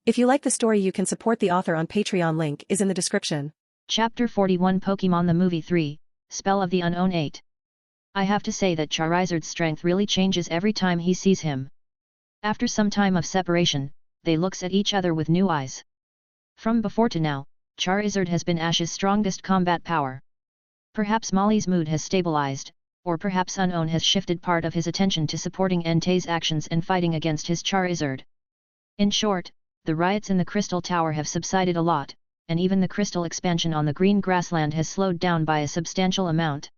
If you like the story, you can support the author on Patreon. Link is in the description. Chapter 41 Pokémon the Movie 3, Spell of the Unknown 8. I have to say that Charizard's strength really changes every time he sees him. After some time of separation, they looks at each other with new eyes. From before to now, Charizard has been Ash's strongest combat power. Perhaps Molly's mood has stabilized, or perhaps Unknown has shifted part of his attention to supporting Entei's actions and fighting against his Charizard. In short, the riots in the Crystal Tower have subsided a lot, and even the crystal expansion on the green grassland has slowed down by a substantial amount.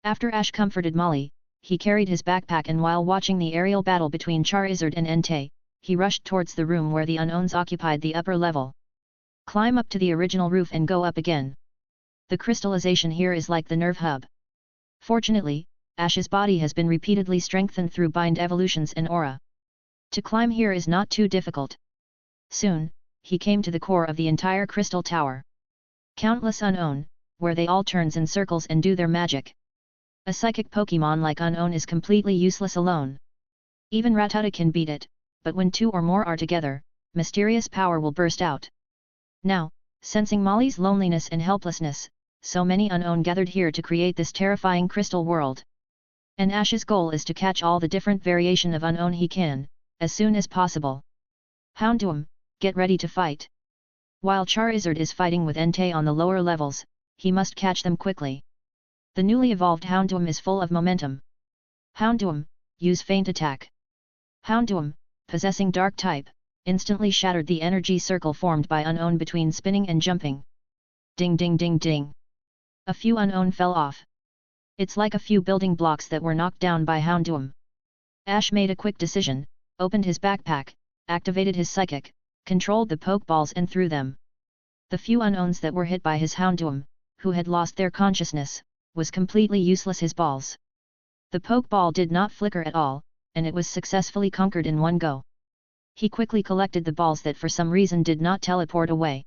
After Ash comforted Molly, he carried his backpack, and while watching the aerial battle between Charizard and Entei, he rushed towards the room where the Unknowns occupied the upper level. Climb up to the original roof and go up again. The crystallization here is like the nerve hub. Fortunately, Ash's body has been repeatedly strengthened through bind evolutions and aura. To climb here is not too difficult. Soon, he came to the core of the entire Crystal Tower. Countless Unknown, where they all turns in circles and do their magic. A psychic Pokémon like Unknown is completely useless alone. Even Rattata can beat it, but when two or more are together, mysterious power will burst out. Now, sensing Molly's loneliness and helplessness, so many Unknown gathered here to create this terrifying crystal world. And Ash's goal is to catch all the different variation of Unknown he can, as soon as possible. Houndoom, get ready to fight. While Charizard is fighting with Entei on the lower levels, he must catch them quickly. The newly evolved Houndoom is full of momentum. Houndoom, use Feint Attack. Houndoom, possessing Dark type, instantly shattered the energy circle formed by Unknown between spinning and jumping. Ding ding ding ding. A few Unknown fell off. It's like a few building blocks that were knocked down by Houndoom. Ash made a quick decision, opened his backpack, activated his psychic, controlled the Pokeballs and threw them. The few Unknowns that were hit by his Houndoom, who had lost their consciousness, was completely useless his balls. The Pokeball did not flicker at all, and it was successfully conquered in one go. He quickly collected the balls that for some reason did not teleport away.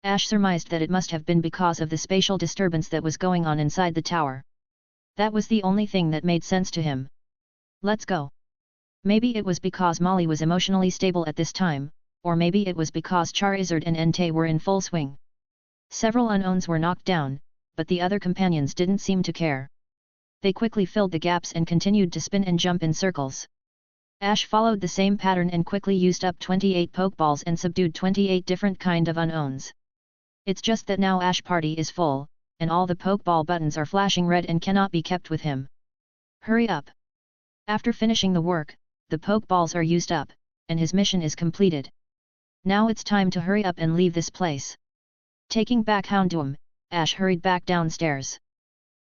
Ash surmised that it must have been because of the spatial disturbance that was going on inside the tower. That was the only thing that made sense to him. Let's go. Maybe it was because Molly was emotionally stable at this time, or maybe it was because Charizard and Entei were in full swing. Several Unknowns were knocked down, but the other companions didn't seem to care. They quickly filled the gaps and continued to spin and jump in circles. Ash followed the same pattern and quickly used up 28 Pokeballs and subdued 28 different kind of Unknowns. It's just that now Ash party is full, and all the Pokeball buttons are flashing red and cannot be kept with him. Hurry up! After finishing the work, the Pokeballs are used up, and his mission is completed. Now it's time to hurry up and leave this place. Taking back Houndoom, Ash hurried back downstairs.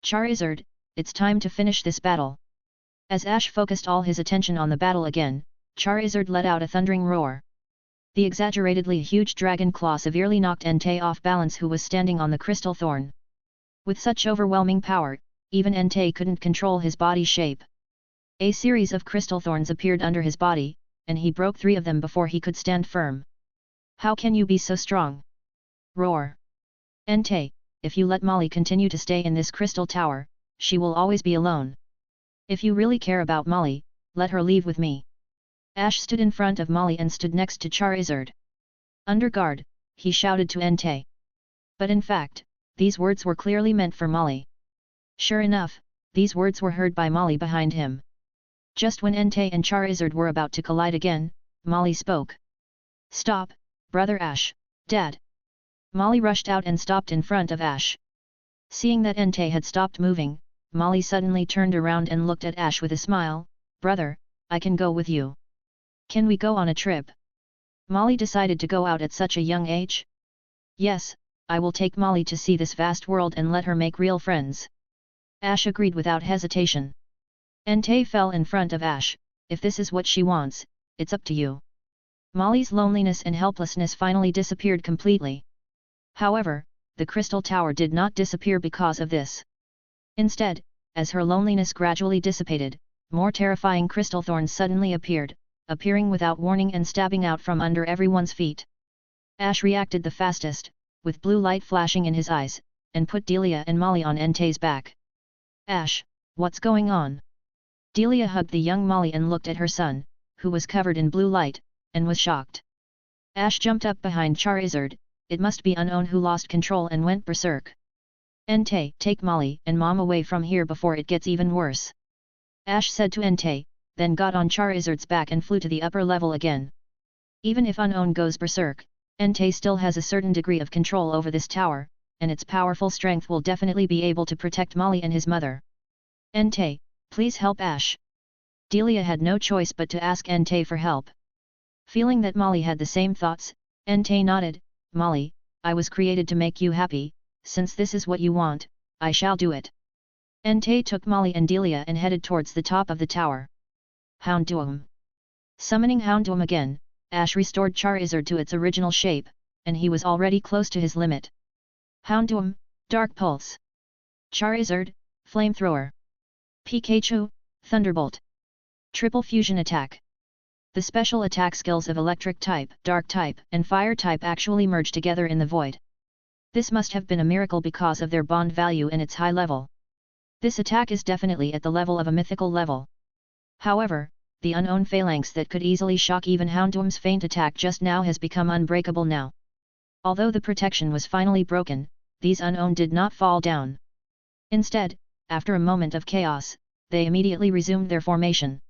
Charizard, it's time to finish this battle. As Ash focused all his attention on the battle again, Charizard let out a thundering roar. The exaggeratedly huge dragon claw severely knocked Entei off balance, who was standing on the crystal thorn. With such overwhelming power, even Entei couldn't control his body shape. A series of crystal thorns appeared under his body, and he broke 3 of them before he could stand firm. How can you be so strong? Roar. Entei, if you let Molly continue to stay in this crystal tower, she will always be alone. If you really care about Molly, let her leave with me. Ash stood in front of Molly and stood next to Charizard. Under guard, he shouted to Entei. But in fact, these words were clearly meant for Molly. Sure enough, these words were heard by Molly behind him. Just when Entei and Charizard were about to collide again, Molly spoke. Stop, Brother Ash, Dad. Molly rushed out and stopped in front of Ash. Seeing that Entei had stopped moving, Molly suddenly turned around and looked at Ash with a smile. Brother, I can go with you. Can we go on a trip? Molly decided to go out at such a young age? Yes, I will take Molly to see this vast world and let her make real friends. Ash agreed without hesitation. Entei fell in front of Ash. If this is what she wants, it's up to you. Molly's loneliness and helplessness finally disappeared completely. However, the crystal tower did not disappear because of this. Instead, as her loneliness gradually dissipated, more terrifying crystal thorns suddenly appeared, appearing without warning and stabbing out from under everyone's feet. Ash reacted the fastest, with blue light flashing in his eyes, and put Delia and Molly on Entei's back. Ash, what's going on? Delia hugged the young Molly and looked at her son, who was covered in blue light, and was shocked. Ash jumped up behind Charizard. It must be Unknown who lost control and went berserk. Entei, take Molly and Mom away from here before it gets even worse. Ash said to Entei, then got on Charizard's back and flew to the upper level again. Even if Unknown goes berserk, Entei still has a certain degree of control over this tower, and its powerful strength will definitely be able to protect Molly and his mother. Entei, please help Ash. Delia had no choice but to ask Entei for help. Feeling that Molly had the same thoughts, Entei nodded, Molly, I was created to make you happy, since this is what you want, I shall do it. Entei took Molly and Delia and headed towards the top of the tower. Houndoom. Summoning Houndoom again, Ash restored Charizard to its original shape, and he was already close to his limit. Houndoom, Dark Pulse. Charizard, Flamethrower. Pikachu, Thunderbolt. Triple Fusion Attack. The special attack skills of Electric type, Dark type, and Fire type actually merge together in the void. This must have been a miracle because of their bond value and its high level. This attack is definitely at the level of a mythical level. However, the unknown phalanx that could easily shock even Houndoom's faint attack just now has become unbreakable now. Although the protection was finally broken, these unknown did not fall down. Instead, after a moment of chaos, they immediately resumed their formation.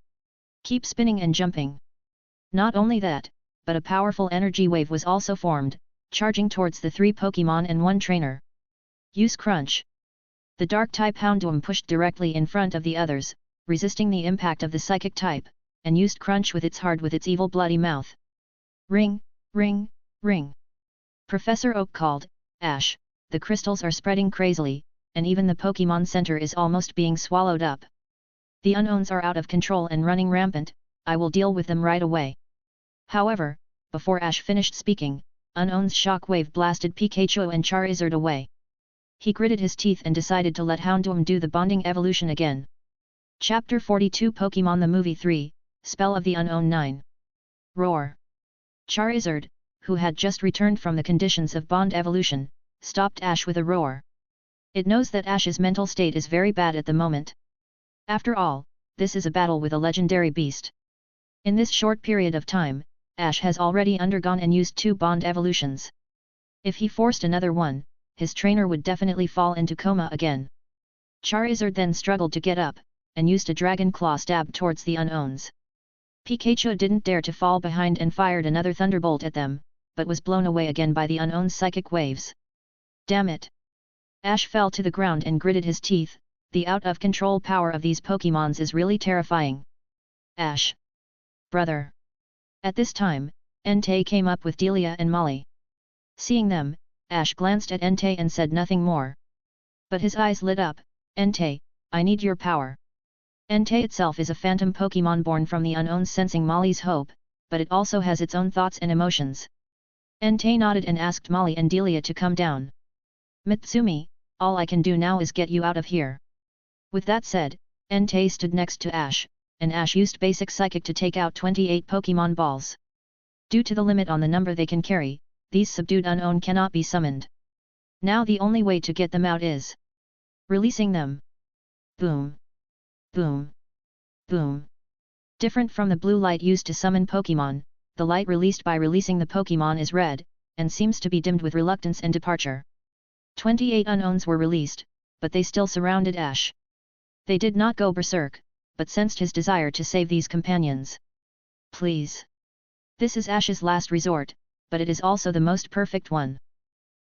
Keep spinning and jumping. Not only that, but a powerful energy wave was also formed, charging towards the 3 Pokémon and 1 trainer. Use Crunch. The Dark-type Houndoom pushed directly in front of the others, resisting the impact of the Psychic type, and used Crunch with its evil bloody mouth. Ring, ring, ring. Professor Oak called, Ash, the crystals are spreading crazily, and even the Pokémon Center is almost being swallowed up. The unknowns are out of control and running rampant, I will deal with them right away. However, before Ash finished speaking, Unknown's shockwave blasted Pikachu and Charizard away. He gritted his teeth and decided to let Houndoom do the bonding evolution again. Chapter 42 Pokémon the Movie 3, Spell of the Unknown 9. Roar. Charizard, who had just returned from the conditions of bond evolution, stopped Ash with a roar. It knows that Ash's mental state is very bad at the moment. After all, this is a battle with a legendary beast. In this short period of time, Ash has already undergone and used 2 bond evolutions. If he forced another one, his trainer would definitely fall into coma again. Charizard then struggled to get up, and used a Dragon Claw stab towards the unknowns. Pikachu didn't dare to fall behind and fired another Thunderbolt at them, but was blown away again by the unknown's psychic waves. Damn it! Ash fell to the ground and gritted his teeth, the out-of-control power of these Pokémons is really terrifying. Ash! Brother! At this time, Entei came up with Delia and Molly. Seeing them, Ash glanced at Entei and said nothing more. But his eyes lit up, Entei, I need your power. Entei itself is a phantom Pokémon born from the unknown sensing Molly's hope, but it also has its own thoughts and emotions. Entei nodded and asked Molly and Delia to come down. Mitsumi, all I can do now is get you out of here. With that said, Entei stood next to Ash, and Ash used basic psychic to take out 28 Pokémon balls. Due to the limit on the number they can carry, these subdued unknown cannot be summoned. Now the only way to get them out is releasing them. Boom. Boom. Boom. Different from the blue light used to summon Pokémon, the light released by releasing the Pokémon is red, and seems to be dimmed with reluctance and departure. 28 unknowns were released, but they still surrounded Ash. They did not go berserk, but sensed his desire to save these companions. Please. This is Ash's last resort, but it is also the most perfect one.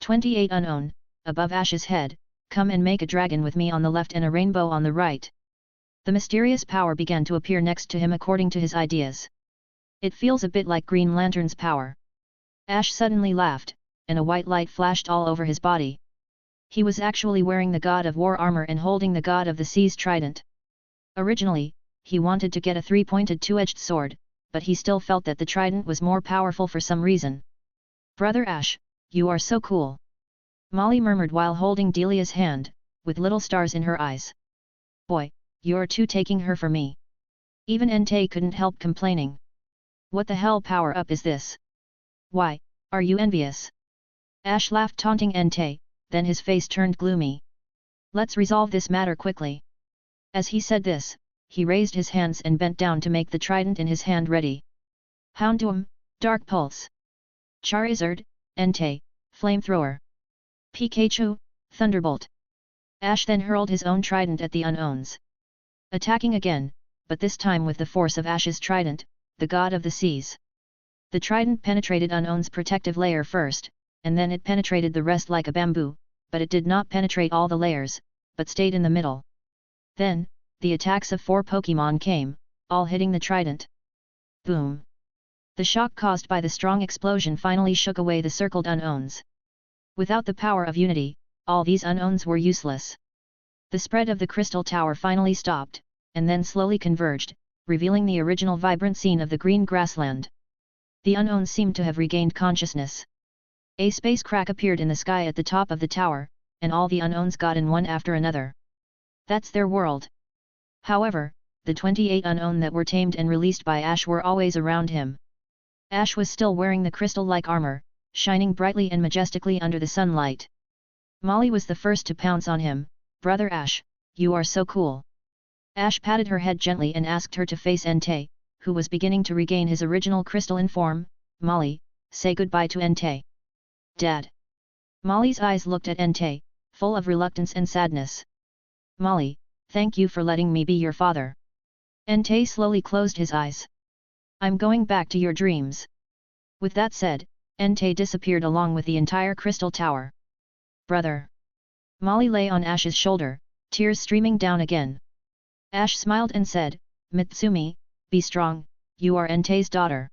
28 unknown, above Ash's head, come and make a dragon with me on the left and a rainbow on the right. The mysterious power began to appear next to him according to his ideas. It feels a bit like Green Lantern's power. Ash suddenly laughed, and a white light flashed all over his body. He was actually wearing the God of War armor and holding the God of the Sea's trident. Originally, he wanted to get a 3-pointed 2-edged sword, but he still felt that the trident was more powerful for some reason. Brother Ash, you are so cool. Molly murmured while holding Delia's hand, with little stars in her eyes. Boy, you're too taking her for me. Even Entei couldn't help complaining. What the hell power up is this? Why, are you envious? Ash laughed taunting Entei, then his face turned gloomy. Let's resolve this matter quickly. As he said this, he raised his hands and bent down to make the trident in his hand ready. Houndoom, Dark Pulse. Charizard, Entei, Flamethrower. Pikachu, Thunderbolt. Ash then hurled his own trident at the unknowns. Attacking again, but this time with the force of Ash's trident, the god of the seas. The trident penetrated unknown's protective layer first, and then it penetrated the rest like a bamboo, but it did not penetrate all the layers, but stayed in the middle. Then, the attacks of 4 Pokémon came, all hitting the trident. Boom! The shock caused by the strong explosion finally shook away the circled unknowns. Without the power of unity, all these unknowns were useless. The spread of the crystal tower finally stopped, and then slowly converged, revealing the original vibrant scene of the green grassland. The unknowns seemed to have regained consciousness. A space crack appeared in the sky at the top of the tower, and all the unknowns got in one after another. That's their world. However, the 28 unknown that were tamed and released by Ash were always around him. Ash was still wearing the crystal-like armor, shining brightly and majestically under the sunlight. Molly was the first to pounce on him. "Brother Ash, you are so cool." Ash patted her head gently and asked her to face Entei, who was beginning to regain his original crystalline form. "Molly, say goodbye to Entei." "Dad." Molly's eyes looked at Entei, full of reluctance and sadness. "Molly, thank you for letting me be your father." Entei slowly closed his eyes. "I'm going back to your dreams." With that said, Entei disappeared along with the entire crystal tower. "Brother." Molly lay on Ash's shoulder, tears streaming down again. Ash smiled and said, "Mitsumi, be strong, you are Entei's daughter.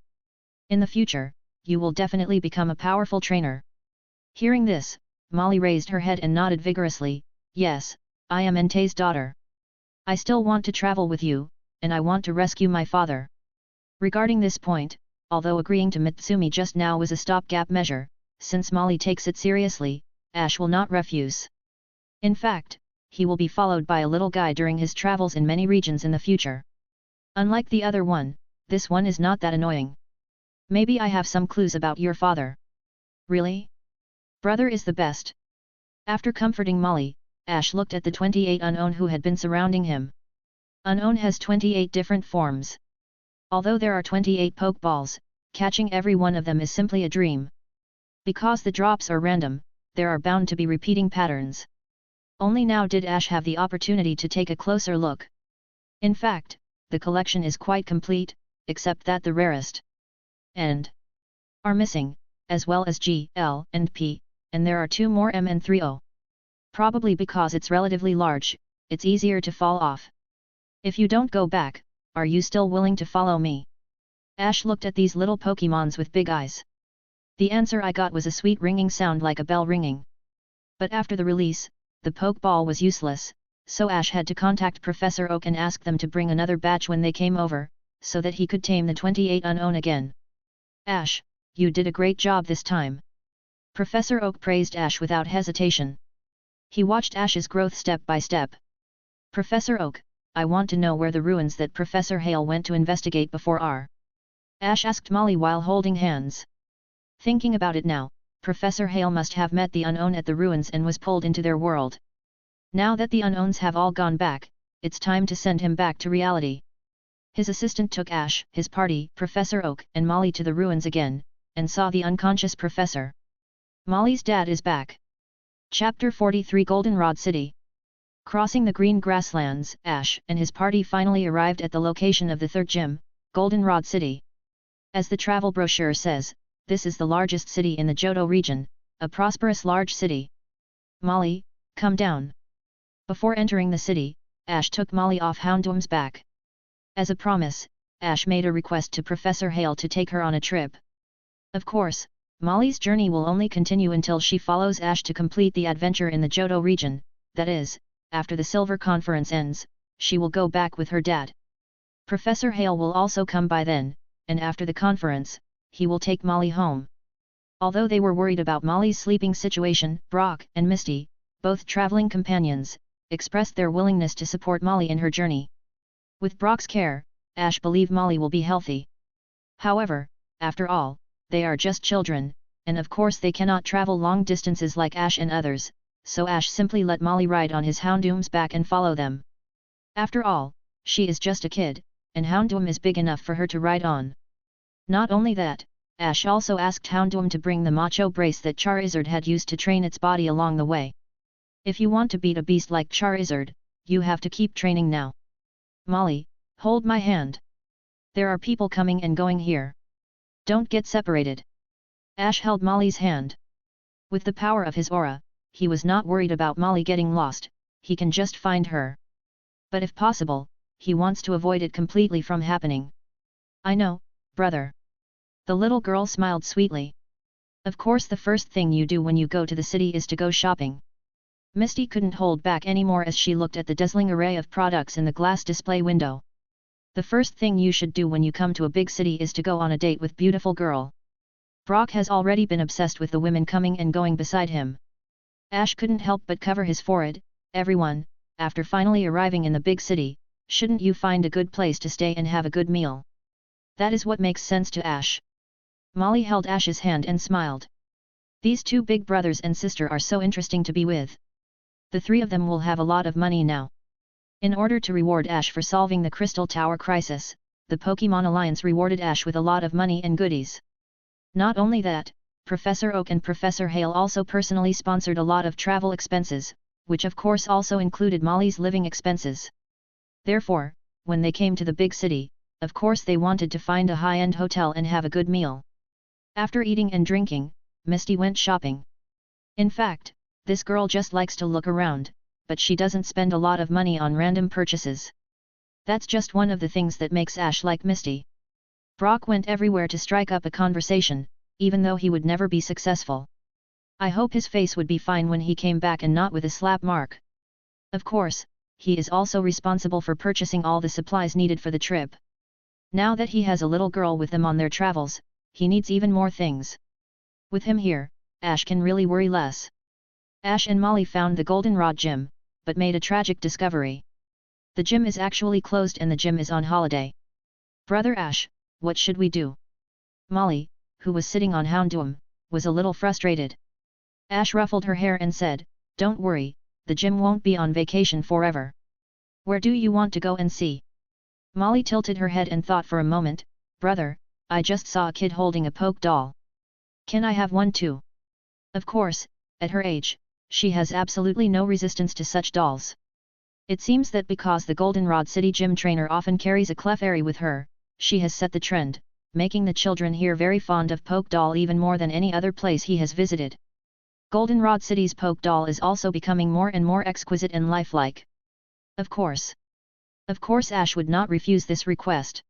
In the future, you will definitely become a powerful trainer." Hearing this, Molly raised her head and nodded vigorously. "Yes, I am Entei's daughter. I still want to travel with you, and I want to rescue my father." Regarding this point, although agreeing to Mitsumi just now was a stopgap measure, since Molly takes it seriously, Ash will not refuse. In fact, he will be followed by a little guy during his travels in many regions in the future. Unlike the other one, this one is not that annoying. "Maybe I have some clues about your father." "Really? Brother is the best." After comforting Molly, Ash looked at the 28 unknown who had been surrounding him. Unknown has 28 different forms. Although there are 28 Pokeballs, catching every one of them is simply a dream. Because the drops are random, there are bound to be repeating patterns. Only now did Ash have the opportunity to take a closer look. In fact, the collection is quite complete, except that the rarest and are missing, as well as G, L, and P, and there are 2 more M and 3 O. Probably because it's relatively large, it's easier to fall off. "If you don't go back, are you still willing to follow me?" Ash looked at these little Pokemons with big eyes. The answer I got was a sweet ringing sound like a bell ringing. But after the release, the Pokeball was useless, so Ash had to contact Professor Oak and ask them to bring another batch when they came over, so that he could tame the 28 unknown again. "Ash, you did a great job this time." Professor Oak praised Ash without hesitation. He watched Ash's growth step by step. "Professor Oak, I want to know where the ruins that Professor Hale went to investigate before are." Ash asked Molly while holding hands. Thinking about it now, Professor Hale must have met the unknown at the ruins and was pulled into their world. Now that the unknowns have all gone back, it's time to send him back to reality. His assistant took Ash, his party, Professor Oak, and Molly to the ruins again, and saw the unconscious professor. Molly's dad is back. Chapter 43 Goldenrod City. Crossing the green grasslands, Ash and his party finally arrived at the location of the third gym, Goldenrod City. As the travel brochure says, this is the largest city in the Johto region, a prosperous large city. "Molly, come down." Before entering the city, Ash took Molly off Houndoom's back. As a promise, Ash made a request to Professor Hale to take her on a trip. Of course, Molly's journey will only continue until she follows Ash to complete the adventure in the Johto region, that is, after the Silver Conference ends, she will go back with her dad. Professor Hale will also come by then, and after the conference, he will take Molly home. Although they were worried about Molly's sleeping situation, Brock and Misty, both traveling companions, expressed their willingness to support Molly in her journey. With Brock's care, Ash believed Molly will be healthy. However, after all, they are just children, and of course they cannot travel long distances like Ash and others, so Ash simply let Molly ride on his Houndoom's back and follow them. After all, she is just a kid, and Houndoom is big enough for her to ride on. Not only that, Ash also asked Houndoom to bring the macho brace that Charizard had used to train its body along the way. If you want to beat a beast like Charizard, you have to keep training now. Molly, hold my hand. There are people coming and going here. Don't get separated. Ash held Molly's hand. With the power of his aura, he was not worried about Molly getting lost, he can just find her. But if possible, he wants to avoid it completely from happening. I know, brother. The little girl smiled sweetly. Of course the first thing you do when you go to the city is to go shopping. Misty couldn't hold back anymore as she looked at the dazzling array of products in the glass display window. The first thing you should do when you come to a big city is to go on a date with beautiful girl. Brock has already been obsessed with the women coming and going beside him. Ash couldn't help but cover his forehead. Everyone, after finally arriving in the big city, shouldn't you find a good place to stay and have a good meal? That is what makes sense to Ash. Molly held Ash's hand and smiled. These two big brothers and sister are so interesting to be with. The three of them will have a lot of money now. In order to reward Ash for solving the Crystal Tower crisis, the Pokémon Alliance rewarded Ash with a lot of money and goodies. Not only that, Professor Oak and Professor Hale also personally sponsored a lot of travel expenses, which of course also included Molly's living expenses. Therefore, when they came to the big city, of course they wanted to find a high-end hotel and have a good meal. After eating and drinking, Misty went shopping. In fact, this girl just likes to look around, but she doesn't spend a lot of money on random purchases. That's just one of the things that makes Ash like Misty. Brock went everywhere to strike up a conversation, even though he would never be successful. I hope his face would be fine when he came back and not with a slap mark. Of course, he is also responsible for purchasing all the supplies needed for the trip. Now that he has a little girl with them on their travels, he needs even more things. With him here, Ash can really worry less. Ash and Molly found the Goldenrod gym, but made a tragic discovery. The gym is actually closed and the gym is on holiday. Brother Ash, what should we do? Molly, who was sitting on Houndoom, was a little frustrated. Ash ruffled her hair and said, "Don't worry, the gym won't be on vacation forever. Where do you want to go and see?" Molly tilted her head and thought for a moment, "Brother, I just saw a kid holding a poke doll. Can I have one too?" Of course, at her age, she has absolutely no resistance to such dolls. It seems that because the Goldenrod City gym trainer often carries a Clefairy with her, she has set the trend, making the children here very fond of Poke Doll even more than any other place he has visited. Goldenrod City's Poke Doll is also becoming more and more exquisite and lifelike. Of course, Ash would not refuse this request.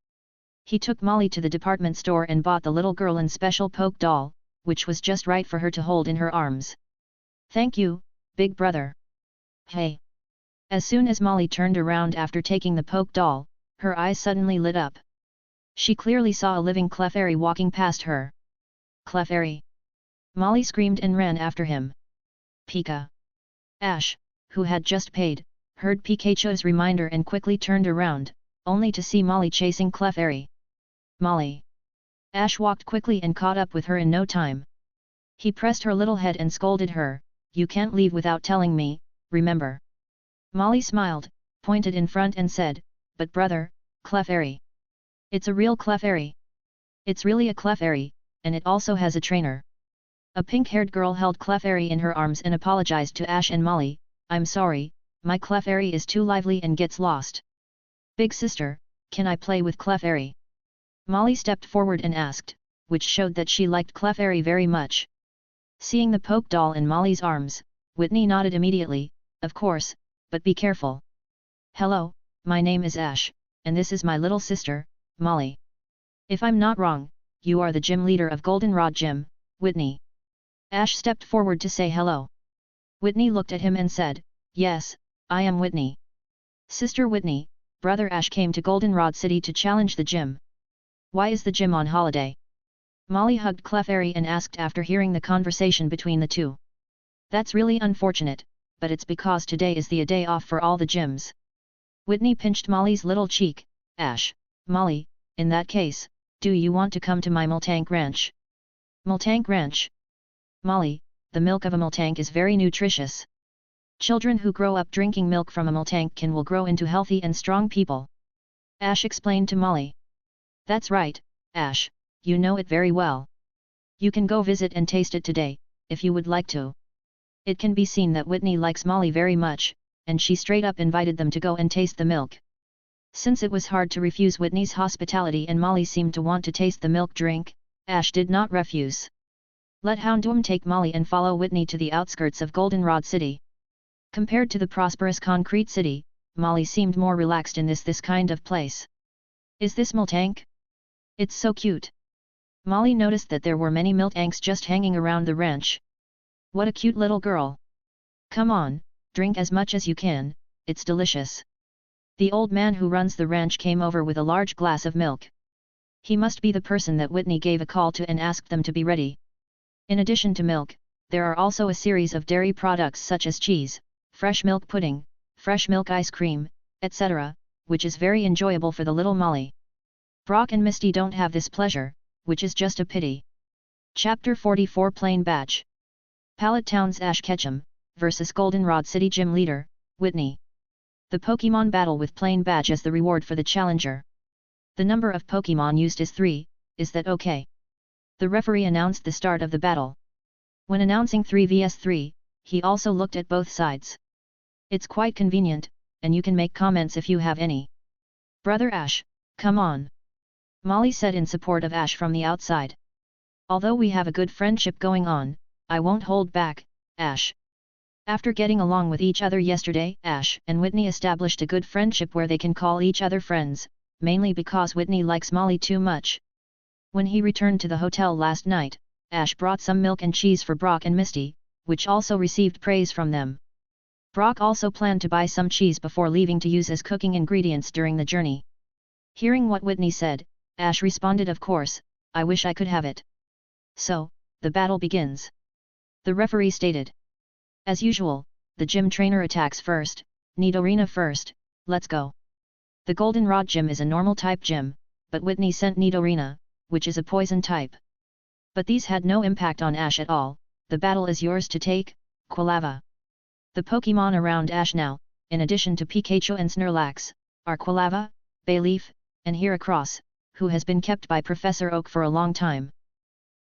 He took Molly to the department store and bought the little girl an special Poke Doll, which was just right for her to hold in her arms. "Thank you, big brother." "Hey!" As soon as Molly turned around after taking the Poke Doll, her eyes suddenly lit up. She clearly saw a living Clefairy walking past her. "Clefairy!" Molly screamed and ran after him. Pika! Ash, who had just paid, heard Pikachu's reminder and quickly turned around, only to see Molly chasing Clefairy. "Molly!" Ash walked quickly and caught up with her in no time. He pressed her little head and scolded her, "You can't leave without telling me, remember?" Molly smiled, pointed in front and said, "But brother, Clefairy. It's a real Clefairy. It's really a Clefairy, and it also has a trainer." A pink-haired girl held Clefairy in her arms and apologized to Ash and Molly, "I'm sorry, my Clefairy is too lively and gets lost. Big sister, can I play with Clefairy?" Molly stepped forward and asked, which showed that she liked Clefairy very much. Seeing the Poke Doll in Molly's arms, Whitney nodded immediately, "Of course, but be careful." "Hello, my name is Ash, and this is my little sister, Molly. If I'm not wrong, you are the gym leader of Goldenrod Gym, Whitney." Ash stepped forward to say hello. Whitney looked at him and said, "Yes, I am Whitney. Sister Whitney, brother Ash came to Goldenrod City to challenge the gym. Why is the gym on holiday?" Molly hugged Clefairy and asked after hearing the conversation between the two. "That's really unfortunate, but it's because today is a day off for all the gyms." Whitney pinched Molly's little cheek. "Ash, Molly, in that case, do you want to come to my Miltank Ranch?" "Miltank Ranch?" "Molly, the milk of a Miltank is very nutritious. Children who grow up drinking milk from a Miltank will grow into healthy and strong people. Ash explained to Molly. That's right, Ash, you know it very well. You can go visit and taste it today, if you would like to. It can be seen that Whitney likes Molly very much, and she straight up invited them to go and taste the milk. Since it was hard to refuse Whitney's hospitality and Molly seemed to want to taste the milk drink, Ash did not refuse. Let Houndoom take Molly and follow Whitney to the outskirts of Goldenrod City. Compared to the prosperous concrete city, Molly seemed more relaxed in this kind of place. Is this Miltank? It's so cute. Molly noticed that there were many Miltanks just hanging around the ranch. What a cute little girl. Come on, drink as much as you can, it's delicious. The old man who runs the ranch came over with a large glass of milk. He must be the person that Whitney gave a call to and asked them to be ready. In addition to milk, there are also a series of dairy products such as cheese, fresh milk pudding, fresh milk ice cream, etc., which is very enjoyable for the little Molly. Brock and Misty don't have this pleasure, which is just a pity. Chapter 44 Plain Badge. Pallet Town's Ash Ketchum, vs Goldenrod City Gym Leader, Whitney. The Pokémon battle with Plain Badge as the reward for the challenger. The number of Pokémon used is 3, is that okay? The referee announced the start of the battle. When announcing 3 vs 3, he also looked at both sides. It's quite convenient, and you can make comments if you have any. Brother Ash, come on. Molly said in support of Ash from the outside. Although we have a good friendship going on, I won't hold back, Ash. After getting along with each other yesterday, Ash and Whitney established a good friendship where they can call each other friends, mainly because Whitney likes Molly too much. When he returned to the hotel last night, Ash brought some milk and cheese for Brock and Misty, which also received praise from them. Brock also planned to buy some cheese before leaving to use as cooking ingredients during the journey. Hearing what Whitney said, Ash responded, of course, I wish I could have it. So, the battle begins. The referee stated. As usual, the gym trainer attacks first, Nidorina first, let's go. The Goldenrod Gym is a normal type gym, but Whitney sent Nidorina, which is a poison type. But these had no impact on Ash at all. The battle is yours to take, Quilava. The Pokémon around Ash now, in addition to Pikachu and Snorlax, are Quilava, Bayleaf, and Heracross, who has been kept by Professor Oak for a long time.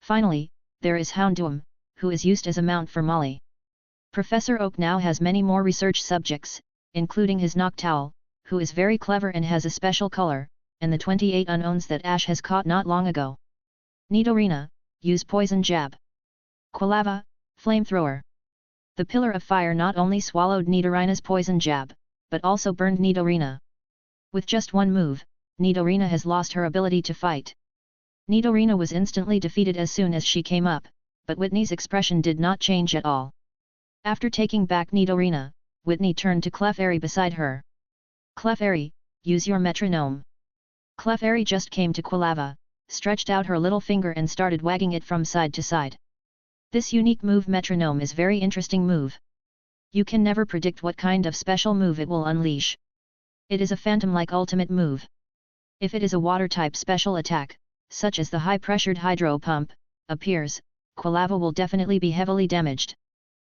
Finally, there is Houndoom, who is used as a mount for Molly. Professor Oak now has many more research subjects, including his Noctowl, who is very clever and has a special color, and the 28 unknowns that Ash has caught not long ago. Nidorina, use Poison Jab. Quilava, Flamethrower. The Pillar of Fire not only swallowed Nidorina's Poison Jab, but also burned Nidorina. With just one move, Nidorina has lost her ability to fight. Nidorina was instantly defeated as soon as she came up, but Whitney's expression did not change at all. After taking back Nidorina, Whitney turned to Clefairy beside her. Clefairy, use your metronome. Clefairy just came to Quilava, stretched out her little finger and started wagging it from side to side. This unique move metronome is very interesting move. You can never predict what kind of special move it will unleash. It is a phantom-like ultimate move. If it is a water-type special attack, such as the high-pressured hydro pump, appears, Quilava will definitely be heavily damaged.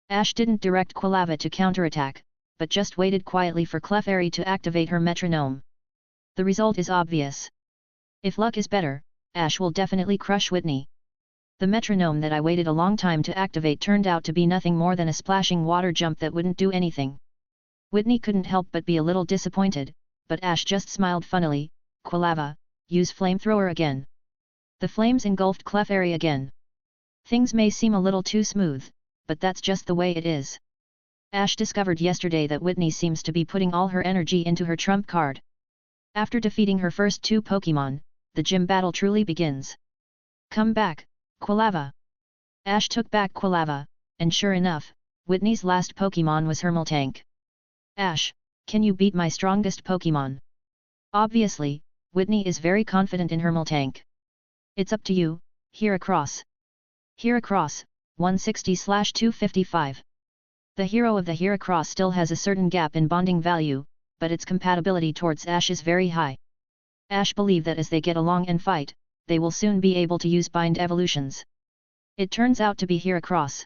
Ash didn't direct Quilava to counterattack, but just waited quietly for Clefairy to activate her metronome. The result is obvious. If luck is better, Ash will definitely crush Whitney. The metronome that I waited a long time to activate turned out to be nothing more than a splashing water jump that wouldn't do anything. Whitney couldn't help but be a little disappointed, but Ash just smiled funnily. Quilava, use Flamethrower again. The flames engulfed Clefairy again. Things may seem a little too smooth, but that's just the way it is. Ash discovered yesterday that Whitney seems to be putting all her energy into her trump card. After defeating her first 2 Pokémon, the gym battle truly begins. Come back, Quilava. Ash took back Quilava, and sure enough, Whitney's last Pokémon was her Miltank. Ash, can you beat my strongest Pokémon? Obviously, Whitney is very confident in her Miltank. It's up to you, Heracross. Heracross, 160/255. The hero of the Heracross still has a certain gap in bonding value, but its compatibility towards Ash is very high. Ash believes that as they get along and fight, they will soon be able to use bind evolutions. It turns out to be Heracross.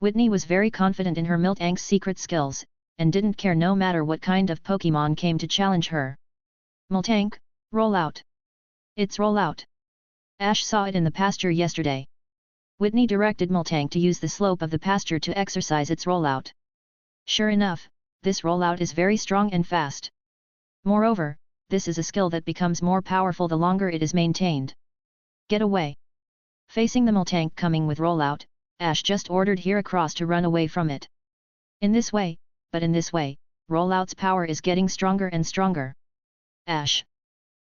Whitney was very confident in her Miltank's secret skills, and didn't care no matter what kind of Pokémon came to challenge her. Miltank, roll out. It's roll out. Ash saw it in the pasture yesterday. Whitney directed Miltank to use the slope of the pasture to exercise its rollout. Sure enough, this rollout is very strong and fast. Moreover, this is a skill that becomes more powerful the longer it is maintained. Get away. Facing the Miltank coming with rollout, Ash just ordered Heracross to run away from it. In this way, rollout's power is getting stronger and stronger. Ash.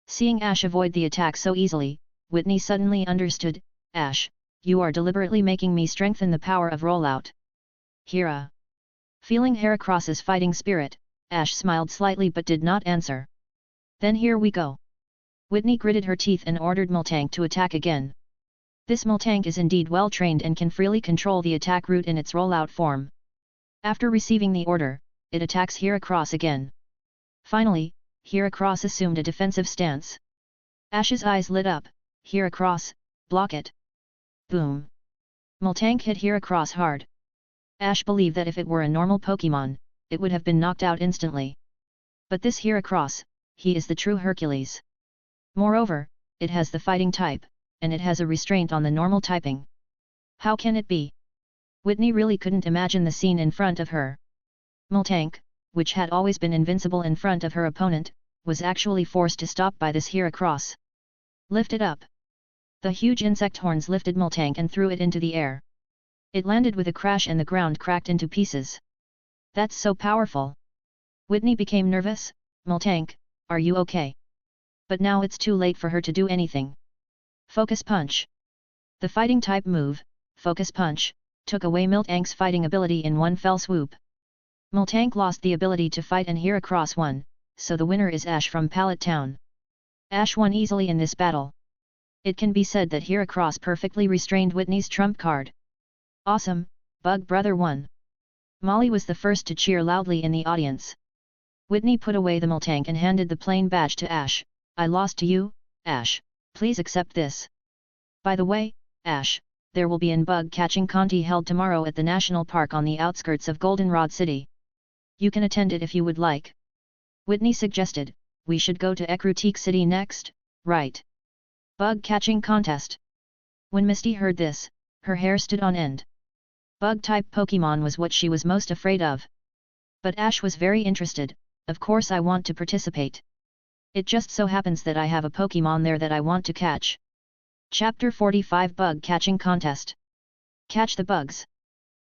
Seeing Ash avoid the attack so easily, Whitney suddenly understood, Ash, you are deliberately making me strengthen the power of rollout. Hera. Feeling Heracross's fighting spirit, Ash smiled slightly but did not answer. Then here we go. Whitney gritted her teeth and ordered Miltank to attack again. This Miltank is indeed well trained and can freely control the attack route in its rollout form. After receiving the order, it attacks Heracross again. Finally, Heracross assumed a defensive stance. Ash's eyes lit up. Heracross, block it. Boom. Miltank hit Heracross hard. Ash believed that if it were a normal Pokémon, it would have been knocked out instantly. But this Heracross, he is the true Hercules. Moreover, it has the fighting type, and it has a restraint on the normal typing. How can it be? Whitney really couldn't imagine the scene in front of her. Miltank, which had always been invincible in front of her opponent, was actually forced to stop by this Heracross. Lift it up. The huge insect horns lifted Miltank and threw it into the air. It landed with a crash and the ground cracked into pieces. That's so powerful. Whitney became nervous. Miltank, are you okay? But now it's too late for her to do anything. Focus Punch. The fighting type move, Focus Punch, took away Miltank's fighting ability in one fell swoop. Miltank lost the ability to fight and Heracross won, so the winner is Ash from Pallet Town. Ash won easily in this battle. It can be said that Heracross perfectly restrained Whitney's trump card. Awesome, Bug Brother won. Molly was the first to cheer loudly in the audience. Whitney put away the Miltank and handed the plain badge to Ash. I lost to you, Ash, please accept this. By the way, Ash, there will be an bug catching contest held tomorrow at the National Park on the outskirts of Goldenrod City. You can attend it if you would like. Whitney suggested, we should go to Ecruteak City next, right? Bug catching contest. When Misty heard this, her hair stood on end. Bug-type Pokémon was what she was most afraid of. But Ash was very interested. Of course I want to participate. It just so happens that I have a Pokémon there that I want to catch. Chapter 45 Bug Catching Contest. Catch the bugs.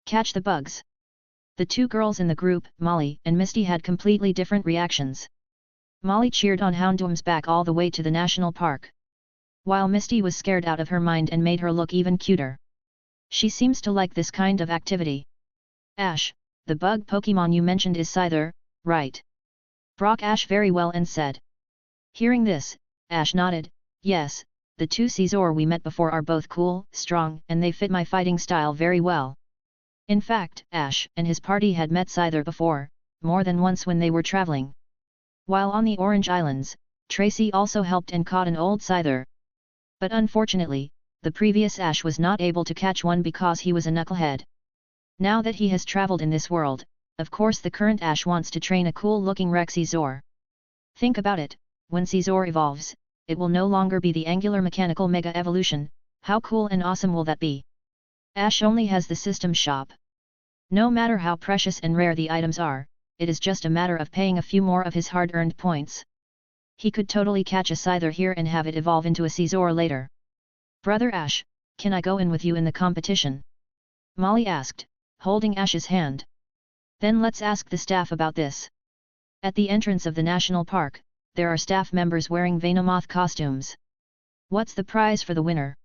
Catch the bugs. The two girls in the group, Molly and Misty, had completely different reactions. Molly cheered on Houndoom's back all the way to the national park, while Misty was scared out of her mind and made her look even cuter. She seems to like this kind of activity. Ash, the bug Pokémon you mentioned is Scyther, right? Brock Ash very well and said. Hearing this, Ash nodded, yes, the two Scizor we met before are both cool, strong, and they fit my fighting style very well. In fact, Ash and his party had met Scyther before, more than once when they were traveling. While on the Orange Islands, Tracy also helped and caught an old Scyther. But unfortunately, the previous Ash was not able to catch one because he was a knucklehead. Now that he has traveled in this world, of course the current Ash wants to train a cool-looking Scizor. Think about it, when Scizor evolves, it will no longer be the angular mechanical mega evolution. How cool and awesome will that be? Ash only has the system shop. No matter how precious and rare the items are, it is just a matter of paying a few more of his hard-earned points. He could totally catch a Scyther here and have it evolve into a Scizor later. Brother Ash, can I go in with you in the competition? Molly asked, holding Ash's hand. Then let's ask the staff about this. At the entrance of the national park, there are staff members wearing Venomoth costumes. What's the prize for the winner?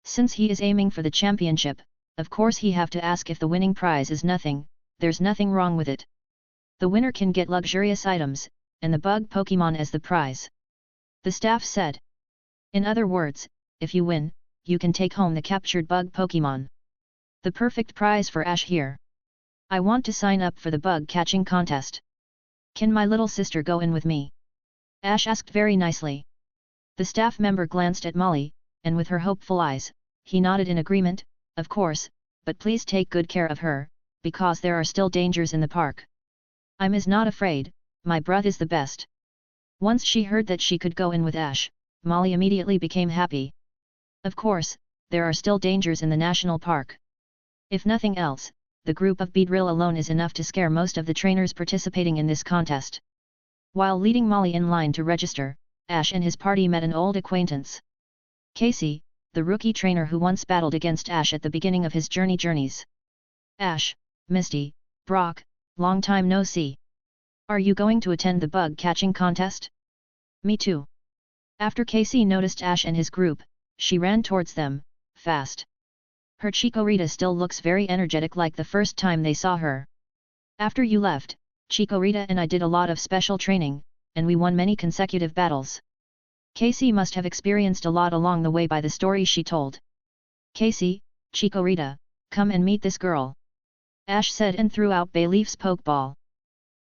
Since he is aiming for the championship, of course he have to ask if the winning prize is nothing. There's nothing wrong with it. The winner can get luxurious items, and the bug Pokémon as the prize. The staff said. In other words, if you win, you can take home the captured bug Pokémon. The perfect prize for Ash here. I want to sign up for the bug catching contest. Can my little sister go in with me? Ash asked very nicely. The staff member glanced at Molly, and with her hopeful eyes, he nodded in agreement, of course, but please take good care of her, because there are still dangers in the park. I'm is not afraid, my breath is the best. Once she heard that she could go in with Ash, Molly immediately became happy. Of course, there are still dangers in the national park. If nothing else, the group of Beedrill alone is enough to scare most of the trainers participating in this contest. While leading Molly in line to register, Ash and his party met an old acquaintance. Casey, the rookie trainer who once battled against Ash at the beginning of his journeys. Ash, Misty, Brock, long time no see. Are you going to attend the bug catching contest? Me too. After Casey noticed Ash and his group, she ran towards them, fast. Her Chikorita still looks very energetic like the first time they saw her. After you left, Chikorita and I did a lot of special training, and we won many consecutive battles. Casey must have experienced a lot along the way by the story she told. Casey, Chikorita, come and meet this girl. Ash said and threw out Bayleaf's Pokeball.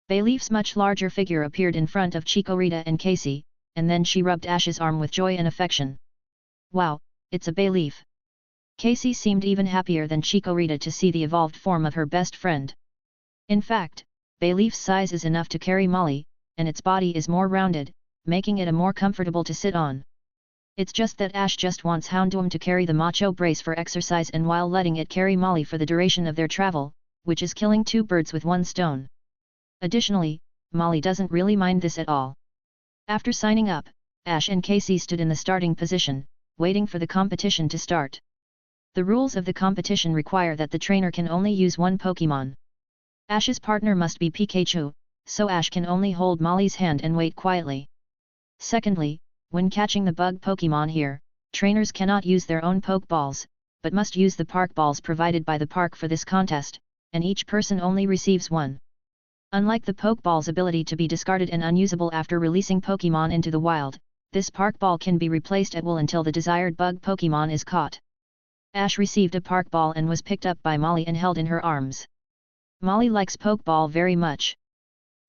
Bayleaf's much larger figure appeared in front of Chikorita and Casey, and then she rubbed Ash's arm with joy and affection. Wow, it's a Bayleaf. Casey seemed even happier than Chikorita to see the evolved form of her best friend. In fact, Bayleaf's size is enough to carry Molly, and its body is more rounded, making it a more comfortable to sit on. It's just that Ash just wants Houndoom to carry the macho brace for exercise and while letting it carry Molly for the duration of their travel, which is killing two birds with one stone. Additionally, Molly doesn't really mind this at all. After signing up, Ash and Casey stood in the starting position, waiting for the competition to start. The rules of the competition require that the trainer can only use one Pokémon. Ash's partner must be Pikachu, so Ash can only hold Molly's hand and wait quietly. Secondly, when catching the bug Pokémon here, trainers cannot use their own Pokeballs, but must use the park balls provided by the park for this contest, and each person only receives one. Unlike the Pokeball's ability to be discarded and unusable after releasing Pokémon into the wild, this park ball can be replaced at will until the desired bug Pokémon is caught. Ash received a park ball and was picked up by Molly and held in her arms. Molly likes Pokeball very much.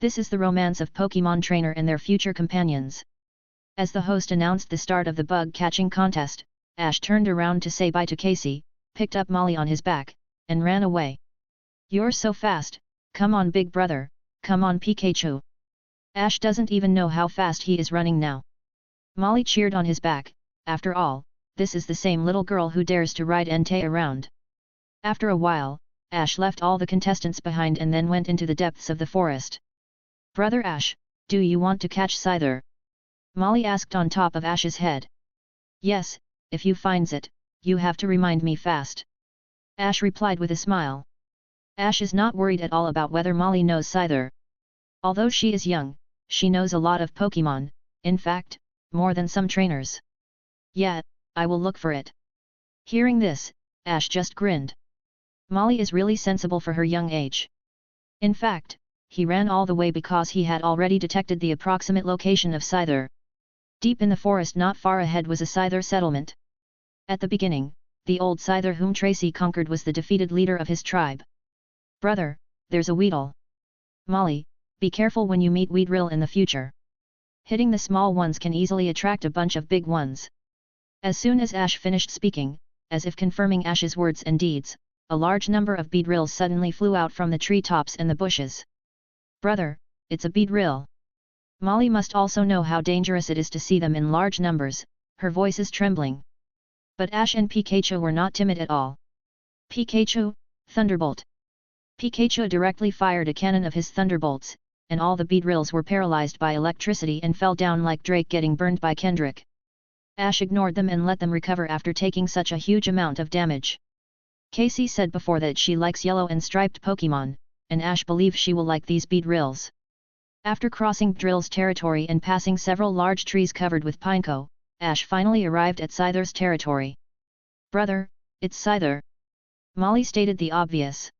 This is the romance of Pokémon trainer and their future companions. As the host announced the start of the bug catching contest, Ash turned around to say bye to Casey, picked up Molly on his back, and ran away. You're so fast, come on big brother, come on Pikachu. Ash doesn't even know how fast he is running now. Molly cheered on his back, after all, this is the same little girl who dares to ride Entei around. After a while, Ash left all the contestants behind and then went into the depths of the forest. Brother Ash, do you want to catch Scyther? Molly asked on top of Ash's head. Yes, if you finds it, you have to remind me fast. Ash replied with a smile. Ash is not worried at all about whether Molly knows Scyther. Although she is young, she knows a lot of Pokémon, in fact, more than some trainers. Yeah, I will look for it. Hearing this, Ash just grinned. Molly is really sensible for her young age. In fact, he ran all the way because he had already detected the approximate location of Scyther. Deep in the forest not far ahead was a Scyther settlement. At the beginning, the old Scyther whom Tracy conquered was the defeated leader of his tribe. Brother, there's a Weedle. Molly, be careful when you meet Weedrill in the future. Hitting the small ones can easily attract a bunch of big ones. As soon as Ash finished speaking, as if confirming Ash's words and deeds, a large number of Beedrills suddenly flew out from the treetops and the bushes. Brother, it's a Beedrill. Molly must also know how dangerous it is to see them in large numbers, her voice is trembling. But Ash and Pikachu were not timid at all. Pikachu, Thunderbolt. Pikachu directly fired a cannon of his thunderbolts, and all the Beedrills were paralyzed by electricity and fell down like Drake getting burned by Kendrick. Ash ignored them and let them recover after taking such a huge amount of damage. Casey said before that she likes yellow and striped Pokémon, and Ash believes she will like these Beedrills. After crossing Drill's territory and passing several large trees covered with pineco, Ash finally arrived at Scyther's territory. Brother, it's Scyther. Molly stated the obvious.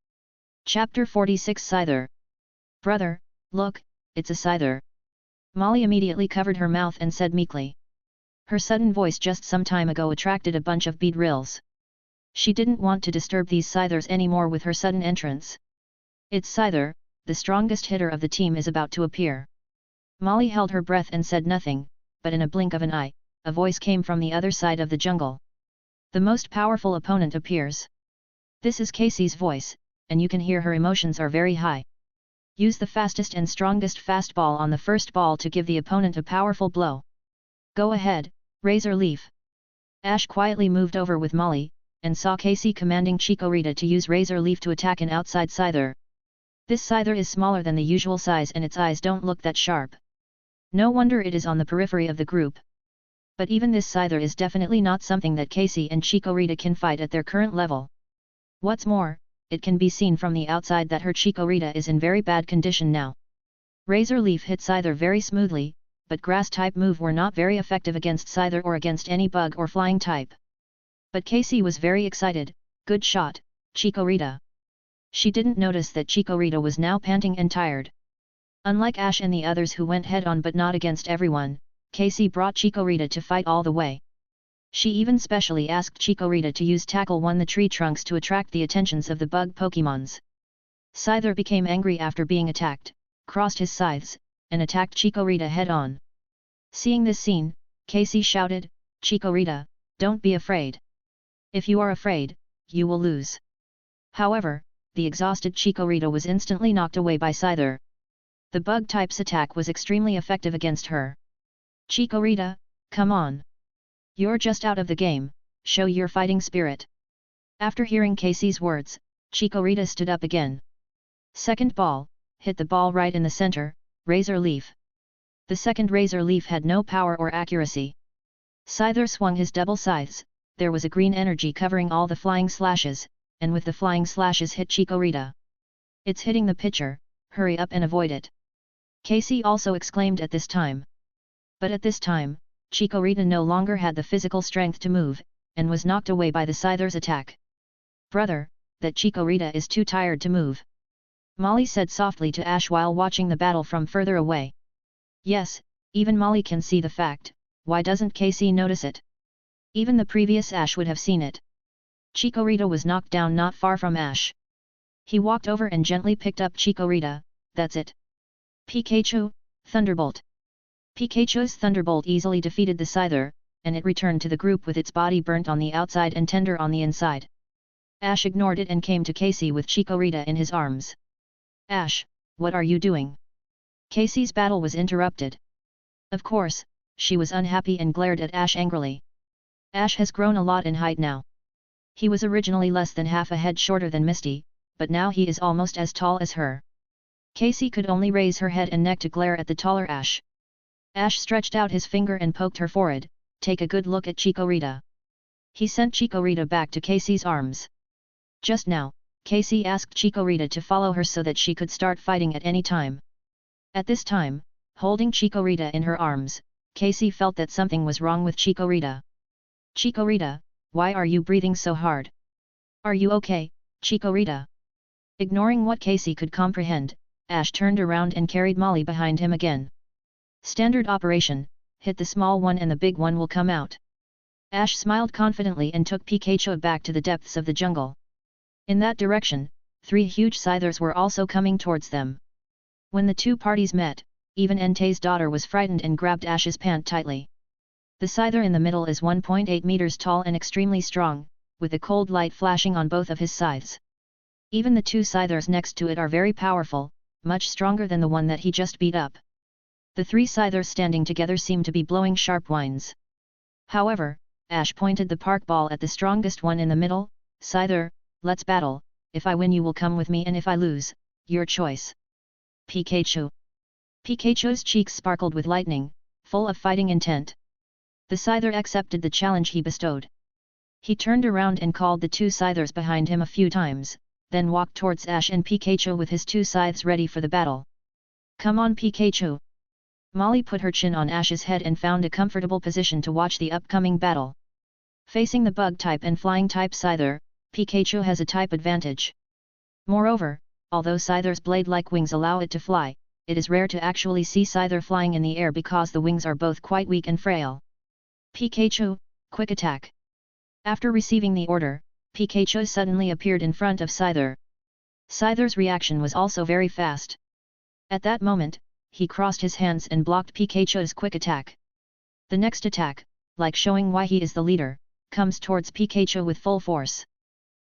Chapter 46 Scyther. Brother, look, it's a Scyther. Molly immediately covered her mouth and said meekly. Her sudden voice just some time ago attracted a bunch of Beedrills. She didn't want to disturb these Scythers anymore with her sudden entrance. It's Scyther, the strongest hitter of the team is about to appear. Molly held her breath and said nothing, but in a blink of an eye, a voice came from the other side of the jungle. The most powerful opponent appears. This is Casey's voice, and you can hear her emotions are very high. Use the fastest and strongest fastball on the first ball to give the opponent a powerful blow. Go ahead, Razor Leaf. Ash quietly moved over with Molly, and saw Casey commanding Chikorita to use Razor Leaf to attack an outside Scyther. This Scyther is smaller than the usual size and its eyes don't look that sharp. No wonder it is on the periphery of the group. But even this Scyther is definitely not something that Casey and Chikorita can fight at their current level. What's more, it can be seen from the outside that her Chikorita is in very bad condition now. Razor Leaf hit Scyther very smoothly, but Grass-type move were not very effective against Scyther or against any Bug or Flying type. But Casey was very excited. Good shot, Chikorita. She didn't notice that Chikorita was now panting and tired. Unlike Ash and the others who went head-on but not against everyone, Casey brought Chikorita to fight all the way. She even specially asked Chikorita to use Tackle the tree trunks to attract the attentions of the bug Pokémons. Scyther became angry after being attacked, crossed his scythes, and attacked Chikorita head-on. Seeing this scene, Casey shouted, "Chikorita, don't be afraid. If you are afraid, you will lose." However, the exhausted Chikorita was instantly knocked away by Scyther. The bug type's attack was extremely effective against her. "Chikorita, come on. You're just out of the game, show your fighting spirit." After hearing Casey's words, Chikorita stood up again. Second ball, hit the ball right in the center, Razor Leaf. The second Razor Leaf had no power or accuracy. Scyther swung his double scythes, there was a green energy covering all the flying slashes, and with the flying slashes hit Chikorita. "It's hitting the pitcher, hurry up and avoid it," Casey also exclaimed at this time. But at this time, Chikorita no longer had the physical strength to move, and was knocked away by the Scyther's attack. "Brother, that Chikorita is too tired to move," Molly said softly to Ash while watching the battle from further away. Yes, even Molly can see the fact, why doesn't Casey notice it? Even the previous Ash would have seen it. Chikorita was knocked down not far from Ash. He walked over and gently picked up Chikorita. "That's it. Pikachu, Thunderbolt." Pikachu's Thunderbolt easily defeated the Scyther, and it returned to the group with its body burnt on the outside and tender on the inside. Ash ignored it and came to Casey with Chikorita in his arms. "Ash, what are you doing?" Casey's battle was interrupted. Of course, she was unhappy and glared at Ash angrily. Ash has grown a lot in height now. He was originally less than half a head shorter than Misty, but now he is almost as tall as her. Casey could only raise her head and neck to glare at the taller Ash. Ash stretched out his finger and poked her forehead. "Take a good look at Chikorita." He sent Chikorita back to Casey's arms. Just now, Casey asked Chikorita to follow her so that she could start fighting at any time. At this time, holding Chikorita in her arms, Casey felt that something was wrong with Chikorita. "Chikorita, why are you breathing so hard? Are you okay, Chikorita?" Ignoring what Casey could comprehend, Ash turned around and carried Molly behind him again. "Standard operation, hit the small one and the big one will come out." Ash smiled confidently and took Pikachu back to the depths of the jungle. In that direction, 3 huge Scythers were also coming towards them. When the two parties met, even Entei's daughter was frightened and grabbed Ash's pant tightly. The Scyther in the middle is 1.8 meters tall and extremely strong, with a cold light flashing on both of his scythes. Even the 2 Scythers next to it are very powerful, much stronger than the one that he just beat up. The 3 Scythers standing together seem to be blowing sharp whines. However, Ash pointed the park ball at the strongest one in the middle. "Scyther, let's battle, if I win you will come with me and if I lose, your choice." Pikachu. Pikachu's cheeks sparkled with lightning, full of fighting intent. The Scyther accepted the challenge he bestowed. He turned around and called the 2 Scythers behind him a few times, then walked towards Ash and Pikachu with his 2 scythes ready for the battle. "Come on Pikachu." Molly put her chin on Ash's head and found a comfortable position to watch the upcoming battle. Facing the Bug-type and Flying-type Scyther, Pikachu has a type advantage. Moreover, although Scyther's blade-like wings allow it to fly, it is rare to actually see Scyther flying in the air because the wings are both quite weak and frail. "Pikachu, quick attack." After receiving the order, Pikachu suddenly appeared in front of Scyther. Scyther's reaction was also very fast. At that moment, he crossed his hands and blocked Pikachu's quick attack. The next attack, like showing why he is the leader, comes towards Pikachu with full force.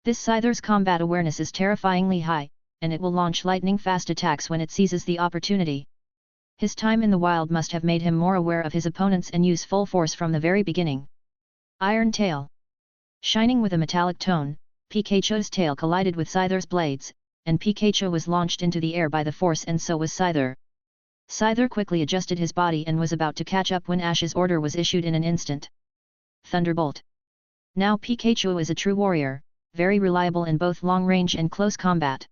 This Scyther's combat awareness is terrifyingly high, and it will launch lightning-fast attacks when it seizes the opportunity. His time in the wild must have made him more aware of his opponents and use full force from the very beginning. Iron Tail. Shining with a metallic tone, Pikachu's tail collided with Scyther's blades, and Pikachu was launched into the air by the force, and so was Scyther. Scyther quickly adjusted his body and was about to catch up when Ash's order was issued in an instant. Thunderbolt. Now Pikachu is a true warrior, very reliable in both long range and close combat.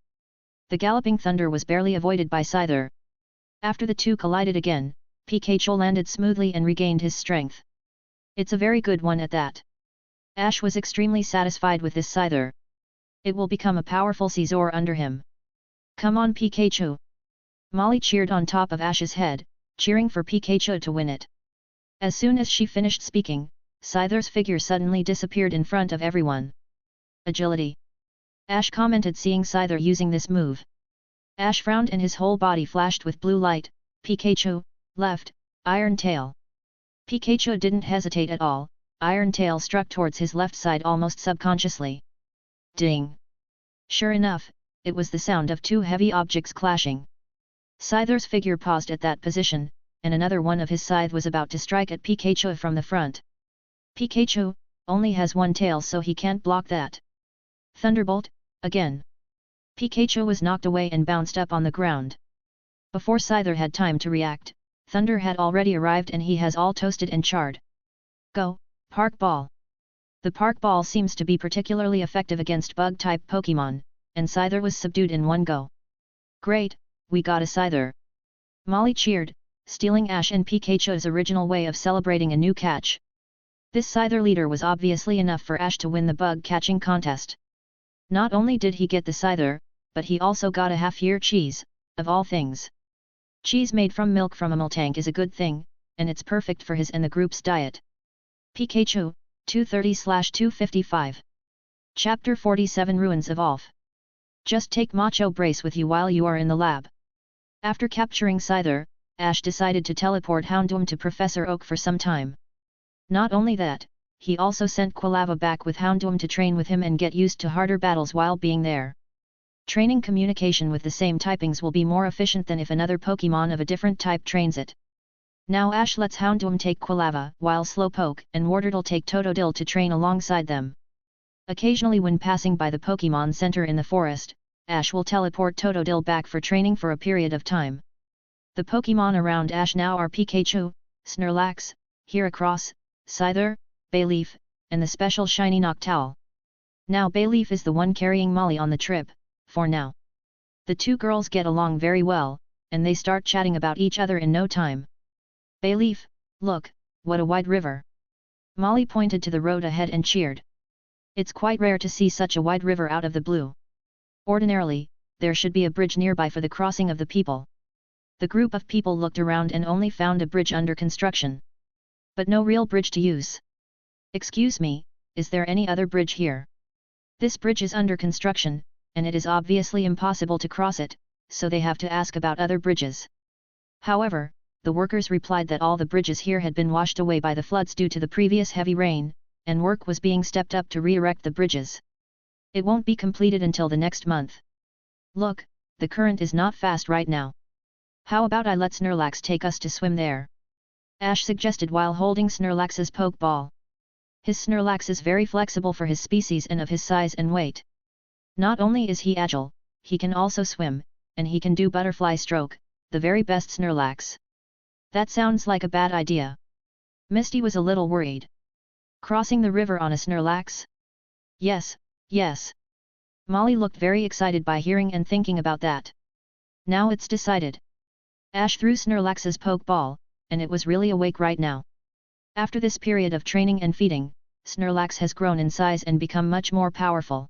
The galloping thunder was barely avoided by Scyther. After the two collided again, Pikachu landed smoothly and regained his strength. It's a very good one at that. Ash was extremely satisfied with this Scyther. It will become a powerful Scizor under him. Come on Pikachu! Molly cheered on top of Ash's head, cheering for Pikachu to win it. As soon as she finished speaking, Scyther's figure suddenly disappeared in front of everyone. Agility. Ash commented seeing Scyther using this move. Ash frowned and his whole body flashed with blue light. Pikachu, left, Iron Tail. Pikachu didn't hesitate at all, Iron Tail struck towards his left side almost subconsciously. Ding! Sure enough, it was the sound of two heavy objects clashing. Scyther's figure paused at that position, and another one of his scythe was about to strike at Pikachu from the front. Pikachu only has one tail, so he can't block that. Thunderbolt, again. Pikachu was knocked away and bounced up on the ground. Before Scyther had time to react, Thunder had already arrived and he has all toasted and charred. Go, Park Ball. The Park Ball seems to be particularly effective against bug-type Pokémon, and Scyther was subdued in one go. Great, we got a Scyther. Molly cheered, stealing Ash and Pikachu's original way of celebrating a new catch. This Scyther leader was obviously enough for Ash to win the bug-catching contest. Not only did he get the Scyther, but he also got a half-year cheese, of all things. Cheese made from milk from a Miltank is a good thing, and it's perfect for his and the group's diet. Pikachu, 230/255. Chapter 47 Ruins of Alph. Just take Macho Brace with you while you are in the lab. After capturing Scyther, Ash decided to teleport Houndoom to Professor Oak for some time. Not only that, he also sent Quilava back with Houndoom to train with him and get used to harder battles while being there. Training communication with the same typings will be more efficient than if another Pokémon of a different type trains it. Now Ash lets Houndoom take Quilava, while Slowpoke and Wartortle take Totodile to train alongside them. Occasionally when passing by the Pokémon Center in the forest, Ash will teleport Totodile back for training for a period of time. The Pokémon around Ash now are Pikachu, Snorlax, Heracross, Scyther, Bayleaf, and the special shiny Noctowl. Now Bayleaf is the one carrying Molly on the trip, for now. The two girls get along very well, and they start chatting about each other in no time. Bayleaf, look, what a wide river. Molly pointed to the road ahead and cheered. It's quite rare to see such a wide river out of the blue. Ordinarily, there should be a bridge nearby for the crossing of the people. The group of people looked around and only found a bridge under construction. But no real bridge to use. Excuse me, is there any other bridge here? This bridge is under construction, and it is obviously impossible to cross it, so they have to ask about other bridges. However, the workers replied that all the bridges here had been washed away by the floods due to the previous heavy rain, and work was being stepped up to re-erect the bridges. It won't be completed until the next month. Look, the current is not fast right now. How about I let Snorlax take us to swim there? Ash suggested while holding Snorlax's Pokeball. His Snorlax is very flexible for his species and of his size and weight. Not only is he agile, he can also swim, and he can do butterfly stroke, the very best Snorlax. That sounds like a bad idea. Misty was a little worried. Crossing the river on a Snorlax? Yes, yes. Molly looked very excited by hearing and thinking about that. Now it's decided. Ash threw Snorlax's Pokeball, and it was really awake right now. After this period of training and feeding, Snorlax has grown in size and become much more powerful.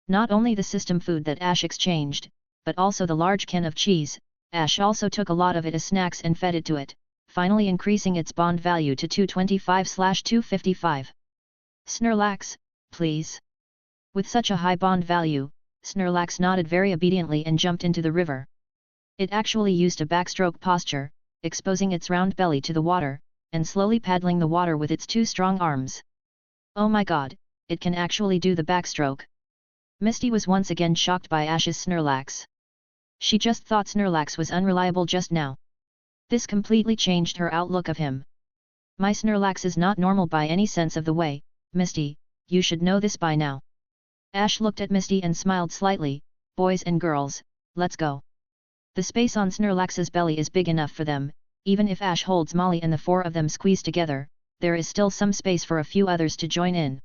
Not only the system food that Ash exchanged, but also the large can of cheese, Ash also took a lot of it as snacks and fed it to it, finally increasing its bond value to 225/255. Snorlax, please. With such a high bond value, Snorlax nodded very obediently and jumped into the river. It actually used a backstroke posture, exposing its round belly to the water, and slowly paddling the water with its two strong arms. Oh my god, it can actually do the backstroke. Misty was once again shocked by Ash's Snorlax. She just thought Snorlax was unreliable just now. This completely changed her outlook of him. My Snorlax is not normal by any sense of the way, Misty, you should know this by now. Ash looked at Misty and smiled slightly. Boys and girls, let's go. The space on Snorlax's belly is big enough for them, even if Ash holds Molly and the four of them squeeze together, there is still some space for a few others to join in.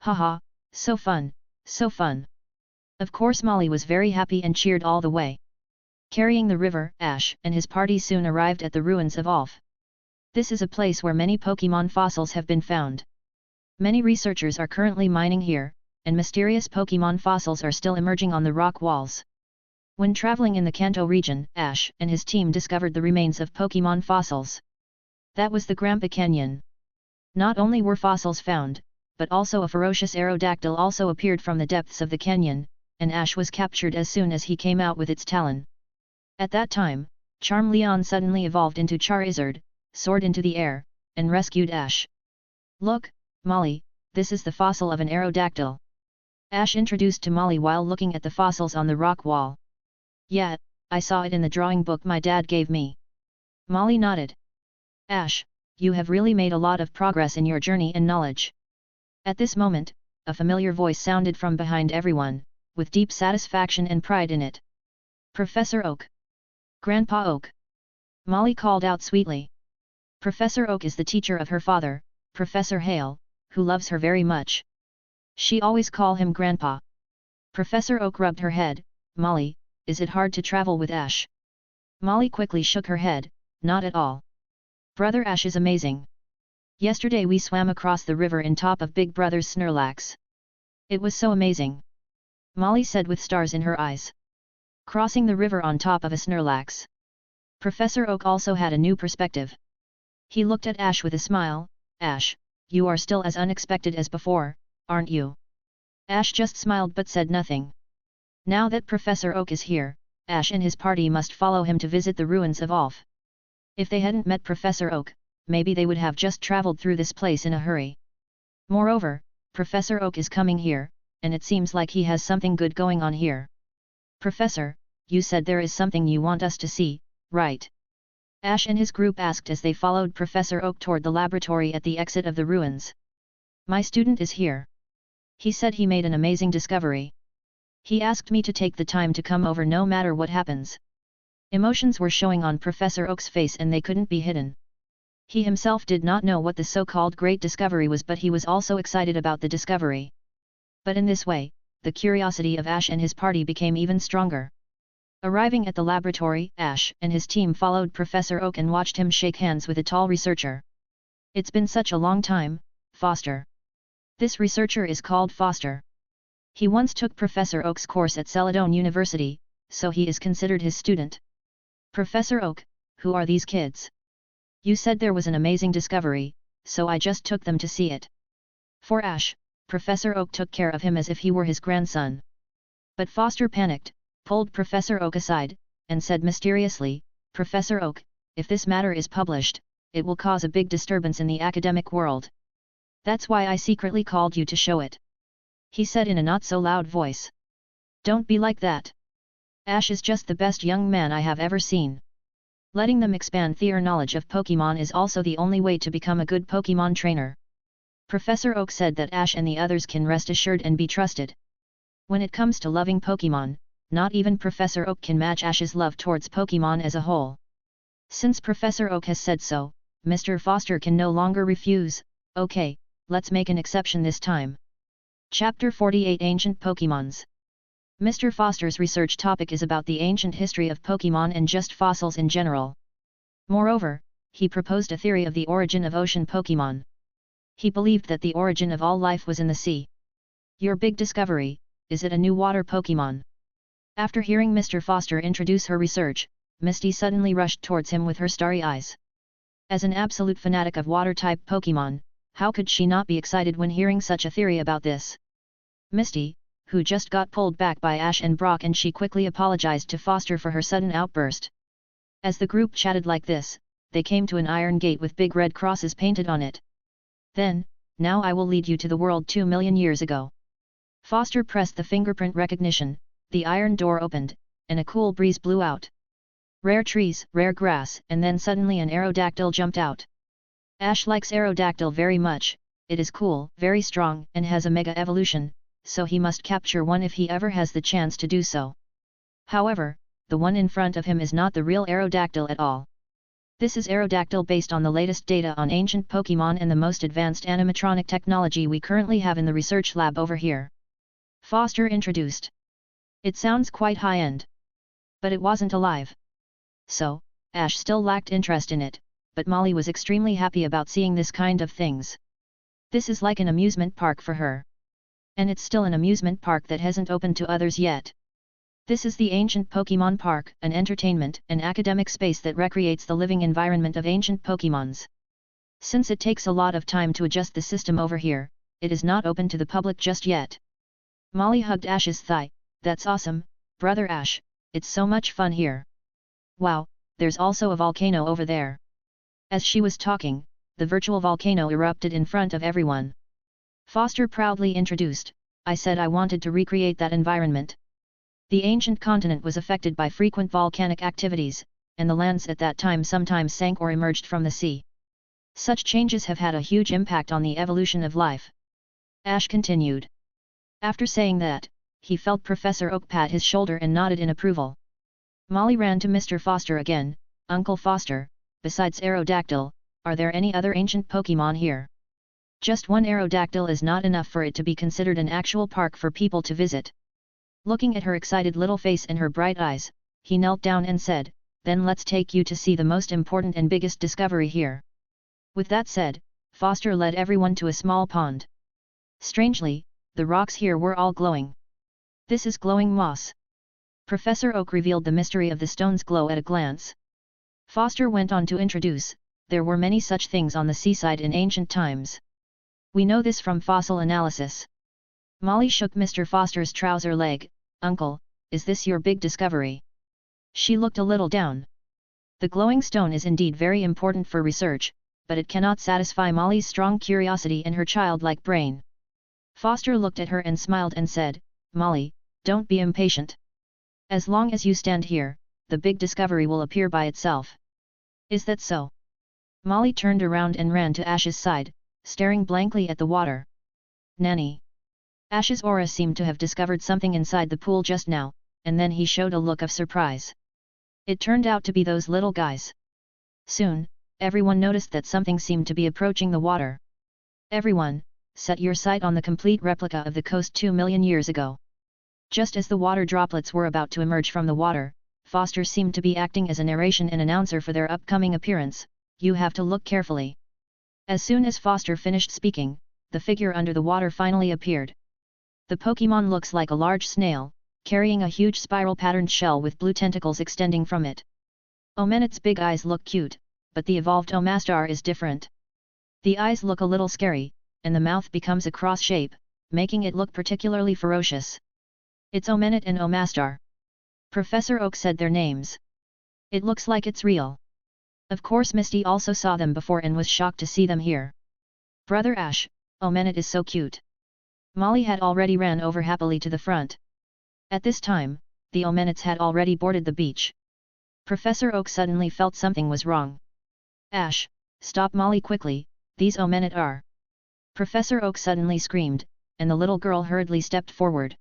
Haha, so fun, so fun. Of course Molly was very happy and cheered all the way. Carrying the river, Ash and his party soon arrived at the ruins of Alf. This is a place where many Pokémon fossils have been found. Many researchers are currently mining here, and mysterious Pokémon fossils are still emerging on the rock walls. When traveling in the Kanto region, Ash and his team discovered the remains of Pokémon fossils. That was the Grampa Canyon. Not only were fossils found, but also a ferocious Aerodactyl also appeared from the depths of the canyon, and Ash was captured as soon as he came out with its talon. At that time, Charmeleon suddenly evolved into Charizard, soared into the air, and rescued Ash. Look, Molly, this is the fossil of an Aerodactyl. Ash introduced to Molly while looking at the fossils on the rock wall. Yeah, I saw it in the drawing book my dad gave me. Molly nodded. Ash, you have really made a lot of progress in your journey and knowledge. At this moment, a familiar voice sounded from behind everyone, with deep satisfaction and pride in it. Professor Oak. Grandpa Oak. Molly called out sweetly. Professor Oak is the teacher of her father, Professor Hale, who loves her very much. She always call him Grandpa. Professor Oak rubbed her head. Molly, is it hard to travel with Ash? Molly quickly shook her head. Not at all. Brother Ash is amazing. Yesterday we swam across the river in top of Big Brother's Snorlax. It was so amazing. Molly said with stars in her eyes. Crossing the river on top of a Snorlax. Professor Oak also had a new perspective. He looked at Ash with a smile. Ash, you are still as unexpected as before, aren't you? Ash just smiled but said nothing. Now that Professor Oak is here, Ash and his party must follow him to visit the ruins of Alf. If they hadn't met Professor Oak, maybe they would have just traveled through this place in a hurry. Moreover, Professor Oak is coming here, and it seems like he has something good going on here. Professor, you said there is something you want us to see, right? Ash and his group asked as they followed Professor Oak toward the laboratory at the exit of the ruins. My student is here. He said he made an amazing discovery. He asked me to take the time to come over no matter what happens. Emotions were showing on Professor Oak's face and they couldn't be hidden. He himself did not know what the so-called great discovery was, but he was also excited about the discovery. But in this way, the curiosity of Ash and his party became even stronger. Arriving at the laboratory, Ash and his team followed Professor Oak and watched him shake hands with a tall researcher. It's been such a long time, Foster. This researcher is called Foster. He once took Professor Oak's course at Celadon University, so he is considered his student. Professor Oak, who are these kids? You said there was an amazing discovery, so I just took them to see it. For Ash, Professor Oak took care of him as if he were his grandson. But Foster panicked, pulled Professor Oak aside, and said mysteriously, Professor Oak, if this matter is published, it will cause a big disturbance in the academic world. That's why I secretly called you to show it. He said in a not-so-loud voice. Don't be like that. Ash is just the best young man I have ever seen. Letting them expand their knowledge of Pokémon is also the only way to become a good Pokémon trainer. Professor Oak said that Ash and the others can rest assured and be trusted. When it comes to loving Pokémon, not even Professor Oak can match Ash's love towards Pokémon as a whole. Since Professor Oak has said so, Mr. Foster can no longer refuse. Okay, let's make an exception this time. Chapter 48 Ancient Pokémons. Mr. Foster's research topic is about the ancient history of Pokémon and just fossils in general. Moreover, he proposed a theory of the origin of ocean Pokémon. He believed that the origin of all life was in the sea. Your big discovery, is it a new water Pokémon? After hearing Mr. Foster introduce her research, Misty suddenly rushed towards him with her starry eyes. As an absolute fanatic of water-type Pokémon, how could she not be excited when hearing such a theory about this? Misty, who just got pulled back by Ash and Brock, and she quickly apologized to Foster for her sudden outburst. As the group chatted like this, they came to an iron gate with big red crosses painted on it. Then, now I will lead you to the world 2 million years ago. Foster pressed the fingerprint recognition, the iron door opened, and a cool breeze blew out. Rare trees, rare grass, and then suddenly an Aerodactyl jumped out. Ash likes Aerodactyl very much, it is cool, very strong, and has a mega evolution, so he must capture one if he ever has the chance to do so. However, the one in front of him is not the real Aerodactyl at all. This is Aerodactyl based on the latest data on ancient Pokémon and the most advanced animatronic technology we currently have in the research lab over here. Foster introduced. It sounds quite high-end. But it wasn't alive. So, Ash still lacked interest in it, but Molly was extremely happy about seeing this kind of things. This is like an amusement park for her. And it's still an amusement park that hasn't opened to others yet. This is the Ancient Pokémon Park, an entertainment and academic space that recreates the living environment of ancient Pokémons. Since it takes a lot of time to adjust the system over here, it is not open to the public just yet. Molly hugged Ash's thigh. That's awesome, brother Ash, it's so much fun here. Wow, there's also a volcano over there. As she was talking, the virtual volcano erupted in front of everyone. Foster proudly introduced, I said I wanted to recreate that environment. The ancient continent was affected by frequent volcanic activities, and the lands at that time sometimes sank or emerged from the sea. Such changes have had a huge impact on the evolution of life. Ash continued. After saying that, he felt Professor Oak pat his shoulder and nodded in approval. Molly ran to Mr. Foster again. Uncle Foster, besides Aerodactyl, are there any other ancient Pokémon here? Just one Aerodactyl is not enough for it to be considered an actual park for people to visit. Looking at her excited little face and her bright eyes, he knelt down and said, then let's take you to see the most important and biggest discovery here. With that said, Foster led everyone to a small pond. Strangely, the rocks here were all glowing. This is glowing moss. Professor Oak revealed the mystery of the stone's glow at a glance. Foster went on to introduce, there were many such things on the seaside in ancient times. We know this from fossil analysis. Molly shook Mr. Foster's trouser leg. Uncle, is this your big discovery? She looked a little down. The glowing stone is indeed very important for research, but it cannot satisfy Molly's strong curiosity and her childlike brain. Foster looked at her and smiled and said, Molly, don't be impatient. As long as you stand here, the big discovery will appear by itself. Is that so? Molly turned around and ran to Ash's side, staring blankly at the water. Nanny. Ash's aura seemed to have discovered something inside the pool just now, and then he showed a look of surprise. It turned out to be those little guys. Soon, everyone noticed that something seemed to be approaching the water. Everyone, set your sight on the complete replica of the coast 2 million years ago. Just as the water droplets were about to emerge from the water, Foster seemed to be acting as a narration and announcer for their upcoming appearance. You have to look carefully. As soon as Foster finished speaking, the figure under the water finally appeared. The Pokémon looks like a large snail, carrying a huge spiral-patterned shell with blue tentacles extending from it. Omenet's big eyes look cute, but the evolved Omastar is different. The eyes look a little scary, and the mouth becomes a cross shape, making it look particularly ferocious. It's Omenet and Omastar. Professor Oak said their names. It looks like it's real. Of course Misty also saw them before and was shocked to see them here. Brother Ash, Omenet is so cute. Molly had already ran over happily to the front. At this time, the Omenets had already boarded the beach. Professor Oak suddenly felt something was wrong. Ash, stop Molly quickly, these Omenet are. Professor Oak suddenly screamed, and the little girl hurriedly stepped forward.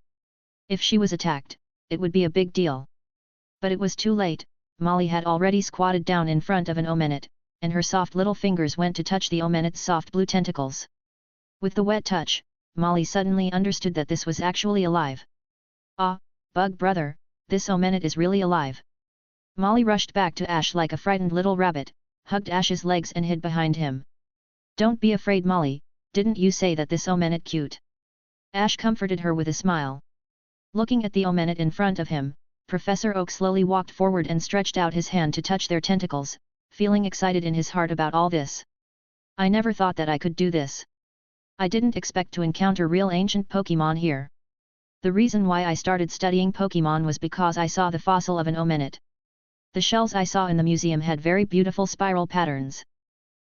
If she was attacked, it would be a big deal. But it was too late, Molly had already squatted down in front of an Omenet, and her soft little fingers went to touch the Omenet's soft blue tentacles. With the wet touch, Molly suddenly understood that this was actually alive. Ah, Bug Brother, this Omenet is really alive. Molly rushed back to Ash like a frightened little rabbit, hugged Ash's legs and hid behind him. Don't be afraid Molly, didn't you say that this Omenet cute? Ash comforted her with a smile. Looking at the Omenet in front of him, Professor Oak slowly walked forward and stretched out his hand to touch their tentacles, feeling excited in his heart about all this. I never thought that I could do this. I didn't expect to encounter real ancient Pokémon here. The reason why I started studying Pokémon was because I saw the fossil of an Omenet. The shells I saw in the museum had very beautiful spiral patterns.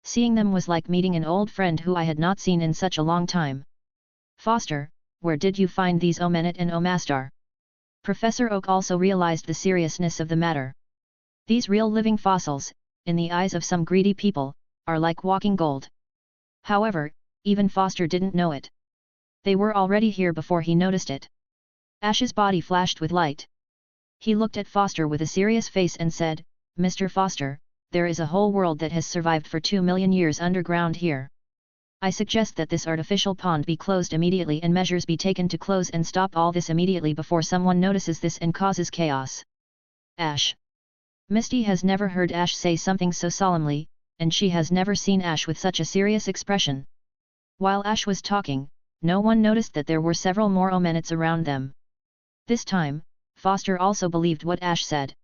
Seeing them was like meeting an old friend who I had not seen in such a long time. Foster, where did you find these Omenet and Master? Professor Oak also realized the seriousness of the matter. These real living fossils, in the eyes of some greedy people, are like walking gold. However, even Foster didn't know it. They were already here before he noticed it. Ash's body flashed with light. He looked at Foster with a serious face and said, "Mr. Foster, there is a whole world that has survived for 2 million years underground here. I suggest that this artificial pond be closed immediately and measures be taken to close and stop all this immediately before someone notices this and causes chaos." Ash. Misty has never heard Ash say something so solemnly, and she has never seen Ash with such a serious expression. While Ash was talking, no one noticed that there were several more Omenets around them. This time, Foster also believed what Ash said.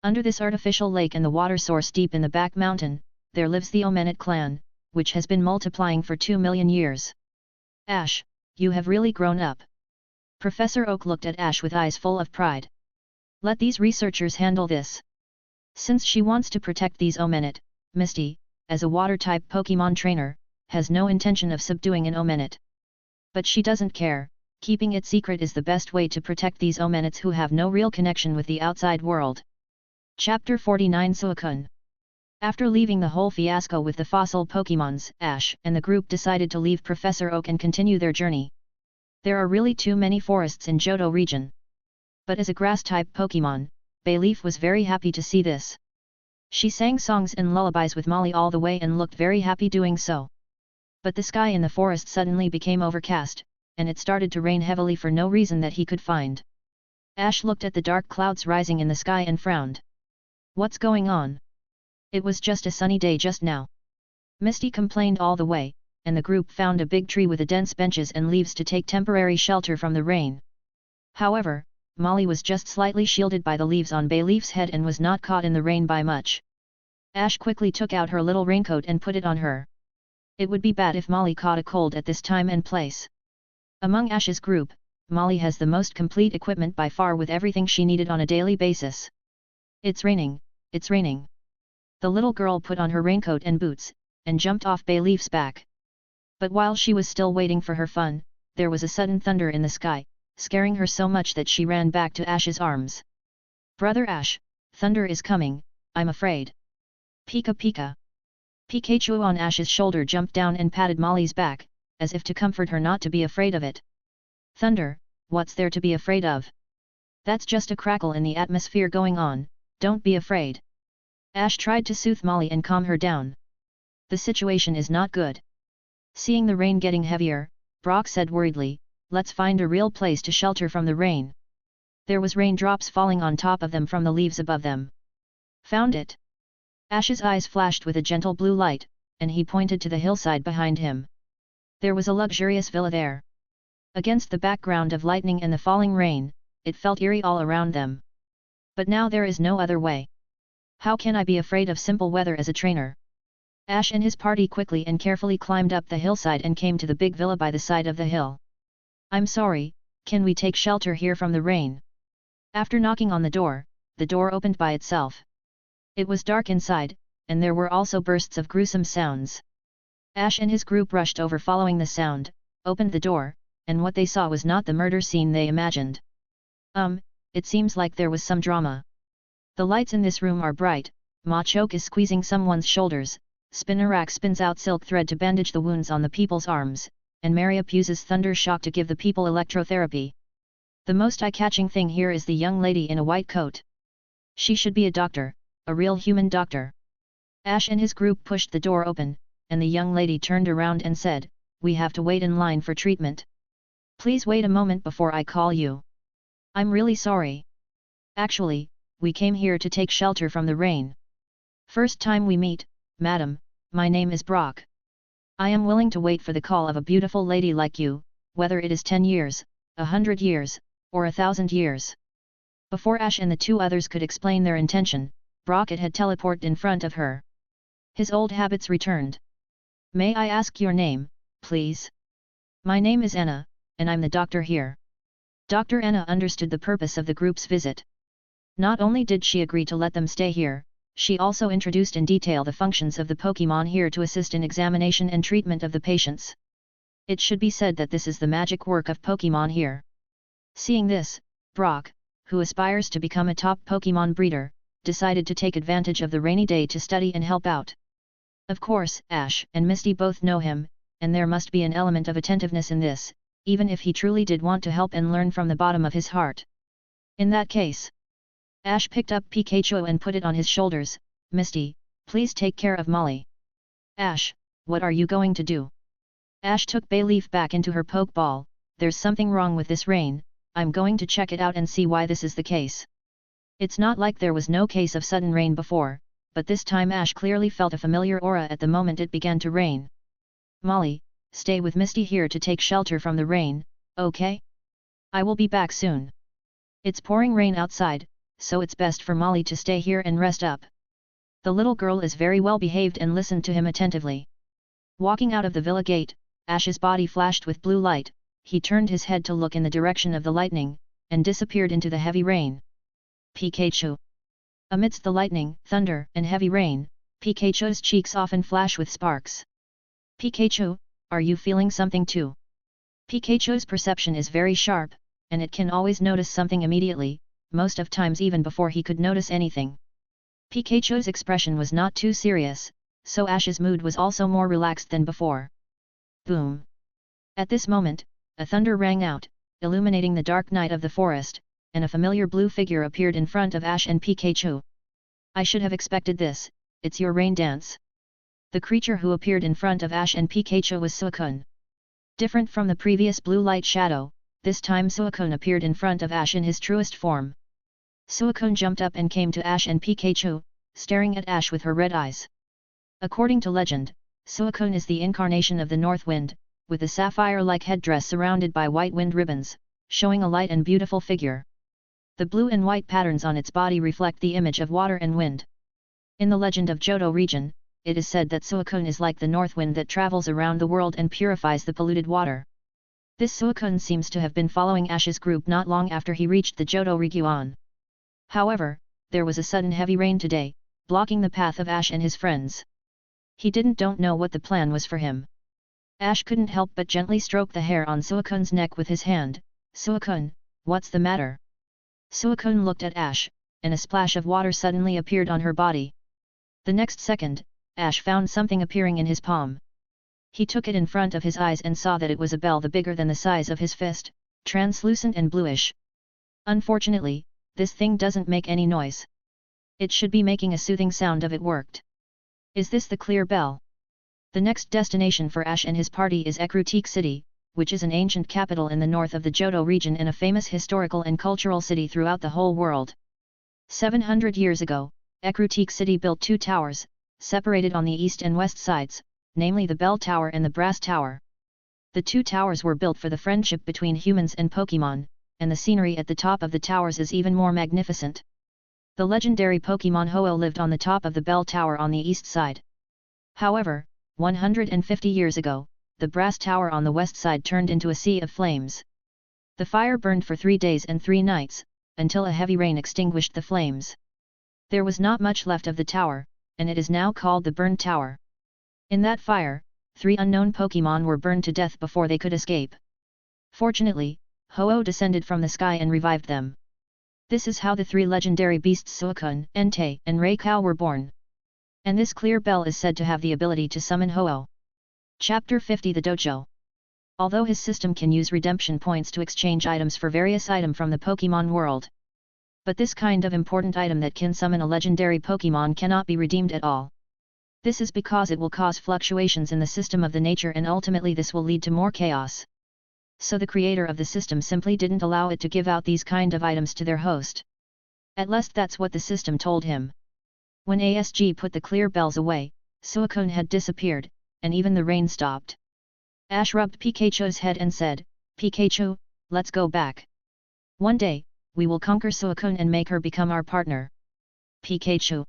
Under this artificial lake and the water source deep in the back mountain, there lives the Omenet clan, which has been multiplying for 2 million years. Ash, you have really grown up. Professor Oak looked at Ash with eyes full of pride. Let these researchers handle this. Since she wants to protect these Omenet, Misty, as a water-type Pokémon trainer, has no intention of subduing an Omenet. But she doesn't care, keeping it secret is the best way to protect these Omenets who have no real connection with the outside world. Chapter 49 Suicune. After leaving the whole fiasco with the fossil Pokémons, Ash and the group decided to leave Professor Oak and continue their journey. There are really too many forests in Johto Region. But as a grass-type Pokémon, Bayleaf was very happy to see this. She sang songs and lullabies with Molly all the way and looked very happy doing so. But the sky in the forest suddenly became overcast, and it started to rain heavily for no reason that he could find. Ash looked at the dark clouds rising in the sky and frowned. What's going on? It was just a sunny day just now. Misty complained all the way, and the group found a big tree with a dense benches and leaves to take temporary shelter from the rain. However, Molly was just slightly shielded by the leaves on Bayleaf's head and was not caught in the rain by much. Ash quickly took out her little raincoat and put it on her. It would be bad if Molly caught a cold at this time and place. Among Ash's group, Molly has the most complete equipment by far with everything she needed on a daily basis. It's raining, it's raining. The little girl put on her raincoat and boots, and jumped off Bayleaf's back. But while she was still waiting for her fun, there was a sudden thunder in the sky, scaring her so much that she ran back to Ash's arms. "Brother Ash, thunder is coming, I'm afraid." "Pika Pika." Pikachu on Ash's shoulder jumped down and patted Molly's back, as if to comfort her not to be afraid of it. "Thunder, what's there to be afraid of? That's just a crackle in the atmosphere going on, don't be afraid." Ash tried to soothe Molly and calm her down. The situation is not good. Seeing the rain getting heavier, Brock said worriedly, "Let's find a real place to shelter from the rain." There was raindrops falling on top of them from the leaves above them. "Found it." Ash's eyes flashed with a gentle blue light, and he pointed to the hillside behind him. There was a luxurious villa there. Against the background of lightning and the falling rain, it felt eerie all around them. But now there is no other way. How can I be afraid of simple weather as a trainer? Ash and his party quickly and carefully climbed up the hillside and came to the big villa by the side of the hill. "I'm sorry, can we take shelter here from the rain?" After knocking on the door opened by itself. It was dark inside, and there were also bursts of gruesome sounds. Ash and his group rushed over following the sound, opened the door, and what they saw was not the murder scene they imagined. It seems like there was some drama. The lights in this room are bright, Machoke is squeezing someone's shoulders, Spinarak spins out silk thread to bandage the wounds on the people's arms, and Mariup uses thunder shock to give the people electrotherapy. The most eye-catching thing here is the young lady in a white coat. She should be a doctor, a real human doctor. Ash and his group pushed the door open, and the young lady turned around and said, "We have to wait in line for treatment. Please wait a moment before I call you. I'm really sorry. Actually, we came here to take shelter from the rain. First time we meet, madam, my name is Brock. I am willing to wait for the call of a beautiful lady like you, whether it is 10 years, 100 years, or 1,000 years." Before Ash and the two others could explain their intention, Brock had teleported in front of her. His old habits returned. "May I ask your name, please?" "My name is Anna, and I'm the doctor here." Dr. Anna understood the purpose of the group's visit. Not only did she agree to let them stay here, she also introduced in detail the functions of the Pokémon here to assist in examination and treatment of the patients. It should be said that this is the magic work of Pokémon here. Seeing this, Brock, who aspires to become a top Pokémon breeder, decided to take advantage of the rainy day to study and help out. Of course, Ash and Misty both know him, and there must be an element of attentiveness in this, even if he truly did want to help and learn from the bottom of his heart. In that case, Ash picked up Pikachu and put it on his shoulders. Misty, please take care of Molly. Ash, what are you going to do? Ash took Bayleaf back into her Pokeball. There's something wrong with this rain, I'm going to check it out and see why this is the case. It's not like there was no case of sudden rain before, but this time Ash clearly felt a familiar aura at the moment it began to rain. Molly, stay with Misty here to take shelter from the rain, okay? I will be back soon. It's pouring rain outside, so it's best for Molly to stay here and rest up. The little girl is very well behaved and listened to him attentively. Walking out of the villa gate, Ash's body flashed with blue light, he turned his head to look in the direction of the lightning, and disappeared into the heavy rain. Pikachu. Amidst the lightning, thunder, and heavy rain, Pikachu's cheeks often flash with sparks. Pikachu, are you feeling something too? Pikachu's perception is very sharp, and it can always notice something immediately, most of times even before he could notice anything. Pikachu's expression was not too serious, so Ash's mood was also more relaxed than before. Boom! At this moment, a thunder rang out, illuminating the dark night of the forest, and a familiar blue figure appeared in front of Ash and Pikachu. I should have expected this, it's your rain dance. The creature who appeared in front of Ash and Pikachu was Suicune. Different from the previous blue light shadow, this time Suicune appeared in front of Ash in his truest form. Suicune jumped up and came to Ash and Pikachu, staring at Ash with her red eyes. According to legend, Suicune is the incarnation of the North Wind, with a sapphire-like headdress surrounded by white wind ribbons, showing a light and beautiful figure. The blue and white patterns on its body reflect the image of water and wind. In the legend of Johto Region, it is said that Suicune is like the north wind that travels around the world and purifies the polluted water. This Suicune seems to have been following Ash's group not long after he reached the Johto Region. However, there was a sudden heavy rain today, blocking the path of Ash and his friends. He don't know what the plan was for him. Ash couldn't help but gently stroke the hair on Suicune's neck with his hand. Suicune, what's the matter? Suicune looked at Ash, and a splash of water suddenly appeared on her body. The next second, Ash found something appearing in his palm. He took it in front of his eyes and saw that it was a bell bigger than the size of his fist, translucent and bluish. Unfortunately, this thing doesn't make any noise. It should be making a soothing sound if it worked. Is this the clear bell? The next destination for Ash and his party is Ecruteak City, which is an ancient capital in the north of the Johto region and a famous historical and cultural city throughout the whole world. 700 years ago, Ecruteak City built two towers, separated on the east and west sides, namely the Bell Tower and the Brass Tower. The two towers were built for the friendship between humans and Pokémon, and the scenery at the top of the towers is even more magnificent. The legendary Pokémon Ho-Oh lived on the top of the Bell Tower on the east side. However, 150 years ago, the Brass Tower on the west side turned into a sea of flames. The fire burned for 3 days and 3 nights, until a heavy rain extinguished the flames. There was not much left of the tower, and it is now called the Burned Tower. In that fire, 3 unknown Pokémon were burned to death before they could escape. Fortunately, Ho-Oh descended from the sky and revived them. This is how the 3 legendary beasts Suicune, Entei, and Raikou were born. And this clear bell is said to have the ability to summon Ho-Oh. Chapter 50 The Dojo. Although his system can use redemption points to exchange items for various items from the Pokémon world. But this kind of important item that can summon a legendary Pokémon cannot be redeemed at all. This is because it will cause fluctuations in the system of the nature and ultimately this will lead to more chaos. So the creator of the system simply didn't allow it to give out these kind of items to their host. At least that's what the system told him. When ASG put the clear bells away, Suicune had disappeared, and even the rain stopped. Ash rubbed Pikachu's head and said, Pikachu, let's go back. One day, we will conquer Suicune and make her become our partner. Pikachu.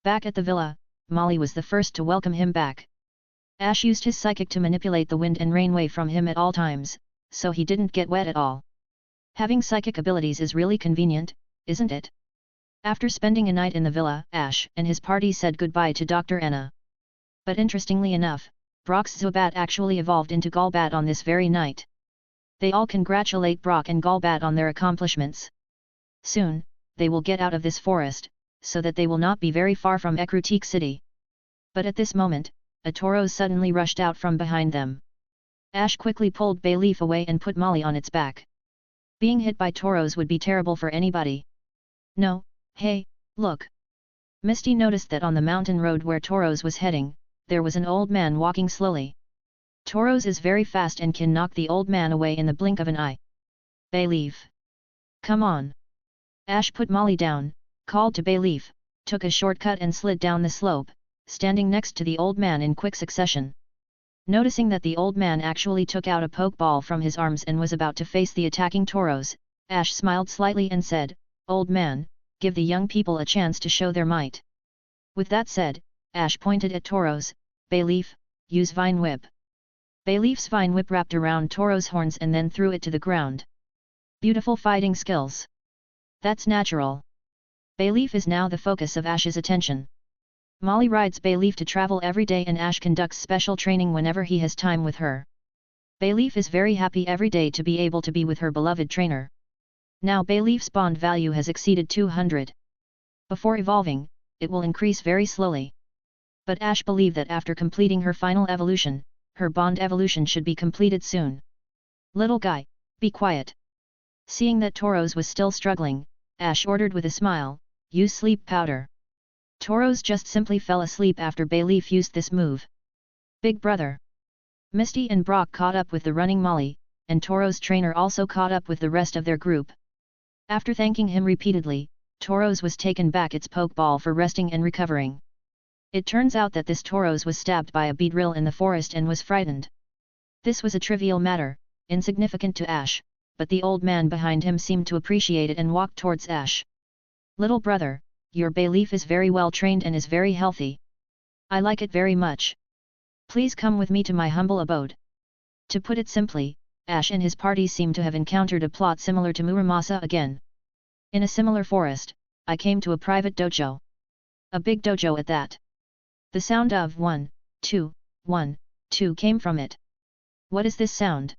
Back at the villa, Molly was the first to welcome him back. Ash used his psychic to manipulate the wind and rain away from him at all times, so he didn't get wet at all. Having psychic abilities is really convenient, isn't it? After spending a night in the villa, Ash and his party said goodbye to Dr. Anna. But interestingly enough, Brock's Zubat actually evolved into Golbat on this very night. They all congratulate Brock and Golbat on their accomplishments. Soon, they will get out of this forest, so that they will not be very far from Ecruteak City. But at this moment, a Tauros suddenly rushed out from behind them. Ash quickly pulled Bayleaf away and put Molly on its back. Being hit by Tauros would be terrible for anybody. No, hey, look. Misty noticed that on the mountain road where Tauros was heading, there was an old man walking slowly. Tauros is very fast and can knock the old man away in the blink of an eye. Bayleaf. Come on. Ash put Molly down, called to Bayleaf, took a shortcut and slid down the slope, standing next to the old man in quick succession. Noticing that the old man actually took out a Pokeball from his arms and was about to face the attacking Tauros, Ash smiled slightly and said, "Old man, give the young people a chance to show their might." With that said, Ash pointed at Tauros. Bayleaf, use Vine Whip. Bayleaf's Vine Whip wrapped around Tauros' horns and then threw it to the ground. Beautiful fighting skills. That's natural. Bayleaf is now the focus of Ash's attention. Molly rides Bayleaf to travel every day and Ash conducts special training whenever he has time with her. Bayleaf is very happy every day to be able to be with her beloved trainer. Now Bayleaf's bond value has exceeded 200. Before evolving, it will increase very slowly. But Ash believed that after completing her final evolution, her bond evolution should be completed soon. Little guy, be quiet. Seeing that Tauros was still struggling, Ash ordered with a smile, use sleep powder. Tauros just simply fell asleep after Bayleaf used this move. Big brother. Misty and Brock caught up with the running Molly, and Tauros' trainer also caught up with the rest of their group. After thanking him repeatedly, Tauros was taken back its Pokeball for resting and recovering. It turns out that this Tauros was stabbed by a beedrill in the forest and was frightened. This was a trivial matter, insignificant to Ash, but the old man behind him seemed to appreciate it and walked towards Ash. Little brother, your Bayleaf is very well trained and is very healthy. I like it very much. Please come with me to my humble abode. To put it simply, Ash and his party seem to have encountered a plot similar to Muramasa again. In a similar forest, I came to a private dojo. A big dojo at that. The sound of 1, 2, 1, 2 came from it. What is this sound?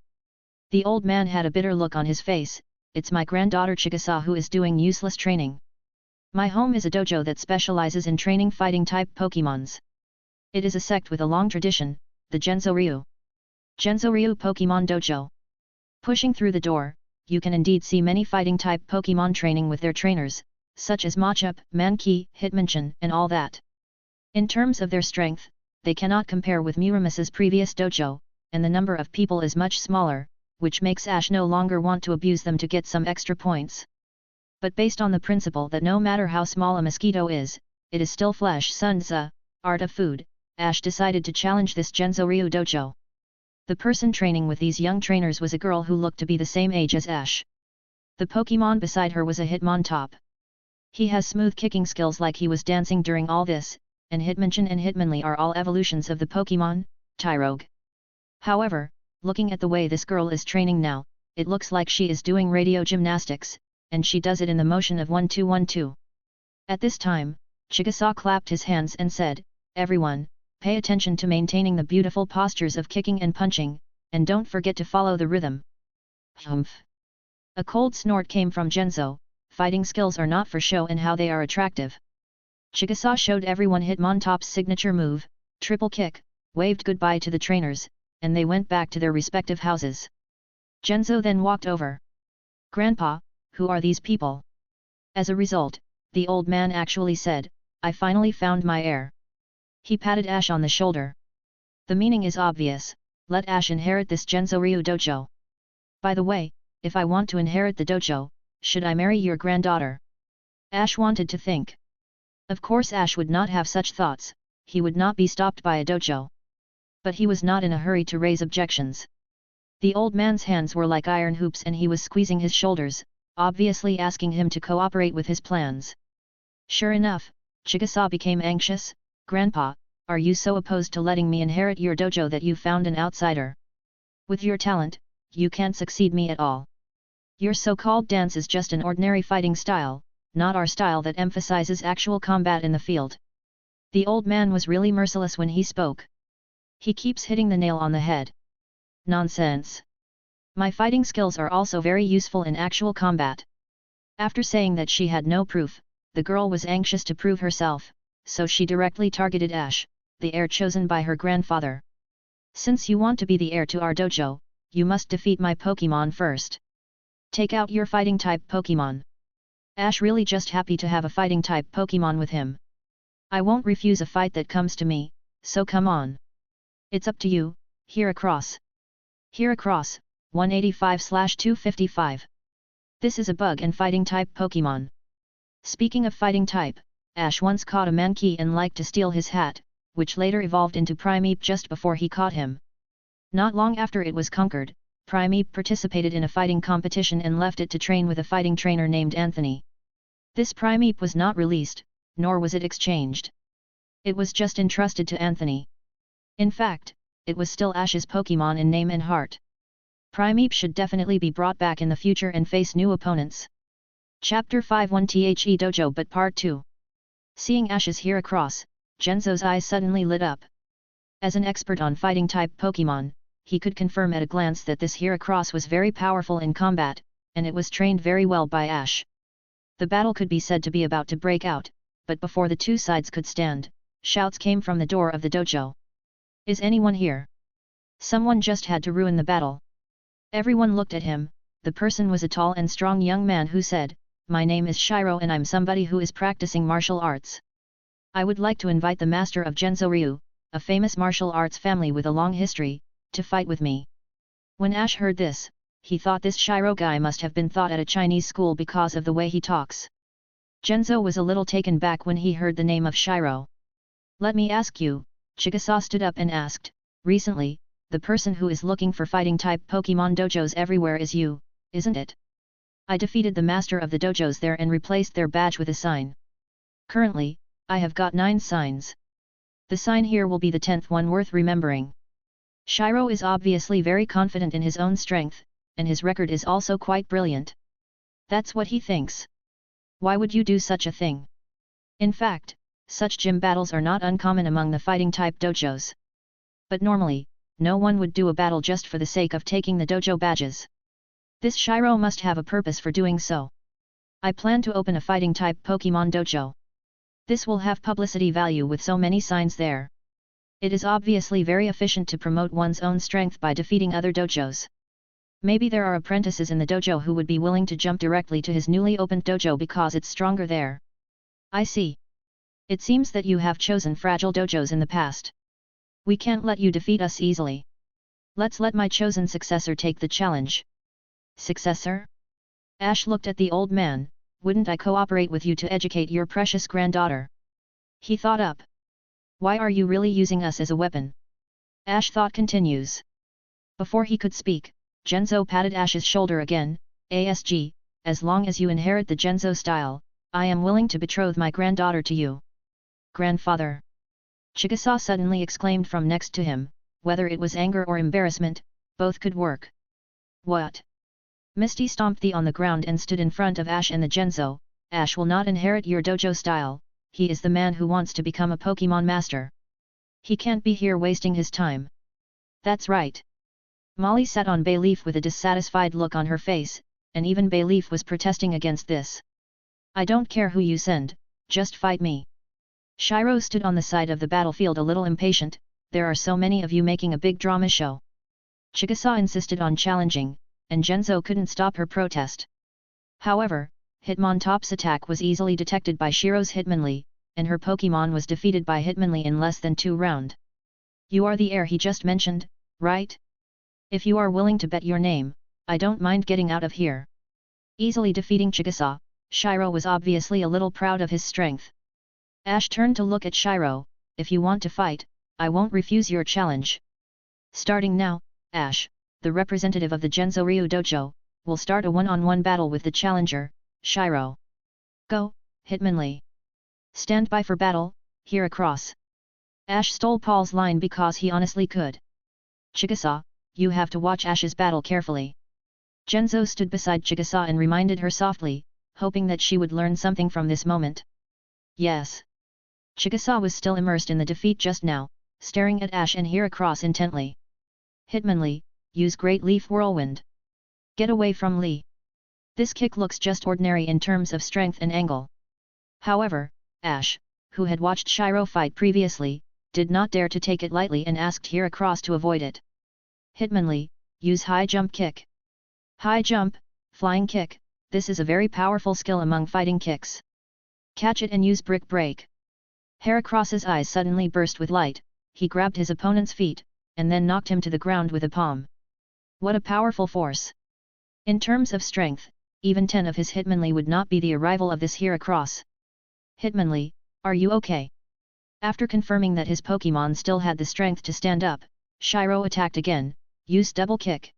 The old man had a bitter look on his face. It's my granddaughter Chigusa who is doing useless training. My home is a dojo that specializes in training fighting-type Pokémons. It is a sect with a long tradition, the Genzo-ryu. Genzo-ryu Pokémon Dojo. Pushing through the door, you can indeed see many fighting-type Pokémon training with their trainers, such as Machop, Mankey, Hitmonchan, and all that. In terms of their strength, they cannot compare with Muramasa's previous dojo, and the number of people is much smaller, which makes Ash no longer want to abuse them to get some extra points. But based on the principle that no matter how small a mosquito is, it is still flesh. Sunza, art of food, Ash decided to challenge this Genzo-ryu dojo. The person training with these young trainers was a girl who looked to be the same age as Ash. The Pokemon beside her was a Hitmontop. He has smooth kicking skills like he was dancing during all this, and Hitmonchan and Hitmonlee are all evolutions of the Pokemon, Tyrogue. However, looking at the way this girl is training now, it looks like she is doing radio gymnastics, and she does it in the motion of 1-2-1-2. At this time, Chigusa clapped his hands and said, "Everyone, pay attention to maintaining the beautiful postures of kicking and punching, and don't forget to follow the rhythm." Humph! A cold snort came from Genzo. Fighting skills are not for show and how they are attractive. Chigusa showed everyone Hitmontop's signature move, triple kick, waved goodbye to the trainers, and they went back to their respective houses. Genzo then walked over. "Grandpa, who are these people?" As a result, the old man actually said, "I finally found my heir." He patted Ash on the shoulder. The meaning is obvious, let Ash inherit this Genzo-ryu dojo. By the way, if I want to inherit the dojo, should I marry your granddaughter? Ash wanted to think. Of course Ash would not have such thoughts, he would not be stopped by a dojo. But he was not in a hurry to raise objections. The old man's hands were like iron hoops and he was squeezing his shoulders, obviously asking him to cooperate with his plans. Sure enough, Chigusa became anxious. "Grandpa, are you so opposed to letting me inherit your dojo that you found an outsider? With your talent, you can't succeed me at all. Your so-called dance is just an ordinary fighting style, not our style that emphasizes actual combat in the field." The old man was really merciless when he spoke. He keeps hitting the nail on the head. Nonsense. My fighting skills are also very useful in actual combat. After saying that she had no proof, the girl was anxious to prove herself, so she directly targeted Ash, the heir chosen by her grandfather. Since you want to be the heir to our dojo, you must defeat my Pokémon first. Take out your fighting type Pokémon. Ash really just happy to have a fighting type Pokémon with him. I won't refuse a fight that comes to me, so come on. It's up to you, Heracross. Heracross, 185/255. This is a bug and fighting type Pokémon. Speaking of fighting type, Ash once caught a Mankey and liked to steal his hat, which later evolved into Primeape just before he caught him. Not long after it was conquered, Primeape participated in a fighting competition and left it to train with a fighting trainer named Anthony. This Primeape was not released, nor was it exchanged. It was just entrusted to Anthony. In fact, it was still Ash's Pokémon in name and heart. Primeape should definitely be brought back in the future and face new opponents. Chapter 5 The Dojo but Part 2. Seeing Ash's Heracross, Genzo's eyes suddenly lit up. As an expert on fighting-type Pokémon, he could confirm at a glance that this Heracross was very powerful in combat, and it was trained very well by Ash. The battle could be said to be about to break out, but before the two sides could stand, shouts came from the door of the dojo. Is anyone here? Someone just had to ruin the battle. Everyone looked at him. The person was a tall and strong young man who said, "My name is Shiro and I'm somebody who is practicing martial arts. I would like to invite the master of Genzo Ryu, a famous martial arts family with a long history, to fight with me." When Ash heard this, he thought this Shiro guy must have been taught at a Chinese school because of the way he talks. Genzo was a little taken back when he heard the name of Shiro. "Let me ask you," Chigusa stood up and asked, "recently, the person who is looking for fighting-type Pokémon dojos everywhere is you, isn't it? I defeated the master of the dojos there and replaced their badge with a sign. Currently, I have got 9 signs. The sign here will be the 10th one worth remembering." Shiro is obviously very confident in his own strength, and his record is also quite brilliant. That's what he thinks. Why would you do such a thing? In fact, such gym battles are not uncommon among the fighting-type dojos. But normally, no one would do a battle just for the sake of taking the dojo badges. This Shiro must have a purpose for doing so. I plan to open a fighting-type Pokémon dojo. This will have publicity value with so many signs there. It is obviously very efficient to promote one's own strength by defeating other dojos. Maybe there are apprentices in the dojo who would be willing to jump directly to his newly opened dojo because it's stronger there. I see. It seems that you have chosen fragile dojos in the past. We can't let you defeat us easily. Let's let my chosen successor take the challenge." "Successor?" Ash looked at the old man. "Wouldn't I cooperate with you to educate your precious granddaughter?" He thought up. "Why are you really using us as a weapon?" Ash thought continues. Before he could speak, Genzo patted Ash's shoulder again. "Asg, as long as you inherit the Genzo style, I am willing to betroth my granddaughter to you." "Grandfather!" Chigusa suddenly exclaimed from next to him. Whether it was anger or embarrassment, both could work. "What?" Misty stomped on the ground and stood in front of Ash and the Genzo. "Ash will not inherit your dojo style, he is the man who wants to become a Pokémon Master. He can't be here wasting his time." "That's right." Molly sat on Bayleaf with a dissatisfied look on her face, and even Bayleaf was protesting against this. "I don't care who you send, just fight me." Shiro stood on the side of the battlefield a little impatient. "There are so many of you making a big drama show." Chigusa insisted on challenging, and Genzo couldn't stop her protest. However, Hitmontop's attack was easily detected by Shiro's Hitmonlee, and her Pokémon was defeated by Hitmonlee in less than 2 rounds. "You are the heir he just mentioned, right? If you are willing to bet your name, I don't mind getting out of here." Easily defeating Chigusa, Shiro was obviously a little proud of his strength. Ash turned to look at Shiro. "If you want to fight, I won't refuse your challenge. Starting now, Ash, the representative of the Genzo Ryu Dojo, will start a one-on-one battle with the challenger, Shiro. Go, Hitmonlee. Stand by for battle, Heracross." Ash stole Paul's line because he honestly could. "Chigusa, you have to watch Ash's battle carefully." Genzo stood beside Chigusa and reminded her softly, hoping that she would learn something from this moment. "Yes." Chigusa was still immersed in the defeat just now, staring at Ash and Heracross intently. Hitmonlee, use Great Leaf Whirlwind. Get away from Lee. This kick looks just ordinary in terms of strength and angle. However, Ash, who had watched Shiro fight previously, did not dare to take it lightly and asked Heracross to avoid it. Hitmonlee, use High Jump Kick. High Jump, Flying Kick, this is a very powerful skill among fighting kicks. Catch it and use Brick Break. Heracross's eyes suddenly burst with light, he grabbed his opponent's feet, and then knocked him to the ground with a palm. What a powerful force! In terms of strength, even 10 of his Hitmonlee would not be the arrival of this Heracross. Hitmonlee, are you okay? After confirming that his Pokémon still had the strength to stand up, Shiro attacked again, used Double Kick.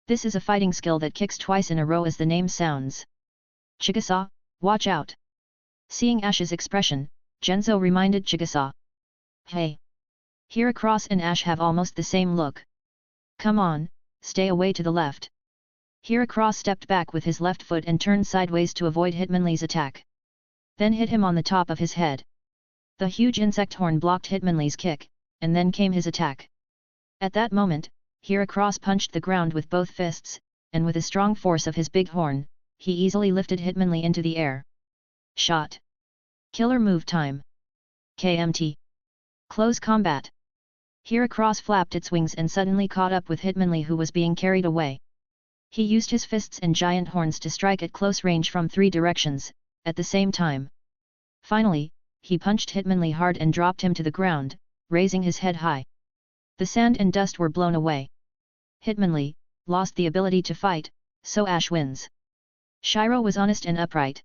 This is a fighting skill that kicks twice in a row as the name sounds. Chigusa, watch out! Seeing Ash's expression, Genzo reminded Chigusa. Hey! Heracross and Ash have almost the same look. Come on, stay away to the left. Heracross stepped back with his left foot and turned sideways to avoid Hitmonlee's attack. Then hit him on the top of his head. The huge insect horn blocked Hitmonlee's kick, and then came his attack. At that moment, Heracross punched the ground with both fists, and with a strong force of his big horn, he easily lifted Hitmonlee into the air. Shot. Killer move time. KMT. Close combat. Heracross flapped its wings and suddenly caught up with Hitmonlee, who was being carried away. He used his fists and giant horns to strike at close range from 3 directions, at the same time. Finally, he punched Hitmonlee hard and dropped him to the ground, raising his head high. The sand and dust were blown away. Hitmonlee lost the ability to fight, so Ash wins. Shiro was honest and upright.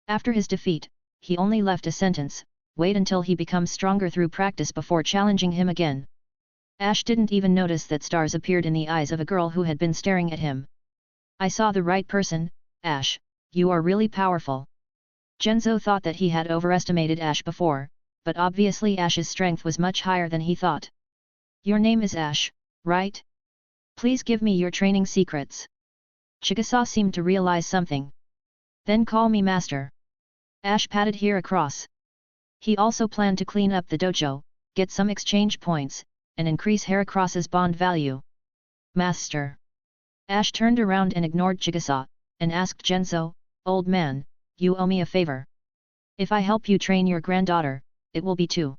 After his defeat, he only left a sentence, wait until he becomes stronger through practice before challenging him again. Ash didn't even notice that stars appeared in the eyes of a girl who had been staring at him. I saw the right person, Ash, you are really powerful. Genzo thought that he had overestimated Ash before, but obviously Ash's strength was much higher than he thought. Your name is Ash, right? Please give me your training secrets. Chigusa seemed to realize something. Then call me Master. Ash patted Heracross. He also planned to clean up the dojo, get some exchange points, and increase Heracross's bond value. Master. Ash turned around and ignored Chigusa, and asked Genzo, old man, you owe me a favor. If I help you train your granddaughter, it will be 2.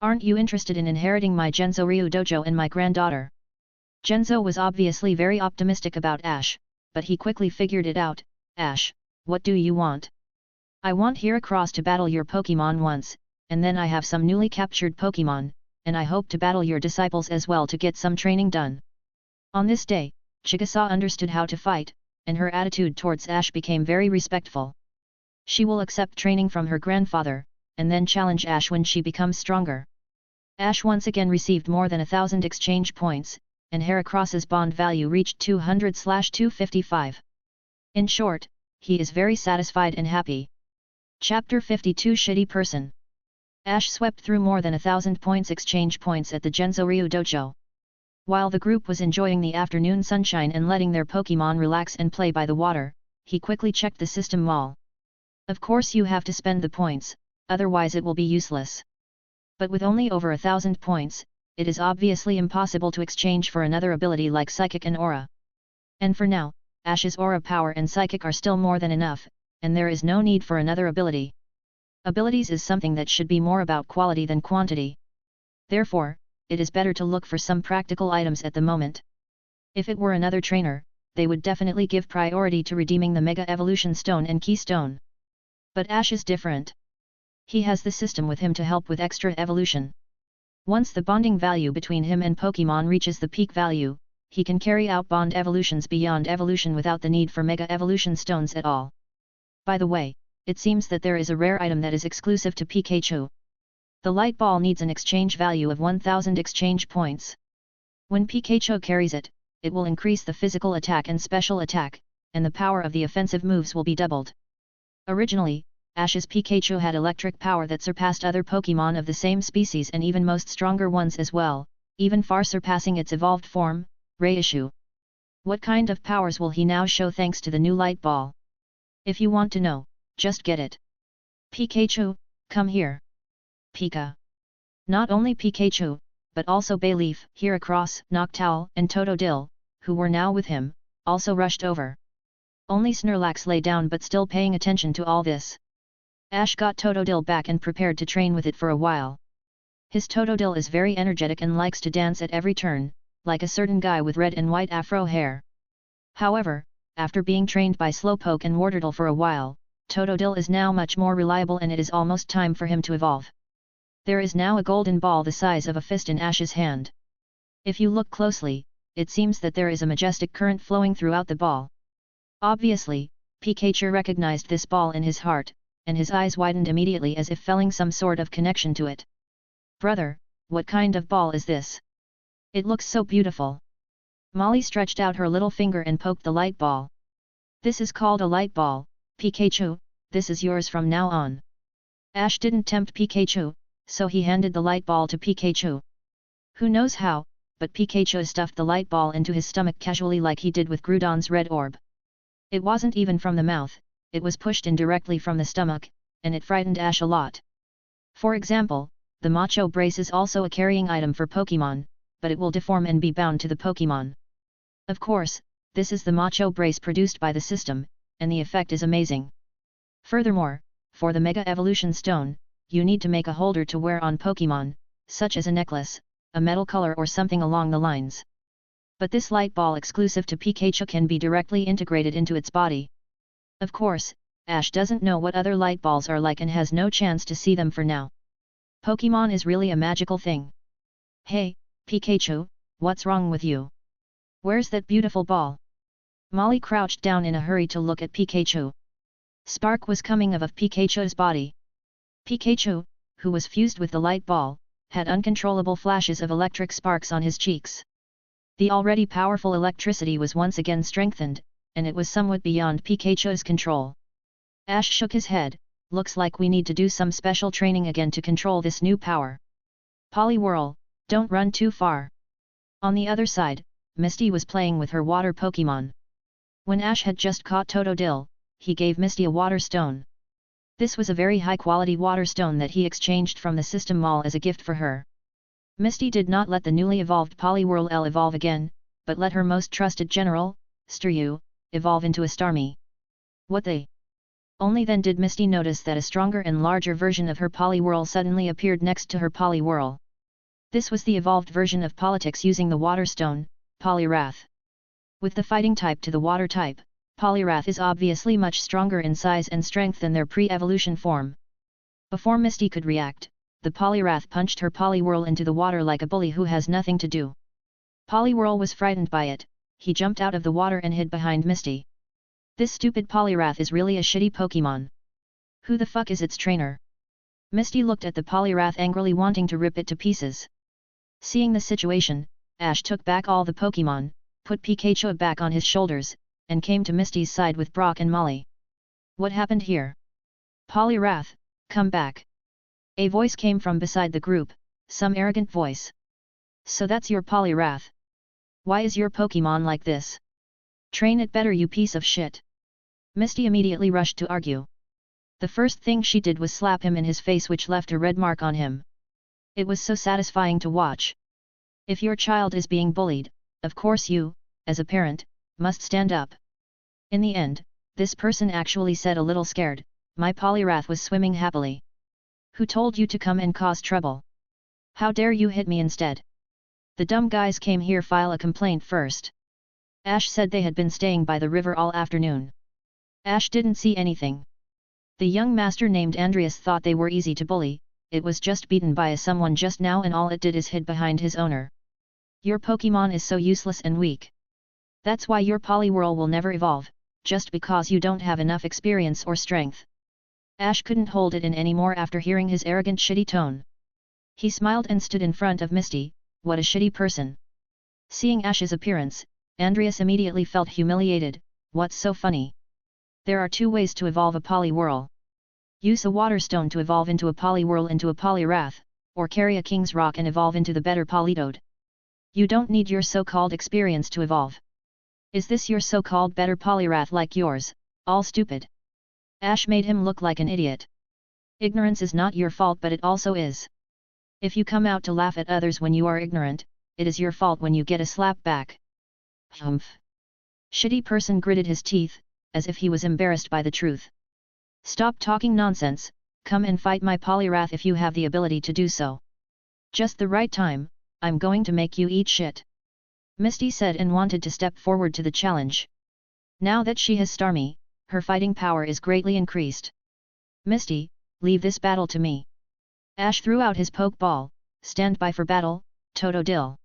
Aren't you interested in inheriting my Genzo Ryu dojo and my granddaughter? Genzo was obviously very optimistic about Ash, but he quickly figured it out. Ash, what do you want? I want Heracross to battle your Pokémon once, and then I have some newly captured Pokémon, and I hope to battle your disciples as well to get some training done. On this day, Chigusa understood how to fight, and her attitude towards Ash became very respectful. She will accept training from her grandfather, and then challenge Ash when she becomes stronger. Ash once again received more than 1,000 exchange points, and Heracross's bond value reached 200/255. In short, he is very satisfied and happy. Chapter 52 Shitty Person. Ash swept through more than 1,000 points exchange points at the Genzo Ryu dojo. While the group was enjoying the afternoon sunshine and letting their Pokémon relax and play by the water, he quickly checked the system mall. Of course you have to spend the points, otherwise it will be useless. But with only over 1,000 points, it is obviously impossible to exchange for another ability like Psychic and Aura. And for now, Ash's Aura power and Psychic are still more than enough, and there is no need for another ability. Abilities is something that should be more about quality than quantity. Therefore, it is better to look for some practical items at the moment. If it were another trainer, they would definitely give priority to redeeming the Mega Evolution Stone and Keystone. But Ash is different. He has the system with him to help with extra evolution. Once the bonding value between him and Pokémon reaches the peak value, he can carry out bond evolutions beyond evolution without the need for Mega Evolution Stones at all. By the way, it seems that there is a rare item that is exclusive to Pikachu. The light ball needs an exchange value of 1,000 exchange points. When Pikachu carries it, it will increase the physical attack and special attack, and the power of the offensive moves will be doubled. Originally, Ash's Pikachu had electric power that surpassed other Pokémon of the same species and even most stronger ones as well, even far surpassing its evolved form, Reishu. What kind of powers will he now show thanks to the new light ball? If you want to know, just get it. Pikachu, come here. Pika. Not only Pikachu, but also Bayleaf, Heracross, Noctowl, and Totodile, who were now with him, also rushed over. Only Snorlax lay down but still paying attention to all this. Ash got Totodile back and prepared to train with it for a while. His Totodile is very energetic and likes to dance at every turn, like a certain guy with red and white afro hair. However, after being trained by Slowpoke and Wartortle for a while, Totodile is now much more reliable and it is almost time for him to evolve. There is now a golden ball the size of a fist in Ash's hand. If you look closely, it seems that there is a majestic current flowing throughout the ball. Obviously, Pikachu recognized this ball in his heart, and his eyes widened immediately as if feeling some sort of connection to it. Brother, what kind of ball is this? It looks so beautiful. Molly stretched out her little finger and poked the light ball. This is called a light ball, Pikachu, this is yours from now on. Ash didn't tempt Pikachu, so he handed the light ball to Pikachu. Who knows how, but Pikachu stuffed the light ball into his stomach casually like he did with Groudon's red orb. It wasn't even from the mouth, it was pushed in directly from the stomach, and it frightened Ash a lot. For example, the Macho Brace is also a carrying item for Pokémon, but it will deform and be bound to the Pokémon. Of course, this is the Macho Brace produced by the system, and the effect is amazing. Furthermore, for the Mega Evolution Stone, you need to make a holder to wear on Pokémon, such as a necklace, a metal color or something along the lines. But this light ball exclusive to Pikachu can be directly integrated into its body. Of course, Ash doesn't know what other light balls are like and has no chance to see them for now. Pokémon is really a magical thing. Hey, Pikachu, what's wrong with you? Where's that beautiful ball? Molly crouched down in a hurry to look at Pikachu. Spark was coming out of Pikachu's body. Pikachu, who was fused with the light ball, had uncontrollable flashes of electric sparks on his cheeks. The already powerful electricity was once again strengthened, and it was somewhat beyond Pikachu's control. Ash shook his head, looks like we need to do some special training again to control this new power. Poliwhirl, don't run too far. On the other side, Misty was playing with her water Pokémon. When Ash had just caught Totodile, he gave Misty a water stone. This was a very high-quality water stone that he exchanged from the System Mall as a gift for her. Misty did not let the newly evolved Poliwhirl L evolve again, but let her most trusted general, Staryu, evolve into a Starmie. What the? Only then did Misty notice that a stronger and larger version of her Poliwhirl suddenly appeared next to her Poliwhirl. This was the evolved version of Politics using the water stone, Poliwrath. With the fighting type to the water type, Poliwrath is obviously much stronger in size and strength than their pre-evolution form. Before Misty could react, the Poliwrath punched her Poliwhirl into the water like a bully who has nothing to do. Poliwhirl was frightened by it, he jumped out of the water and hid behind Misty. This stupid Poliwrath is really a shitty Pokémon. Who the fuck is its trainer? Misty looked at the Poliwrath angrily wanting to rip it to pieces. Seeing the situation, Ash took back all the Pokémon, put Pikachu back on his shoulders, and came to Misty's side with Brock and Molly. What happened here? Poliwrath, come back. A voice came from beside the group, some arrogant voice. So that's your Poliwrath. Why is your Pokémon like this? Train it better, you piece of shit. Misty immediately rushed to argue. The first thing she did was slap him in his face, which left a red mark on him. It was so satisfying to watch. If your child is being bullied, of course you, as a parent, must stand up. In the end, this person actually said a little scared, my Poliwrath was swimming happily. Who told you to come and cause trouble? How dare you hit me instead? The dumb guys came here file a complaint first. Ash said they had been staying by the river all afternoon. Ash didn't see anything. The young master named Andreas thought they were easy to bully, it was just beaten by someone just now and all it did is hid behind his owner. Your Pokémon is so useless and weak. That's why your Poliwhirl will never evolve, just because you don't have enough experience or strength. Ash couldn't hold it in anymore after hearing his arrogant shitty tone. He smiled and stood in front of Misty, what a shitty person. Seeing Ash's appearance, Andreas immediately felt humiliated, what's so funny? There are two ways to evolve a Poliwhirl. Use a water stone to evolve into a Poliwhirl into a Poliwrath, or carry a King's Rock and evolve into the better Politoed. You don't need your so-called experience to evolve. Is this your so-called better Poliwrath like yours, all stupid? Ash made him look like an idiot. Ignorance is not your fault, but it also is. If you come out to laugh at others when you are ignorant, it is your fault when you get a slap back. Humph. Shitty person gritted his teeth, as if he was embarrassed by the truth. Stop talking nonsense, come and fight my Poliwrath if you have the ability to do so. Just the right time, I'm going to make you eat shit. Misty said and wanted to step forward to the challenge. Now that she has Starmie, her fighting power is greatly increased. Misty, leave this battle to me. Ash threw out his Pokeball, stand by for battle, Totodile.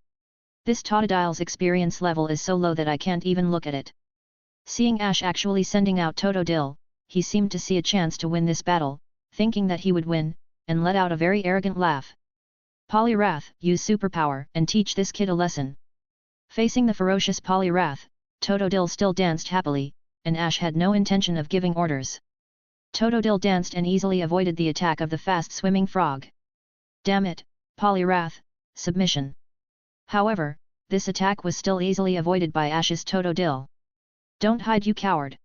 This Totodile's experience level is so low that I can't even look at it. Seeing Ash actually sending out Totodile, he seemed to see a chance to win this battle, thinking that he would win, and let out a very arrogant laugh. Poliwrath, use superpower and teach this kid a lesson. Facing the ferocious Poliwrath, Totodile still danced happily, and Ash had no intention of giving orders. Totodile danced and easily avoided the attack of the fast-swimming frog. Damn it, Poliwrath, submission. However, this attack was still easily avoided by Ash's Totodile. Don't hide, you coward.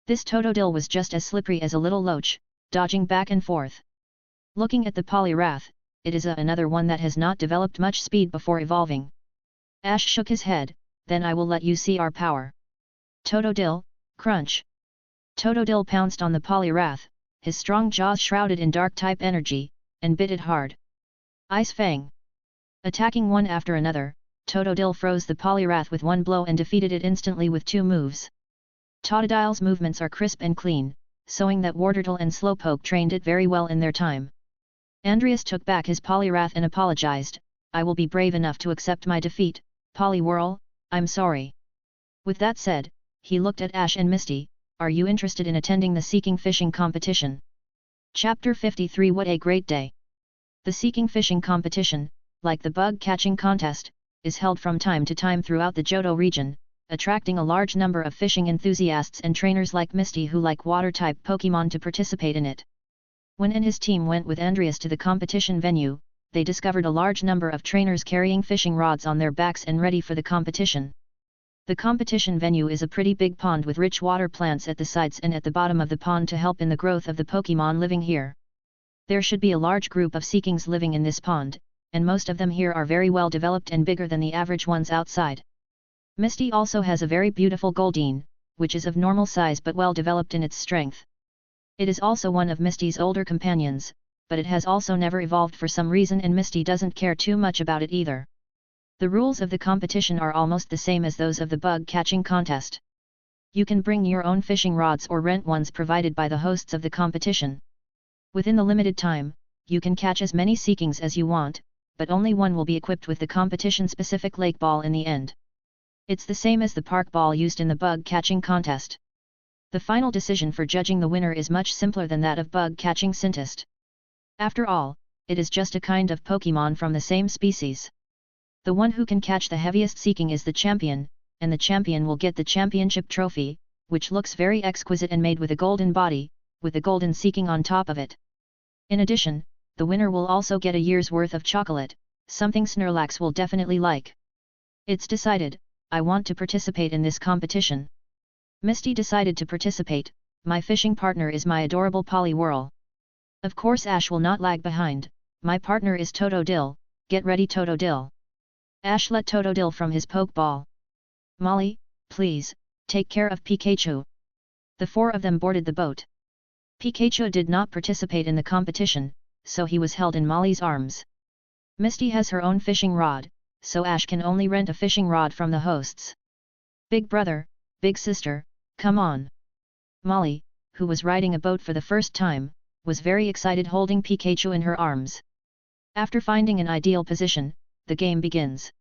This Totodile was just as slippery as a little loach, dodging back and forth. Looking at the Poliwrath, it is another one that has not developed much speed before evolving. Ash shook his head, then I will let you see our power. Totodile, crunch. Totodile pounced on the Poliwrath, his strong jaws shrouded in dark-type energy, and bit it hard. Ice Fang. Attacking one after another, Totodile froze the Poliwrath with one blow and defeated it instantly with two moves. Totodile's movements are crisp and clean, showing that Wartortle and Slowpoke trained it very well in their time. Andreas took back his Poliwrath and apologized, I will be brave enough to accept my defeat, Poliwhirl, I'm sorry. With that said, he looked at Ash and Misty, are you interested in attending the Seeking Fishing Competition? Chapter 53 What a great day! The Seeking Fishing Competition, like the Bug Catching Contest, is held from time to time throughout the Johto region, attracting a large number of fishing enthusiasts and trainers like Misty who like water-type Pokémon to participate in it. When and his team went with Andreas to the competition venue, they discovered a large number of trainers carrying fishing rods on their backs and ready for the competition. The competition venue is a pretty big pond with rich water plants at the sides and at the bottom of the pond to help in the growth of the Pokémon living here. There should be a large group of Seekings living in this pond, and most of them here are very well developed and bigger than the average ones outside. Misty also has a very beautiful Goldeen, which is of normal size but well developed in its strength. It is also one of Misty's older companions, but it has also never evolved for some reason and Misty doesn't care too much about it either. The rules of the competition are almost the same as those of the bug catching contest. You can bring your own fishing rods or rent ones provided by the hosts of the competition. Within the limited time, you can catch as many Seekings as you want, but only one will be equipped with the competition-specific lake ball in the end. It's the same as the park ball used in the bug catching contest. The final decision for judging the winner is much simpler than that of bug catching contest. After all, it is just a kind of Pokémon from the same species. The one who can catch the heaviest Seeking is the champion, and the champion will get the championship trophy, which looks very exquisite and made with a golden body, with a golden Seeking on top of it. In addition, the winner will also get a year's worth of chocolate, something Snorlax will definitely like. It's decided, I want to participate in this competition. Misty decided to participate, my fishing partner is my adorable Poliwhirl. Of course Ash will not lag behind, my partner is Totodile, get ready Totodile. Ash let Totodile from his Pokeball. Molly, please, take care of Pikachu. The four of them boarded the boat. Pikachu did not participate in the competition, so he was held in Molly's arms. Misty has her own fishing rod, so Ash can only rent a fishing rod from the hosts. Big brother, big sister, come on. Molly, who was riding a boat for the first time, was very excited holding Pikachu in her arms. After finding an ideal position, the game begins.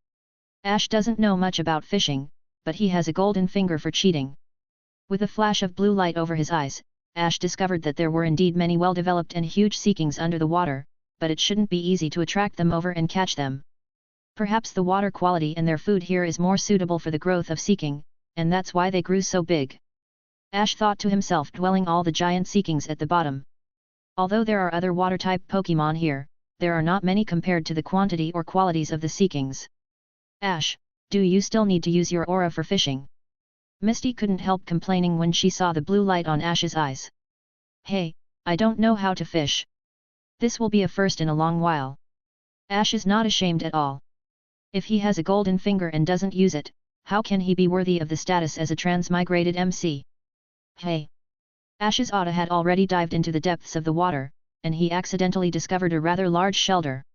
Ash doesn't know much about fishing, but he has a golden finger for cheating. With a flash of blue light over his eyes, Ash discovered that there were indeed many well-developed and huge Seekings under the water, but it shouldn't be easy to attract them over and catch them. Perhaps the water quality and their food here is more suitable for the growth of Seeking, and that's why they grew so big. Ash thought to himself, dwelling all the giant Seekings at the bottom. Although there are other water-type Pokémon here, there are not many compared to the quantity or qualities of the Seekings. Ash, do you still need to use your aura for fishing? Misty couldn't help complaining when she saw the blue light on Ash's eyes. Hey, I don't know how to fish. This will be a first in a long while. Ash is not ashamed at all. If he has a golden finger and doesn't use it, how can he be worthy of the status as a transmigrated MC? Hey! Ash's Otta had already dived into the depths of the water, and he accidentally discovered a rather large shelter.